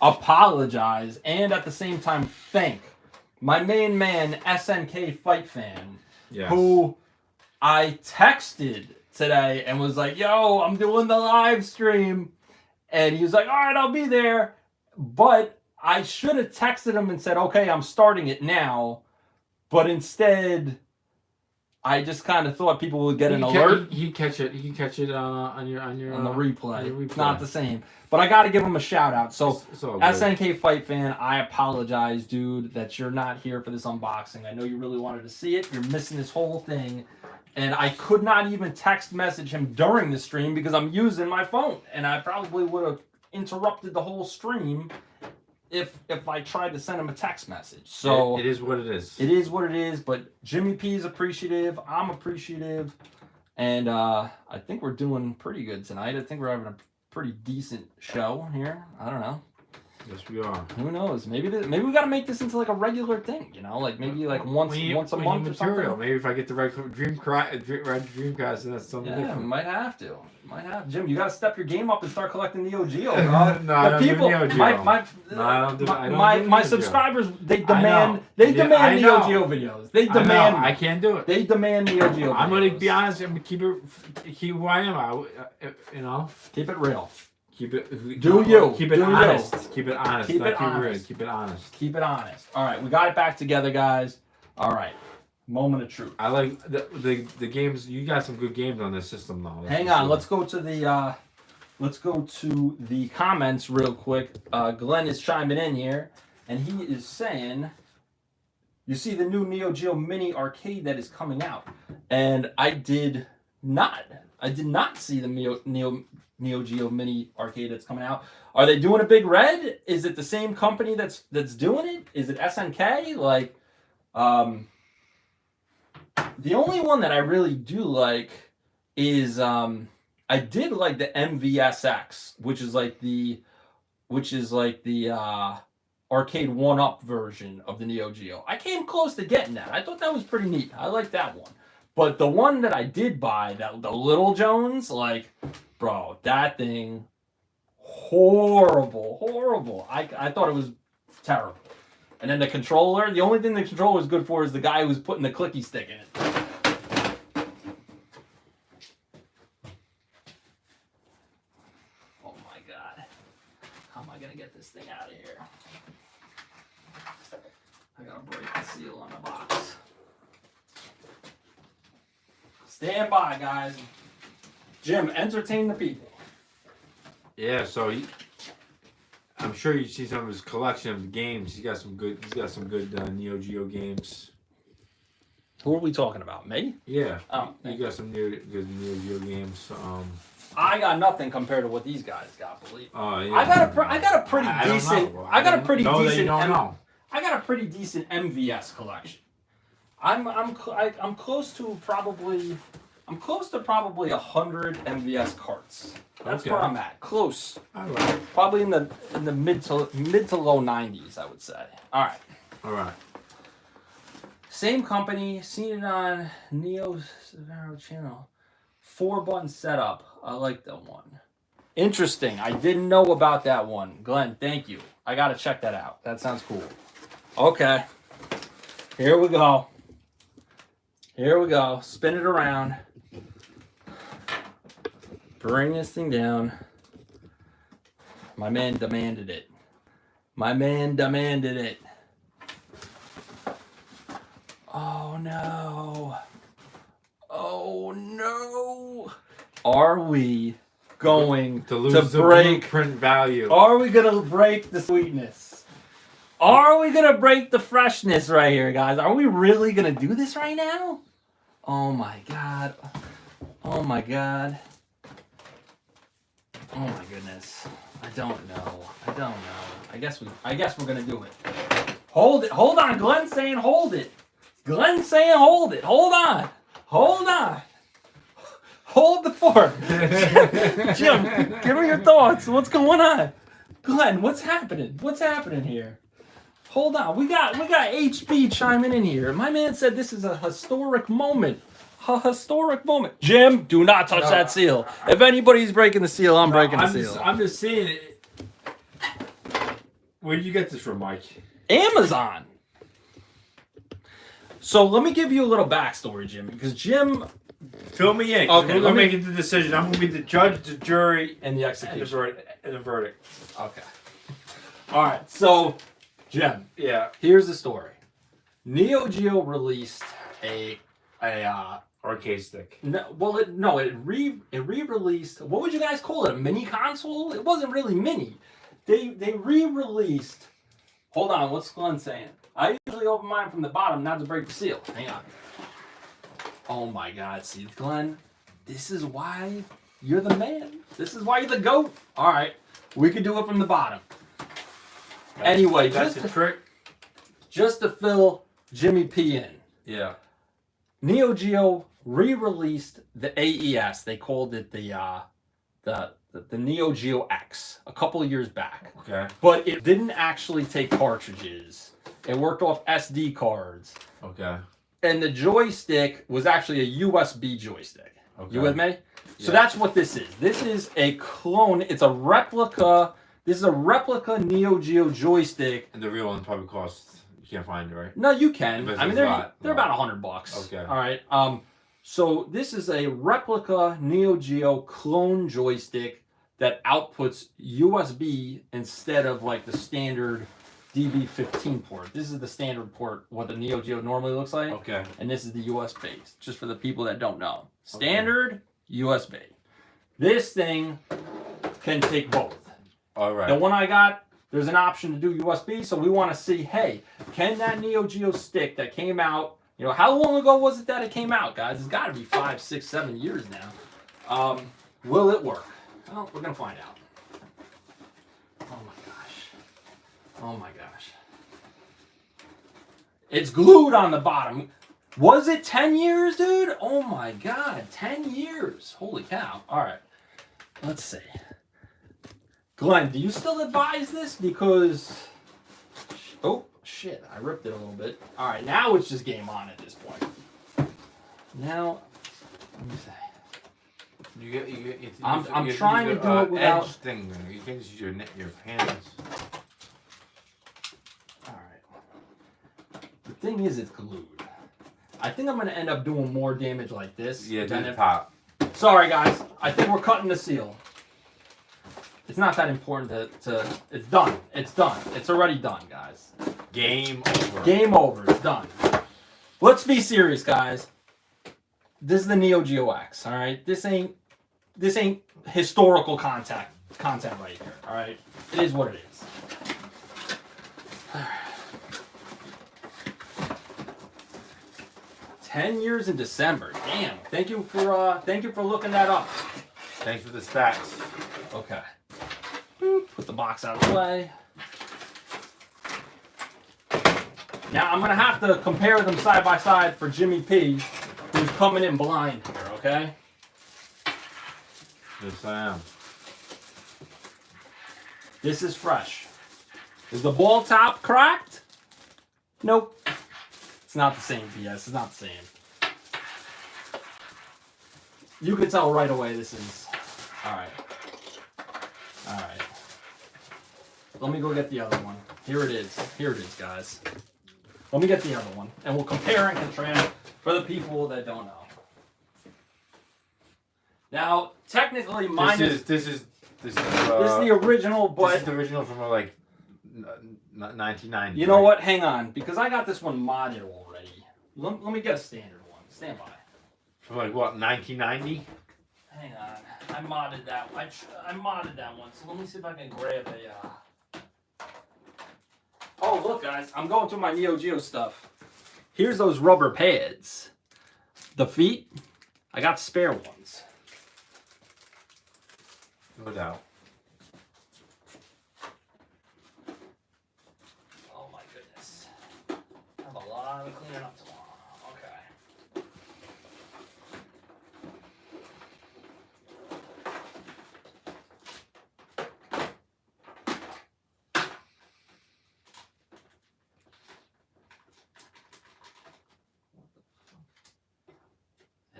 apologize and at the same time thank my main man, SNK Fight Fan, who I texted today and was like, yo, I'm doing the live stream. And he was like, all right, I'll be there. But I should have texted him and said, okay, I'm starting it now. But instead, I just kind of thought people would get an alert. You can catch it on the replay. It's not the same. But I got to give him a shout out. So SNK Fight Fan, I apologize, dude, that you're not here for this unboxing. I know you really wanted to see it. You're missing this whole thing. And I could not even text message him during the stream because I'm using my phone. And I probably would have interrupted the whole stream if I tried to send him a text message. So it is what it is. It is what it is. But Jimmy P is appreciative. I'm appreciative. And I think we're doing pretty good tonight. I think we're having a pretty decent show here. I don't know. Yes, we are. Who knows? Maybe we got to make this into like a regular thing, you know, like maybe like once a month or something. Maybe if I get the red Dreamcast, and that's something different. We might have to. Jim, you got to step your game up and start collecting Neo Geo. No, I don't do Neo Geo. My subscribers, they demand Neo Geo videos. They demand. I can't do it. They demand Neo Geo videos. I'm gonna be honest. I'm gonna keep who I am. Keep it real. Keep it honest. Keep it honest. Keep it honest. All right, we got it back together, guys. All right, moment of truth. I like the games. You got some good games on this system, though. Hang on, let's go to the comments real quick. Glenn is chiming in here, and he is saying, you see the new Neo Geo Mini arcade that is coming out, and I did not see the Neo Geo Mini arcade that's coming out. Are they doing a big red? Is it the same company that's doing it? Is it SNK? Like, the only one that I really do like is I did like the MVSX, which is like the arcade 1-up version of the Neo Geo. I came close to getting that. I thought that was pretty neat. I like that one. But the one that I did buy, the Little Jones, like, bro, that thing, horrible. I thought it was terrible. And then the controller, the only thing the controller is good for is the guy who's putting the clicky stick in it. Oh my God. How am I going to get this thing out of here? I got to break the seal on the box. Stand by, guys. Jim, entertain the people. Yeah, so I'm sure you see some of his collection of games. He's got some good Neo Geo games. Who are we talking about? Me? Yeah. Oh, you got some good Neo Geo games. I got nothing compared to what these guys got. Believe me. Oh yeah. I got a pretty decent. I got a pretty decent. I I got a pretty decent MVS collection. I'm close to probably 100 MVS carts. That's where I'm at. Close. All right. Probably in the mid to low 90s, I would say. All right. Same company, seen it on Neo's channel. 4-button setup. I like that one. Interesting. I didn't know about that one. Glenn, thank you. I gotta check that out. That sounds cool. Okay. Here we go. Spin it around. Bring this thing down. My man demanded it. Oh no. Are we going to lose to the break blueprint value? Are we going to break the sweetness? Are we going to break the freshness right here, guys? Are we really going to do this right now? Oh my god. Oh my goodness. I don't know. I guess we're going to do it. Hold on. Glenn's saying hold it. Hold on. Hold the fort. Jim, give me your thoughts. What's going on? Glenn, what's happening here? Hold on. We got HB chiming in here. My man said this is a historic moment. Jim, do not touch that seal. If anybody's breaking the seal, I'm breaking the seal. I'm just saying it. Where did you get this from, Mike? Amazon. So let me give you a little backstory, Jim, because Jim... Fill me in. Okay, we're going to make the decision. I'm going to be the judge, the jury, and the execution. And the verdict. Okay. All right. So, Jim. Yeah. Here's the story. Neo Geo released a arcade stick. It re-released. What would you guys call it? A mini console? It wasn't really mini. They re-released. Hold on. What's Glenn saying? I usually open mine from the bottom, not to break the seal. Hang on. Oh my God, see, Glenn, this is why you're the man. This is why you're the GOAT. All right, we could do it from the bottom. Anyway, that's the trick. Just to fill Jimmy P in. Yeah. Neo Geo re-released the AES. They called it the Neo Geo X a couple of years back. Okay. But it didn't actually take cartridges. It worked off SD cards. Okay. And the joystick was actually a USB joystick. Okay. You with me? So that's what this is. This is a clone. It's a replica. This is a replica Neo Geo joystick. And the real one probably costs. You can't find it, right? No, you can. I mean, they're about $100. Okay. All right. So this is a replica Neo Geo clone joystick that outputs USB instead of like the standard DB15 port. This is the standard port, what the Neo Geo normally looks like. Okay. And this is the USB, just for the people that don't know. Standard USB. This thing can take both. All right. The one I got there's an option to do USB. So we want to see, hey, can that Neo Geo stick that came out, you know, how long ago was it that it came out, guys? It's got to be 5, 6, 7 years now. Will it work? Well, we're going to find out. Oh my gosh. Oh my gosh. It's glued on the bottom. Was it 10 years, dude? Oh my God, 10 years. Holy cow. All right, let's see. Glenn, do you still advise this? Because, oh shit, I ripped it a little bit. All right, now it's just game on at this point. Now, let me say. I'm trying to do it without edge thing. You can just use your hands. All right. The thing is, it's glued. I think I'm going to end up doing more damage like this. Yeah, than do pop. Sorry, guys. I think we're cutting the seal. It's not that important to... It's done. It's done. It's already done, guys. Game over. Game over. It's done. Let's be serious, guys. This is the Neo Geo X, all right? This ain't historical content right here, all right? It is what it is. All right. 10 years in December. Damn. Thank you for looking that up. Thanks for the stats. Okay. Boop. Put the box out of the way. Now I'm gonna have to compare them side by side for Jimmy P, who's coming in blind here, okay? Yes, I am. This is fresh. Is the ball top cracked? Nope. It's not the same, BS. It's not the same. You can tell right away this is... Alright. Alright. Let me go get the other one. Here it is. Here it is, guys. Let me get the other one. And we'll compare and contrast for the people that don't know. Now, technically, mine This is the original, but... This is the original from like 1990. You know what? Hang on, because I got this one modded already. Let me get a standard one. Stand by. From like what, 1990? Hang on. I modded that. I modded that one. So let me see if I can grab a. Oh, look, guys! I'm going through my Neo Geo stuff. Here's those rubber pads. The feet. I got spare ones. No doubt. A lot of cleaning up tomorrow. Okay.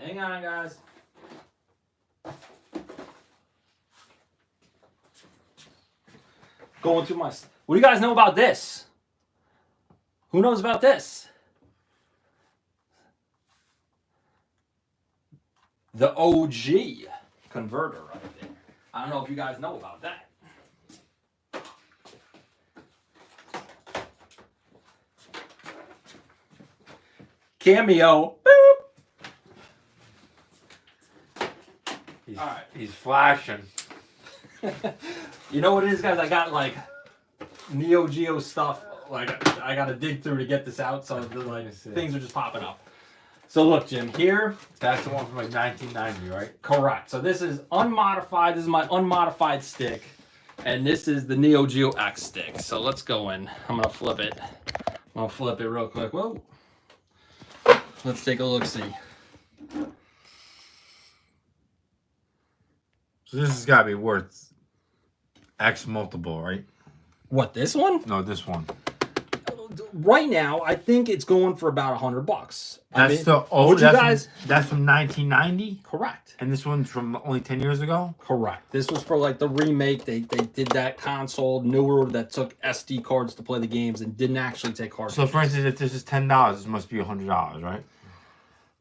Hang on, guys. Going through my... What do you guys know about this? Who knows about this? The OG converter right there. I don't know if you guys know about that. Cameo. Boop. He's flashing. You know what it is, guys? I got like Neo Geo stuff. Like I gotta dig through to get this out, so like things are just popping up. So look, Jim, here. That's the one from like 1990, right? Correct. So this is unmodified. This is my unmodified stick, and this is the Neo Geo X stick. So let's go in. I'm gonna flip it. I'm gonna flip it real quick. Whoa. Let's take a look. See. So this has got to be worth X multiple, right? What, this one? No, this one. Right now, I think it's going for about $100. That's the old. Would you guys? That's from 1990. Correct. And this one's from only 10 years ago. Correct. This was for like the remake. They did that console newer that took SD cards to play the games and didn't actually take cards. So, for instance, if this is $10, this must be $100, right?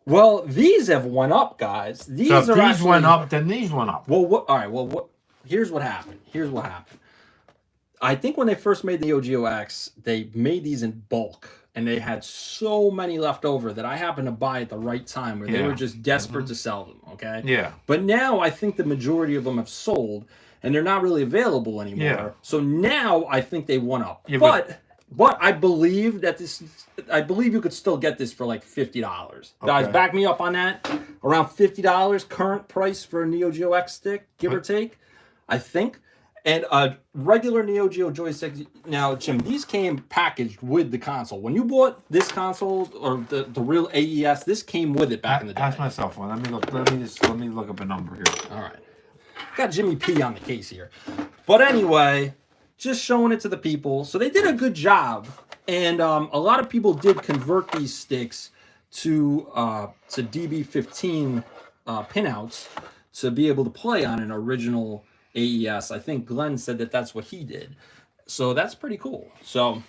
Well, these have went up, guys. These so if are these actually, went up, then these went up. Well, what? All right. Well, what? Here's what happened. I think when they first made the Neo Geo X, they made these in bulk, and they had so many left over that I happened to buy at the right time, where they were just desperate to sell them. Okay. Yeah. But now I think the majority of them have sold and they're not really available anymore. Yeah. So now I think they went up. Yeah, but I believe that you could still get this for like $50. Guys, Okay. back me up on that. Around $50 current price for a Neo Geo X stick, give or take, I think. And a regular Neo Geo joystick. Now, Jim, these came packaged with the console. When you bought this console or the real AES, this came with it back in the day. Pass my cell phone. Let me look up a number here. All right. Got Jimmy P on the case here. But anyway, just showing it to the people. So they did a good job. And a lot of people did convert these sticks to DB15 pinouts to be able to play on an original AES. I think Glenn said that that's what he did. So that's pretty cool. So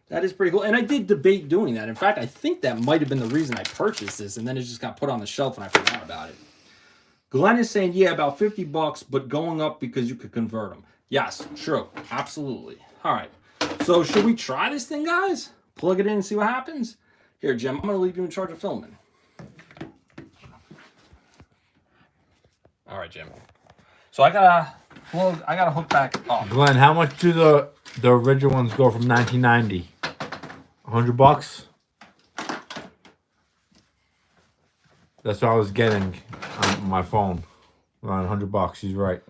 that is pretty cool. And I did debate doing that. In fact, I think that might have been the reason I purchased this, and then it just got put on the shelf and I forgot about it. Glenn is saying, yeah, about $50, but going up because you could convert them. Yes, true. Absolutely. All right. So should we try this thing, guys? Plug it in and see what happens? Here, Jim, I'm going to leave you in charge of filming. All right, Jim. So I gotta hook back up. Glenn, how much do the original ones go from 1990? $100? That's what I was getting on my phone. Around $100. He's right.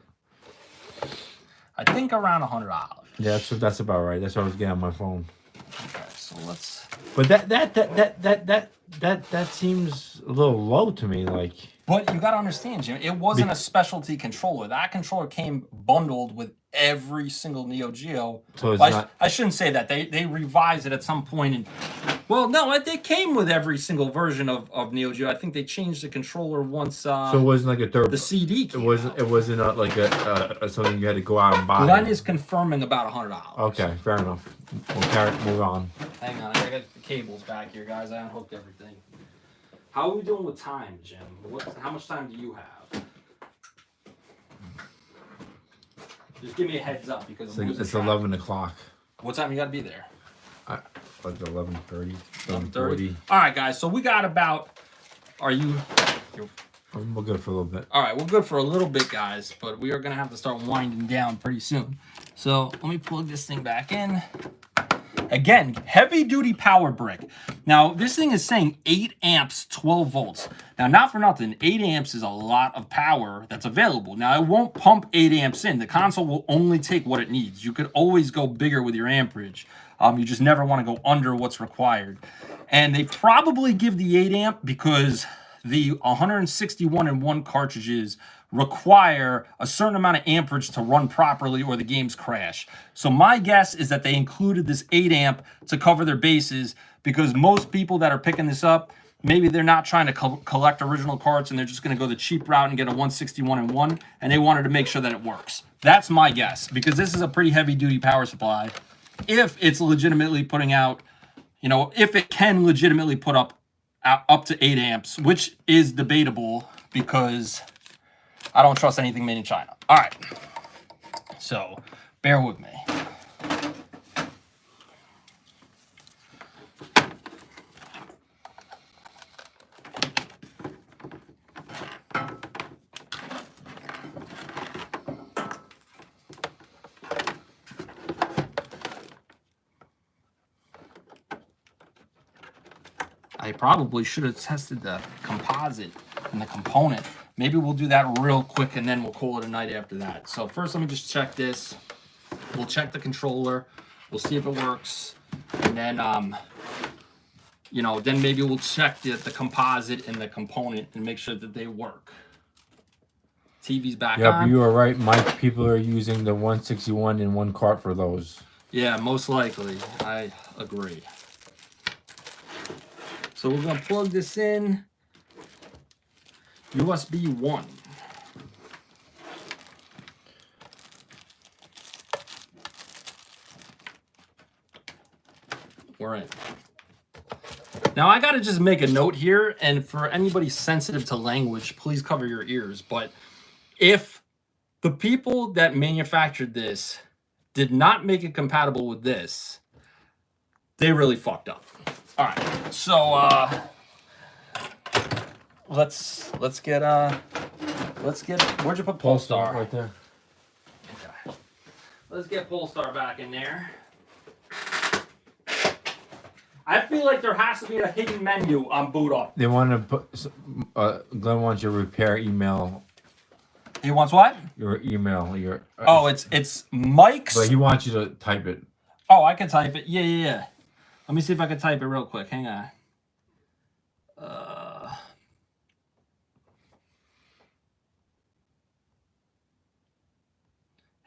I think around $100. Yeah, that's about right. That's what I was getting on my phone. Okay, so let's. But that seems a little low to me. Like. But you got to understand, Jim, it wasn't a specialty controller. That controller came bundled with every single Neo Geo. So it's I shouldn't say that. They revised it at some point. And, well, no, they came with every single version of Neo Geo. I think they changed the controller once. So it wasn't like a third. The CD came It wasn't like a something you had to go out and buy. Glenn is confirming about $100. Okay, fair enough. Move on. Hang on, I got the cables back here, guys. I unhooked everything. How are we doing with time, Jim? How much time do you have? Just give me a heads up because It's 11 o'clock. What time you got to be there? Like 11:30. 11:30. All right, guys. So we got about. We're good for a little bit. All right, we're good for a little bit, guys, but we are gonna have to start winding down pretty soon. So let me plug this thing back in. Again, heavy duty power brick. Now, this thing is saying 8 amps, 12 volts. Now, not for nothing, 8 amps is a lot of power that's available. Now, it won't pump 8 amps in. The console will only take what it needs. You could always go bigger with your amperage. You just never want to go under what's required. And they probably give the 8 amp because the 161-in-1 cartridges require a certain amount of amperage to run properly or the games crash. So my guess is that they included this 8 amp to cover their bases because most people that are picking this up, maybe they're not trying to collect original carts and they're just going to go the cheap route and get a 161-in-1 and they wanted to make sure that it works. That's my guess because this is a pretty heavy duty power supply. If it's legitimately putting out, if it can legitimately put up to 8 amps, which is debatable because I don't trust anything made in China. All right. So, bear with me. I probably should have tested the composite and the component. Maybe we'll do that real quick and then we'll call it a night after that. So first, let me just check this. We'll check the controller. We'll see if it works. And then, then maybe we'll check the composite and the component and make sure that they work. TV's back on. Yeah, but you are right, Mike. People are using the 161-in-1 cart for those. Yeah, most likely. I agree. So we're going to plug this in. USB 1. We're in. Now I got to just make a note here, and for anybody sensitive to language, please cover your ears. But if the people that manufactured this did not make it compatible with this, they really fucked up. All right, so let's get where'd you put Polestar? Right there. Let's get Polestar back in there. I feel like there has to be a hidden menu on boot up. They want to put. Glenn wants your repair email. He wants what? Your email. Your. Oh, it's Mike's. But he wants you to type it. Oh, I can type it. Yeah. Let me see if I can type it real quick. Hang on.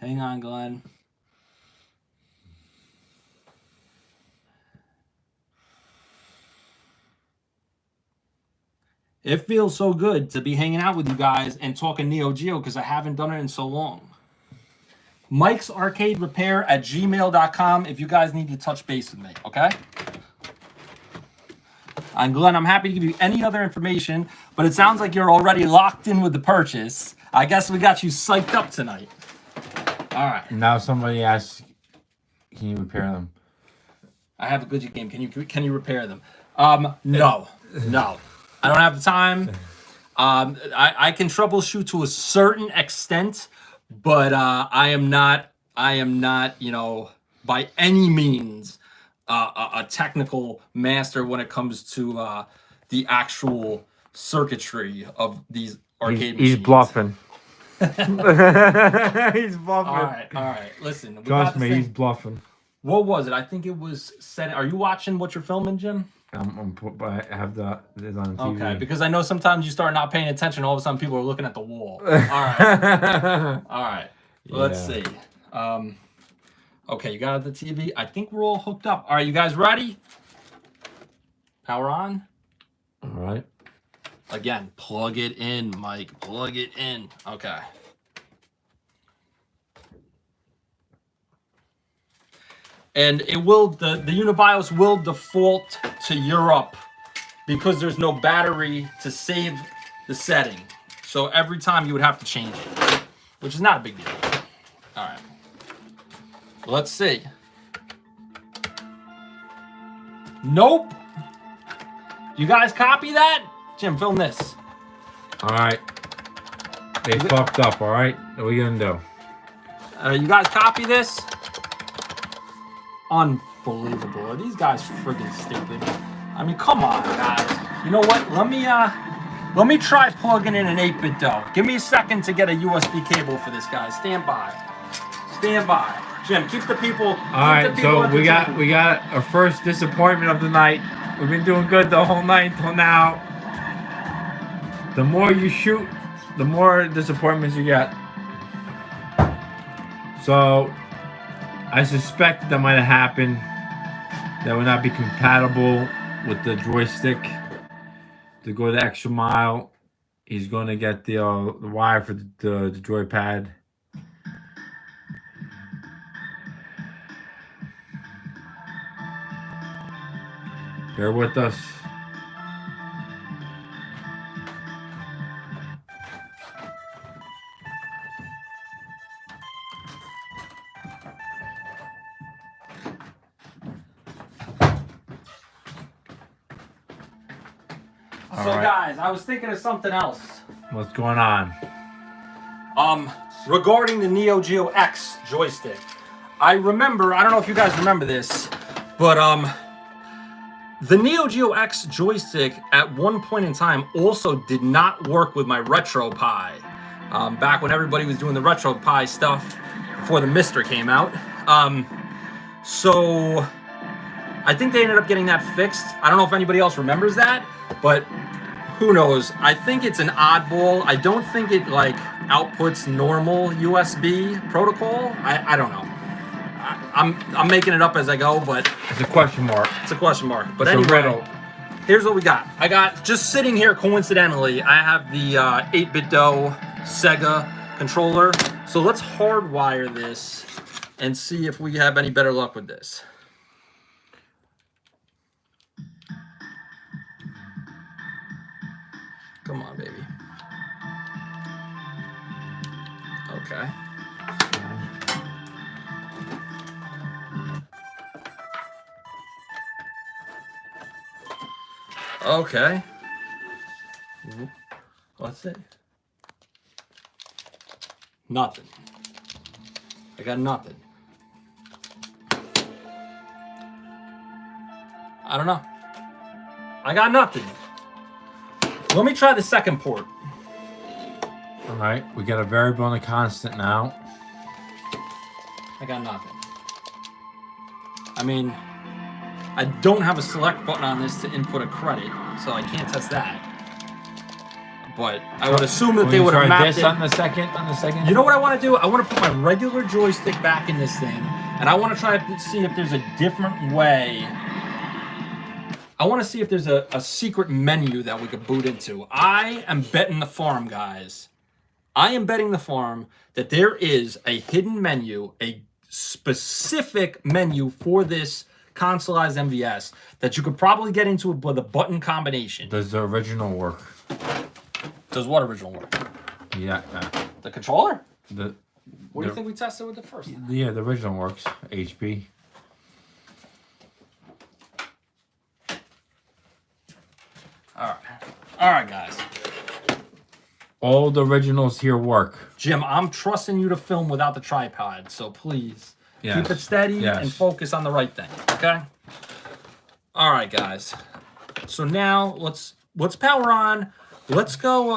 Hang on, Glenn. It feels so good to be hanging out with you guys and talking Neo Geo because I haven't done it in so long. Mike's Arcade Repair at gmail.com if you guys need to touch base with me, okay? And Glenn, I'm happy to give you any other information, but it sounds like you're already locked in with the purchase. I guess we got you psyched up tonight. All right. Now somebody asks, can you repair them? I have a Goodget game. Can you repair them? No. I don't have the time. I can troubleshoot to a certain extent, but I am not, you know, by any means a technical master when it comes to the actual circuitry of these arcade machines. He's bluffing. He's bluffing. All right. Listen. Trust me, he's bluffing. What was it? I think it was set. Are you watching what you're filming, Jim? I have it on TV. Okay, because I know sometimes you start not paying attention. All of a sudden, people are looking at the wall. All right. All right. Let's see. Okay, you got the TV. I think we're all hooked up. All right, you guys ready? Power on. All right. Again, plug it in, Mike. Plug it in. Okay. And it will, the Unibios will default to Europe because there's no battery to save the setting. So every time you would have to change it, which is not a big deal. All right. Let's see. Nope. You guys copy that? Jim, film this. All right. They fucked up, all right? What are we going to do? You guys copy this? Unbelievable. Are these guys friggin' stupid? I mean, come on, guys. You know what? Let me try plugging in an 8-bit dough. Give me a second to get a USB cable for this, guys. Stand by. Stand by. Jim, keep the people. All right, so we got our first disappointment of the night. We've been doing good the whole night until now. The more you shoot, the more disappointments you get. So I suspect that might have happened. That would not be compatible with the joystick to go the extra mile. He's going to get the wire for the joypad. Bear with us. So guys, I was thinking of something else. What's going on? Regarding the Neo Geo X joystick. I don't know if you guys remember this, but the Neo Geo X joystick at one point in time also did not work with my RetroPie. Back when everybody was doing the RetroPie stuff before the Mister came out. So I think they ended up getting that fixed. I don't know if anybody else remembers that, but who knows? I think it's an oddball. I don't think it like outputs normal USB protocol. I don't know. I'm making it up as I go, but it's a question mark. It's a question mark. But it's anyway, here's what we got. I got, just sitting here coincidentally, I have the 8BitDo Sega controller. So let's hardwire this and see if we have any better luck with this. Come on, baby. Okay. Okay. Let's see. Nothing. I got nothing. I don't know. I got nothing. Let me try the second port. All right, we got a variable and a constant now. I got nothing. I mean, I don't have a select button on this to input a credit, so I can't test that. But I would assume that they would have mapped this it. on the second. You know what I want to do? I want to put my regular joystick back in this thing, and I want to try to see if there's a different way. I want to see if there's a secret menu that we could boot into. I am betting the farm, guys. I am betting the farm that there is a hidden menu, a specific menu for this consolized MVS that you could probably get into with a button combination. Does the original work? Does what original work? Yeah. The controller? The What do you think we tested with the first? Yeah, the original works. HP. All right, guys. All the originals here work. Jim, I'm trusting you to film without the tripod, so please keep it steady and focus on the right thing. Okay. All right, guys. So now let's power on. Let's go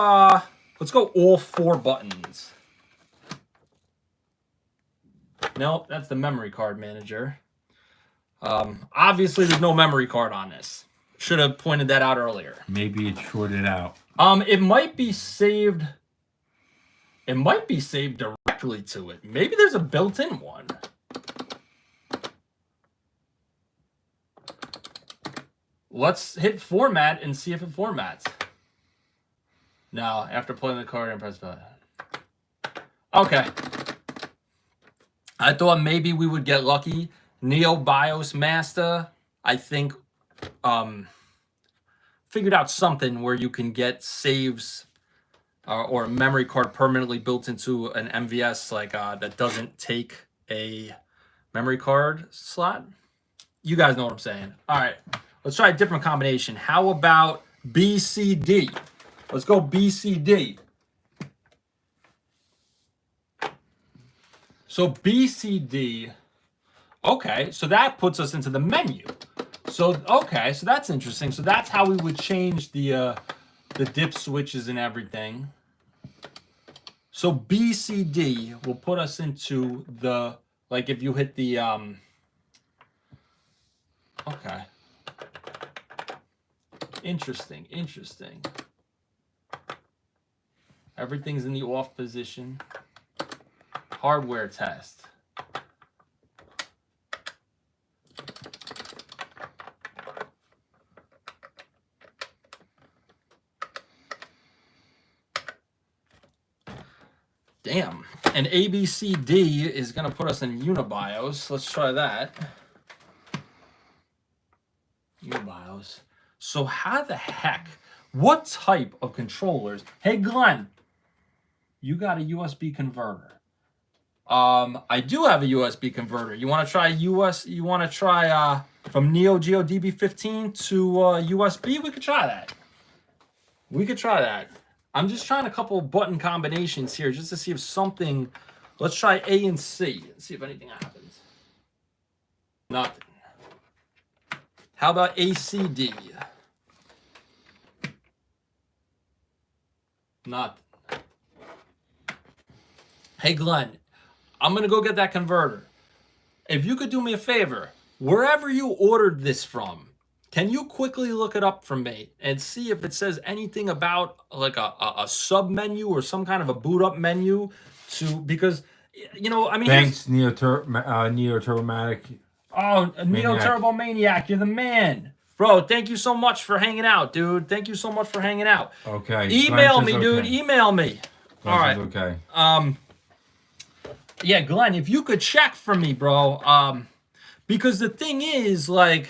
all 4 buttons. Nope, that's the memory card manager. Obviously there's no memory card on this. Should have pointed that out earlier. Maybe it's shorted out. It might be saved. It might be saved directly to it. Maybe there's a built-in one. Let's hit format and see if it formats. Now, after playing the card and press button. Okay. I thought maybe we would get lucky. Neo BIOS Master, I think, figured out something where you can get saves or a memory card permanently built into an MVS like that doesn't take a memory card slot. You guys know what I'm saying. All right, let's try a different combination. How about BCD? Let's go BCD. So BCD, okay, so that puts us into the menu. So, okay, so that's interesting. So that's how we would change the dip switches and everything. So BCD will put us into the, like if you hit the, okay. Interesting. Everything's in the off position. Hardware test. Damn. And ABCD is going to put us in Unibios. Let's try that. Unibios. So how the heck? What type of controllers? Hey, Glenn, you got a USB converter. I do have a USB converter. You want to try You want to try from Neogeo DB15 to USB? We could try that. I'm just trying a couple button combinations here just to see if something. Let's try A and C. Let's see if anything happens. Nothing. How about ACD? Nothing. Hey, Glenn, I'm going to go get that converter. If you could do me a favor, wherever you ordered this from, can you quickly look it up for me and see if it says anything about like a sub menu or some kind of a boot up menu because, you know, I mean. Thanks, Neo Turbomatic. Oh, Neo Turbo Maniac, you're the man. Bro, thank you so much for hanging out, dude. Thank you so much for hanging out. Okay. Email me, dude. Email me. All right. Okay. Yeah, Glenn, if you could check for me, bro. Because the thing is, like,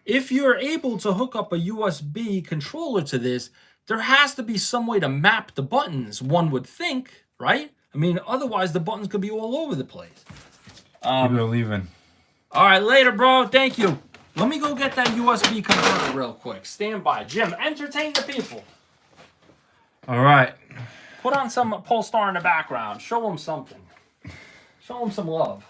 if you're able to hook up a USB controller to this, there has to be some way to map the buttons, one would think, right? I mean, otherwise the buttons could be all over the place. People are leaving. All right, later, bro. Thank you. Let me go get that USB converter real quick. Stand by. Jim, entertain the people. All right. Put on some Polestar in the background. Show them something. Show them some love.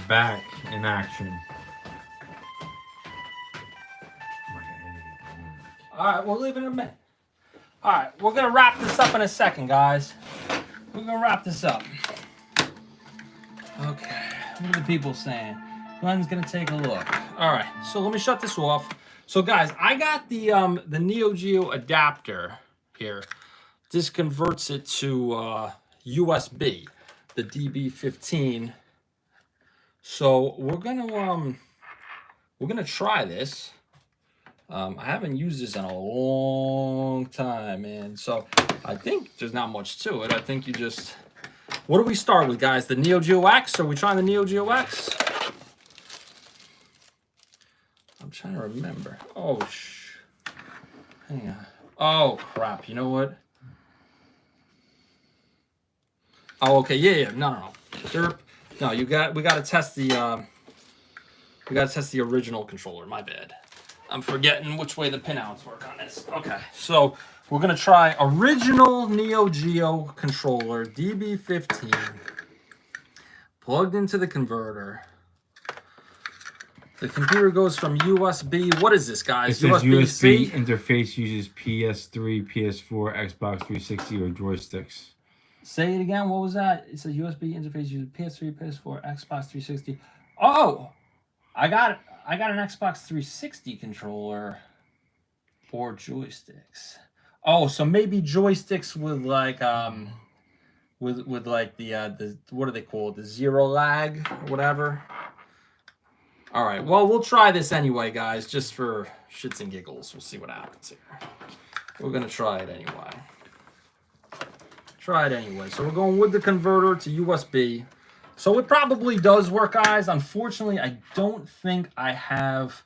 back in action. All right, we'll leave it in a minute. All right, we're gonna wrap this up in a second, guys. We're gonna wrap this up. Okay, what are the people saying? Glenn's gonna take a look. All right, so let me shut this off. So guys, I got the Neogeo adapter here. This converts it to USB, the DB15. So we're gonna try this. I haven't used this in a long time, man. So I think there's not much to it. I think you just, what do we start with, guys? The Neo Geo X? Are we trying the Neo Geo X? I'm trying to remember. Oh, hang on. Oh, crap. You know what? Oh, okay. Yeah. No. Derp. No, we got to test the, original controller. My bad. I'm forgetting which way the pinouts work on this. Okay, so we're gonna try original Neo Geo controller, DB15, plugged into the converter. The computer goes from USB. What is this, guys? It says USB interface uses PS3, PS4, Xbox 360, or joysticks. Say it again. What was that? It says USB interface uses PS3, PS4, Xbox 360. Oh, I got it. I got an Xbox 360 controller or joysticks. Oh, so maybe joysticks with like with like the what are they called? The zero lag or whatever. All right. Well, we'll try this anyway, guys, just for shits and giggles. We'll see what happens here. We're gonna try it anyway. So we're going with the converter to USB. So it probably does work, guys. Unfortunately, I don't think I have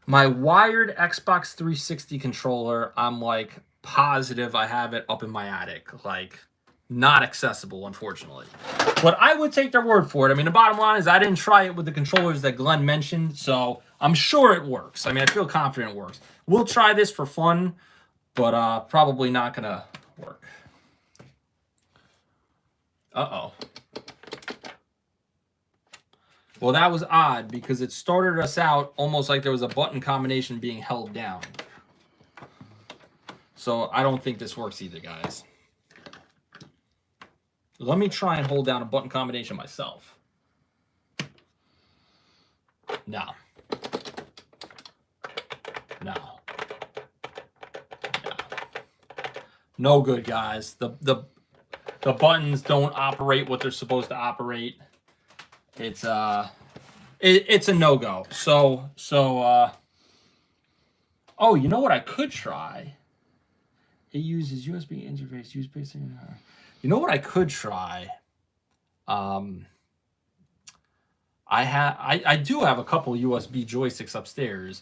my wired Xbox 360 controller. I'm like positive I have it up in my attic, like not accessible, unfortunately. But I would take their word for it. I mean, the bottom line is I didn't try it with the controllers that Glenn mentioned, so I'm sure it works. I mean, I feel confident it works. We'll try this for fun, but probably not gonna work. Uh-oh. Well, that was odd because it started us out almost like there was a button combination being held down. So I don't think this works either, guys. Let me try and hold down a button combination myself. No. No good, guys. The buttons don't operate what they're supposed to operate. It's a no-go. So oh, you know what I could try? It uses USB interface, you know what I could try? I do have a couple USB joysticks upstairs,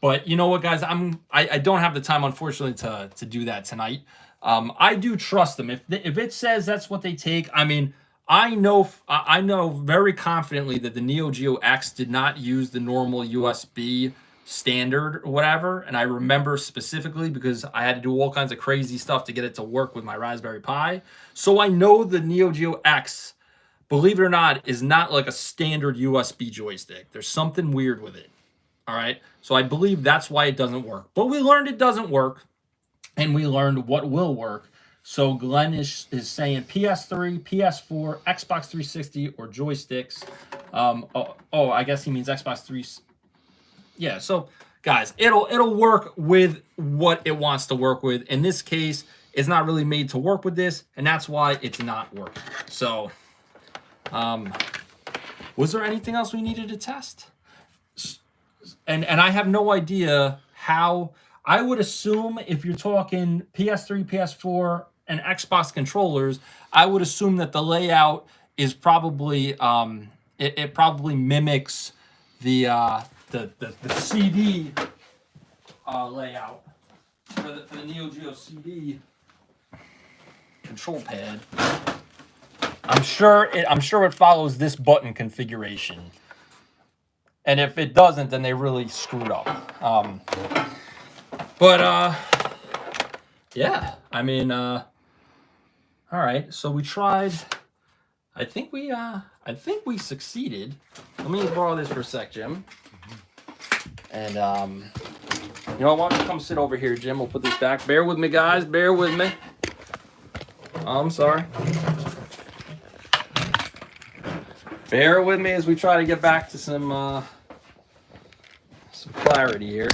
but you know what, guys? I don't have the time, unfortunately, to do that tonight. I do trust them. If it says that's what they take, I mean, I know very confidently that the Neo Geo X did not use the normal USB standard or whatever, and I remember specifically because I had to do all kinds of crazy stuff to get it to work with my Raspberry Pi. So I know the Neo Geo X, believe it or not, is not like a standard USB joystick. There's something weird with it. All right, so I believe that's why it doesn't work. But we learned it doesn't work, and we learned what will work. So Glenn is saying PS3, PS4, Xbox 360, or joysticks. I guess he means Xbox 3. Yeah, so guys, it'll work with what it wants to work with. In this case, it's not really made to work with this, and that's why it's not working. So, was there anything else we needed to test? And I have no idea how. I would assume if you're talking PS3, PS4, and Xbox controllers, I would assume that the layout is probably it probably mimics the CD layout for the Neo Geo CD control pad. I'm sure it follows this button configuration, and if it doesn't, then they really screwed up. Yeah, I mean, all right. So we tried. I think we I think we succeeded. Let me borrow this for a sec, Jim. And you know, why don't you come sit over here, Jim? We'll put this back. Bear with me, guys. Bear with me. Oh, I'm sorry. Bear with me as we try to get back to some clarity here.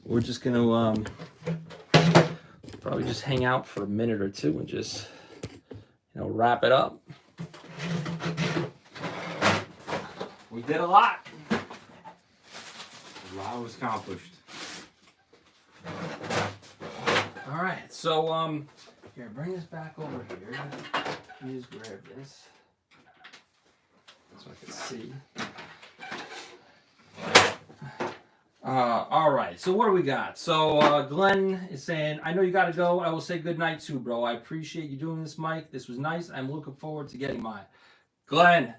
We're just gonna probably just hang out for a minute or two and just, you know, wrap it up. We did a lot. A lot was accomplished. All right, so here, bring this back over here. Let me just grab this so I can see. All right, so what do we got? So Glenn is saying, I know you got to go. I will say good night too, bro. I appreciate you doing this, Mike. This was nice. I'm looking forward to getting mine. Glenn,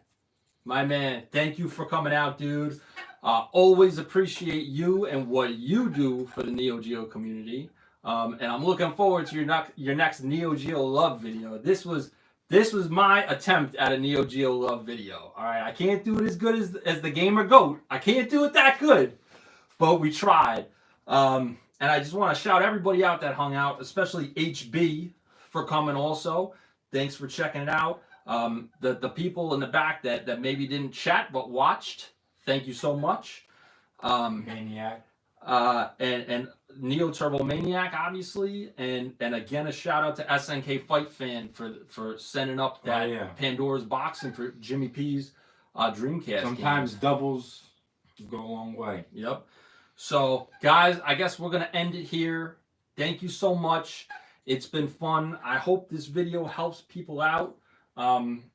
my man, thank you for coming out, dude. Always appreciate you and what you do for the Neo Geo community. And I'm looking forward to your next Neo Geo love video. This was my attempt at a Neo Geo love video. All right, I can't do it as good as the Gamer Goat. I can't do it that good, but we tried. And I just want to shout everybody out that hung out, especially HB for coming also. Thanks for checking it out. The people in the back that maybe didn't chat but watched, thank you so much. Maniac. And Neo Turbo Maniac, obviously, and again a shout out to SNK Fight Fan for sending up that Pandora's box and for Jimmy P's Dreamcast. Sometimes games. doubles go a long way. Yep. So guys, I guess we're gonna end it here. Thank you so much. It's been fun. I hope this video helps people out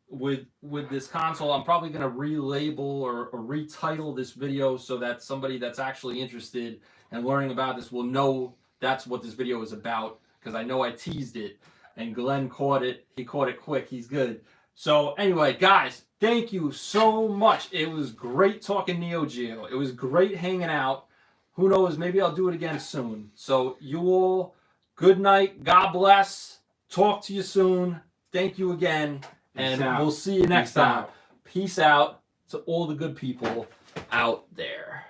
with this console. I'm probably gonna relabel or retitle this video so that somebody that's actually interested in learning about this will know that's what this video is about, because I know I teased it and Glenn caught it. He caught it quick. He's good. So anyway, guys, thank you so much. It was great talking Neo Geo. It was great hanging out. Who knows, maybe I'll do it again soon. So you all, good night. God bless. Talk to you soon. Thank you again. And we'll see you next time. Peace out to all the good people out there.